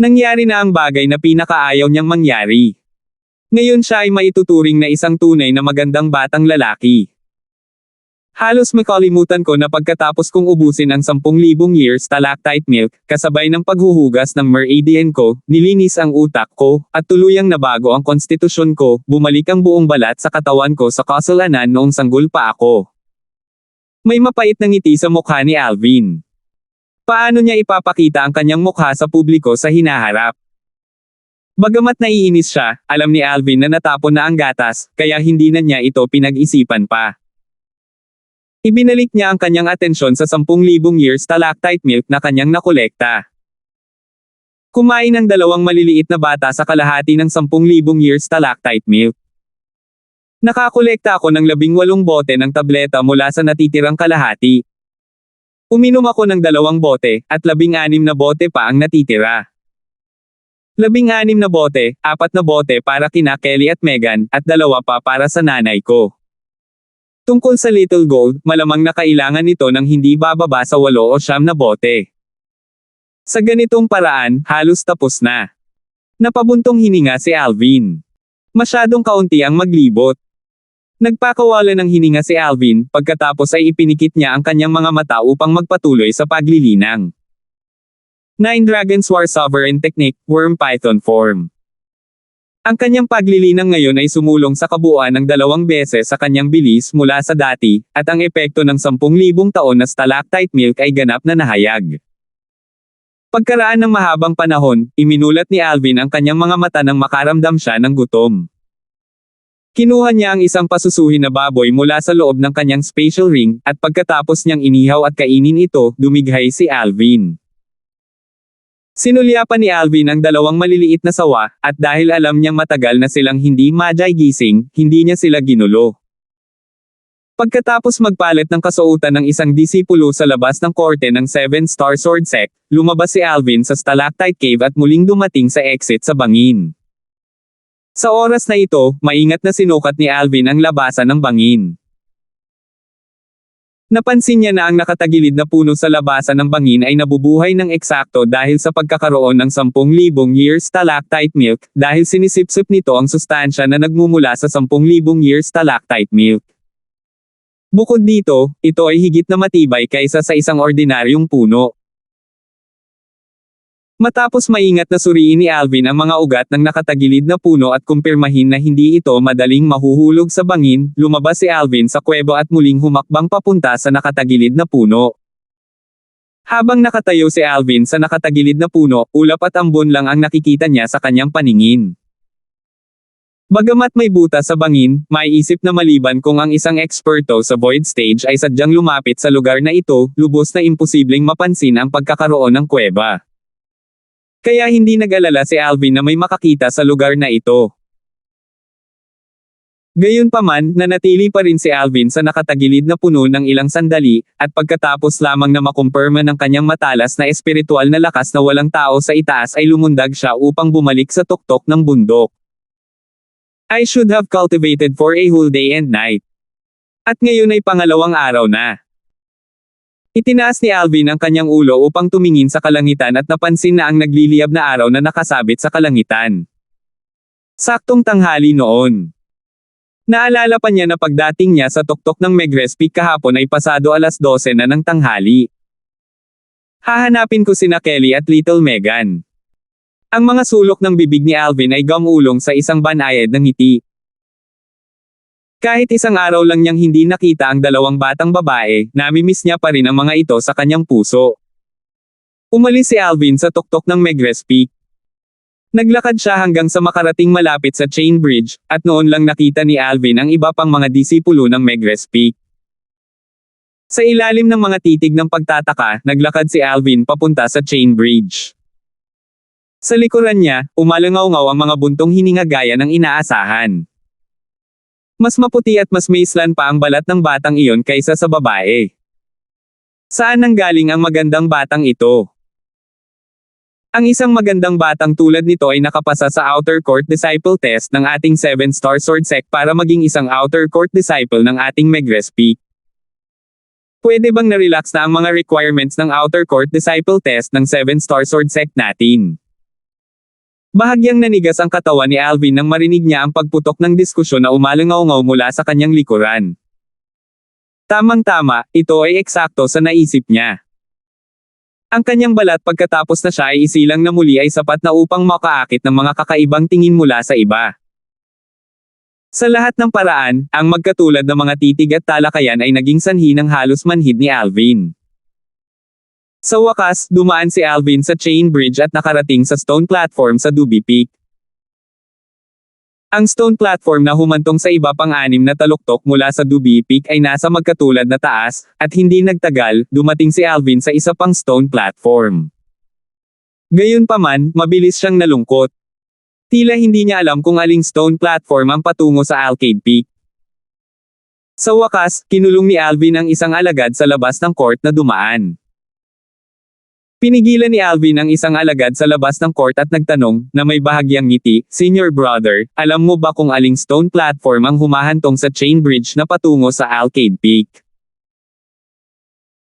Nangyari na ang bagay na pinakaayaw niyang mangyari. Ngayon siya ay maituturing na isang tunay na magandang batang lalaki. Halos makalimutan ko na pagkatapos kong ubusin ang 10,000 year stalactite milk, kasabay ng paghuhugas ng meridian ko, nilinis ang utak ko, at tuluyang nabago ang konstitusyon ko, bumalik ang buong balat sa katawan ko sa kasalanan noong sanggol pa ako. May mapait na ngiti sa mukha ni Alvin. Paano niya ipapakita ang kanyang mukha sa publiko sa hinaharap? Bagamat naiinis siya, alam ni Alvin na natapon na ang gatas, kaya hindi na niya ito pinag-isipan pa. Ibinalik niya ang kanyang atensyon sa 10,000 years stalactite milk na kanyang nakolekta. Kumain ng 2 maliliit na bata sa kalahati ng 10,000 years stalactite milk. Nakakolekta ako ng 18 bote ng tableta mula sa natitirang kalahati. Uminom ako ng 2 bote, at 16 na bote pa ang natitira. 16 na bote, 4 na bote para kina Kelly at Megan, at 2 pa para sa nanay ko. Tungkol sa Little Gold, malamang na kailangan nito ng hindi bababa sa 8 o 9 na bote. Sa ganitong paraan, halos tapos na. Napabuntong hininga si Alvin. Masyadong kaunti ang maglibot. Nagpakawala ng hininga si Alvin, pagkatapos ay ipinikit niya ang kanyang mga mata upang magpatuloy sa paglilinang. 9 Dragon's War Sovereign Technique, Worm Python Form. Ang kanyang paglilinang ngayon ay sumulong sa kabuuan ng 2 beses sa kanyang bilis mula sa dati, at ang epekto ng 10,000 taon na stalactite milk ay ganap na nahayag. Pagkaraan ng mahabang panahon, iminulat ni Alvin ang kanyang mga mata nang makaramdam siya ng gutom. Kinuha niya ang isang pasusuhin na baboy mula sa loob ng kanyang spatial ring, at pagkatapos niyang inihaw at kainin ito, dumighay si Alvin. Sinulyapan ni Alvin ang 2 maliliit na sawa, at dahil alam niyang matagal na silang hindi gising, hindi niya sila ginulo. Pagkatapos magpalit ng kasuotan ng isang disipulo sa labas ng korte ng 7-Star Sword Sect, lumabas si Alvin sa Stalactite Cave at muling dumating sa exit sa bangin. Sa oras na ito, maingat na sinukat ni Alvin ang labasan ng bangin. Napansin niya na ang nakatagilid na puno sa labasan ng bangin ay nabubuhay ng eksakto dahil sa pagkakaroon ng 10,000 years stalactite milk, dahil sinisipsip nito ang sustansya na nagmumula sa 10,000 years stalactite milk. Bukod dito, ito ay higit na matibay kaysa sa isang ordinaryong puno. Matapos maingat na suriin ni Alvin ang mga ugat ng nakatagilid na puno at kumpirmahin na hindi ito madaling mahuhulog sa bangin, lumabas si Alvin sa kuweba at muling humakbang papunta sa nakatagilid na puno. Habang nakatayo si Alvin sa nakatagilid na puno, ulap at ambon lang ang nakikita niya sa kanyang paningin. Bagamat may butas sa bangin, maiisip na maliban kung ang isang eksperto sa void stage ay sadyang lumapit sa lugar na ito, lubos na imposibleng mapansin ang pagkakaroon ng kuweba. Kaya hindi nag-alala si Alvin na may makakita sa lugar na ito. Gayunpaman, nanatili pa rin si Alvin sa nakatagilid na puno ng ilang sandali, at pagkatapos lamang na makumpirma ng kanyang matalas na espiritual na lakas na walang tao sa itaas ay lumundag siya upang bumalik sa tuktok ng bundok. I should have cultivated for a whole day and night. At ngayon ay pangalawang araw na. Itinaas ni Alvin ang kanyang ulo upang tumingin sa kalangitan at napansin na ang nagliliyab na araw na nakasabit sa kalangitan. Saktong tanghali noon. Naalala pa niya na pagdating niya sa tuktok ng Megrez Peak kahapon ay pasado 12:00 na ng tanghali. Hahanapin ko sina Kelly at Little Megan. Ang mga sulok ng bibig ni Alvin ay gumulong sa isang banayad ng ngiti. Kahit isang araw lang niyang hindi nakita ang 2 batang babae, namimiss niya pa rin ang mga ito sa kanyang puso. Umalis si Alvin sa tuktok ng Megrez Peak. Naglakad siya hanggang sa makarating malapit sa Chain Bridge, at noon lang nakita ni Alvin ang iba pang mga disipulo ng Megrez Peak. Sa ilalim ng mga titig ng pagtataka, naglakad si Alvin papunta sa Chain Bridge. Sa likuran niya, umalangaw-ngaw ang mga buntong hininga gaya ng inaasahan. Mas maputi at mas maislan pa ang balat ng batang iyon kaysa sa babae. Saan nanggaling ang magandang batang ito? Ang isang magandang batang tulad nito ay nakapasa sa Outer Court Disciple Test ng ating 7-Star Sword Sect para maging isang Outer Court Disciple ng ating Megrez Peak. Pwede bang na-relax na ang mga requirements ng Outer Court Disciple Test ng 7-Star Sword Sect natin? Bahagyang nanigas ang katawan ni Alvin nang marinig niya ang pagputok ng diskusyon na umalangaw-ngaw mula sa kanyang likuran. Tamang-tama, ito ay eksakto sa naisip niya. Ang kanyang balat pagkatapos na siya ay isilang na muli ay sapat na upang makaakit ng mga kakaibang tingin mula sa iba. Sa lahat ng paraan, ang magkatulad na mga titig at talakayan ay naging sanhi ng halos manhid ni Alvin. Sa wakas, dumaan si Alvin sa Chain Bridge at nakarating sa stone platform sa Duby Peak. Ang stone platform na humantong sa iba pang 6 na taluktok mula sa Dubi Peak ay nasa magkatulad na taas, at hindi nagtagal, dumating si Alvin sa isa pang stone platform. Gayunpaman, mabilis siyang nalungkot. Tila hindi niya alam kung aling stone platform ang patungo sa Arcade Peak. Sa wakas, kinulong ni Alvin ang isang alagad sa labas ng court na dumaan. Pinigilan ni Alvin ang isang alagad sa labas ng court at nagtanong, na may bahagyang ngiti, "Senior brother, alam mo ba kung aling stone platform ang humahantong sa chain bridge na patungo sa Arcade Peak?"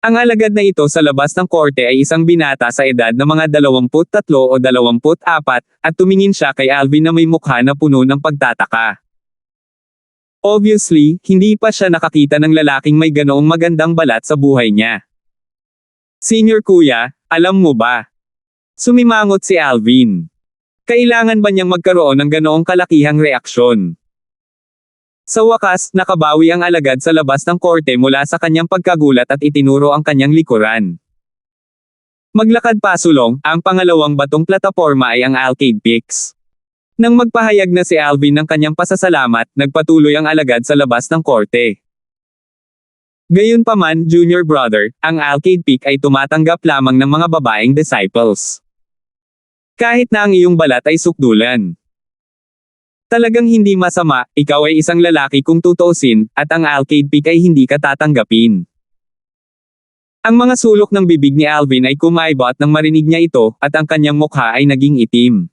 Ang alagad na ito sa labas ng korte ay isang binata sa edad na mga 23 o 24, at tumingin siya kay Alvin na may mukha na puno ng pagtataka. Obviously, hindi pa siya nakakita ng lalaking may ganoong magandang balat sa buhay niya. "Senior kuya, alam mo ba?" Sumimangot si Alvin. Kailangan ba niyang magkaroon ng ganoong kalakihang reaksyon? Sa wakas, nakabawi ang alagad sa labas ng korte mula sa kanyang pagkagulat at itinuro ang kanyang likuran. Maglakad pasulong, ang pangalawang batong plataporma ay ang Arcade Peaks. Nang magpahayag na si Alvin ng kanyang pasasalamat, nagpatuloy ang alagad sa labas ng korte. Gayunpaman, junior brother, ang Arcade Peak ay tumatanggap lamang ng mga babaeng disciples. Kahit na ang iyong balat ay sukdulan. Talagang hindi masama, ikaw ay isang lalaki kung tutuusin, at ang Arcade Peak ay hindi ka tatanggapin. Ang mga sulok ng bibig ni Alvin ay kumaibot nang marinig niya ito, at ang kanyang mukha ay naging itim.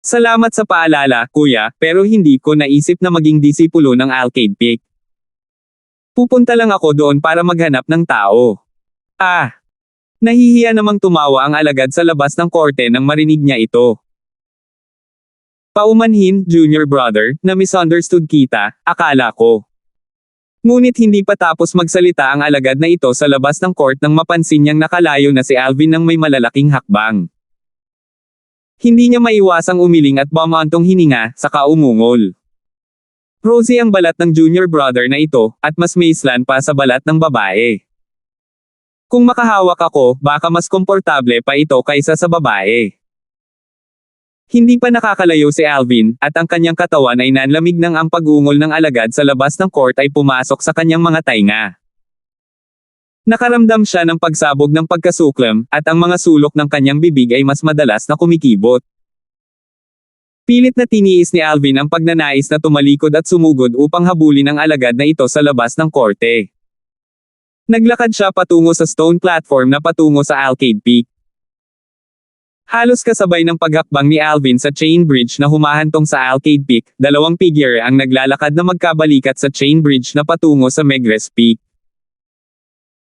"Salamat sa paalala, kuya, pero hindi ko naisip na maging disipulo ng Arcade Peak. Pupunta lang ako doon para maghanap ng tao." Nahihiya namang tumawa ang alagad sa labas ng korte nang marinig niya ito. "Paumanhin, junior brother, na misunderstood kita, akala ko." Ngunit hindi pa tapos magsalita ang alagad na ito sa labas ng court nang mapansin niyang nakalayo na si Alvin ng may malalaking hakbang. Hindi niya maiwasang umiling at bumantong hininga, saka umungol. Rosy ang balat ng junior brother na ito, at mas maislan pa sa balat ng babae. "Kung makahawak ako, baka mas komportable pa ito kaysa sa babae." Hindi pa nakakalayo si Alvin, at ang kanyang katawan ay nanlamig nang ang pag-ungol ng alagad sa labas ng court ay pumasok sa kanyang mga tainga. Nakaramdam siya ng pagsabog ng pagkasuklam, at ang mga sulok ng kanyang bibig ay mas madalas na kumikibot. Pilit na tiniis ni Alvin ang pagnanais na tumalikod at sumugod upang habulin ang alagad na ito sa labas ng korte. Naglakad siya patungo sa stone platform na patungo sa Arcade Peak. Halos kasabay ng paghakbang ni Alvin sa chain bridge na humahantong sa Arcade Peak, 2 figure ang naglalakad na magkabalikat sa chain bridge na patungo sa Megrez Peak.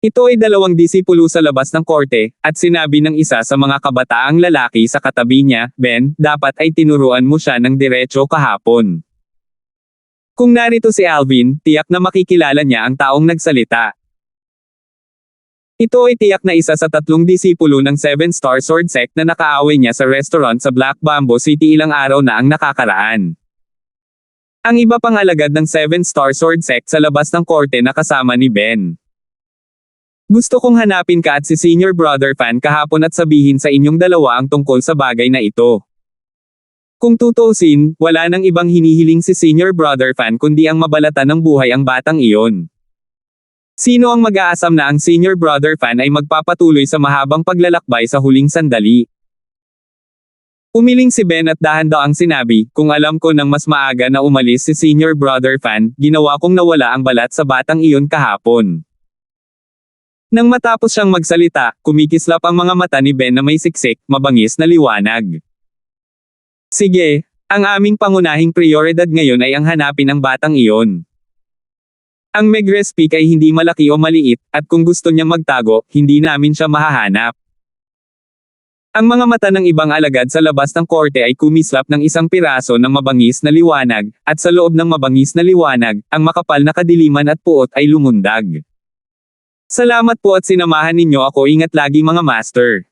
Ito ay 2 disipulo sa labas ng korte, at sinabi ng isa sa mga kabataang lalaki sa katabi niya, "Ben, dapat ay tinuruan mo siya ng diretso kahapon." Kung narito si Alvin, tiyak na makikilala niya ang taong nagsalita. Ito ay tiyak na isa sa 3 disipulo ng 7-star sword sect na nakaaway niya sa restaurant sa Black Bamboo City ilang araw na ang nakakaraan. Ang iba pang alagad ng 7-star sword sect sa labas ng korte na kasama ni Ben. Gusto kong hanapin ka at si senior brother fan kahapon at sabihin sa inyong dalawa ang tungkol sa bagay na ito. Kung tutuusin, wala nang ibang hinihiling si senior brother fan kundi ang mabalatan ng buhay ang batang iyon. Sino ang mag-aasam na ang senior brother fan ay magpapatuloy sa mahabang paglalakbay sa huling sandali? Umiling si Ben at dahan-daang sinabi, "Kung alam ko nang mas maaga na umalis si senior brother fan, ginawa kong nawala ang balat sa batang iyon kahapon." Nang matapos siyang magsalita, kumikislap ang mga mata ni Ben na may siksik, mabangis na liwanag. "Sige, ang aming pangunahing prioridad ngayon ay ang hanapin ang batang iyon. Ang Megrez Peak ay hindi malaki o maliit, at kung gusto niyang magtago, hindi namin siya mahahanap." Ang mga mata ng ibang alagad sa labas ng korte ay kumislap ng isang piraso ng mabangis na liwanag, at sa loob ng mabangis na liwanag, ang makapal na kadiliman at puot ay lumundag. "Salamat po at sinamahan ninyo ako, ingat lagi mga master."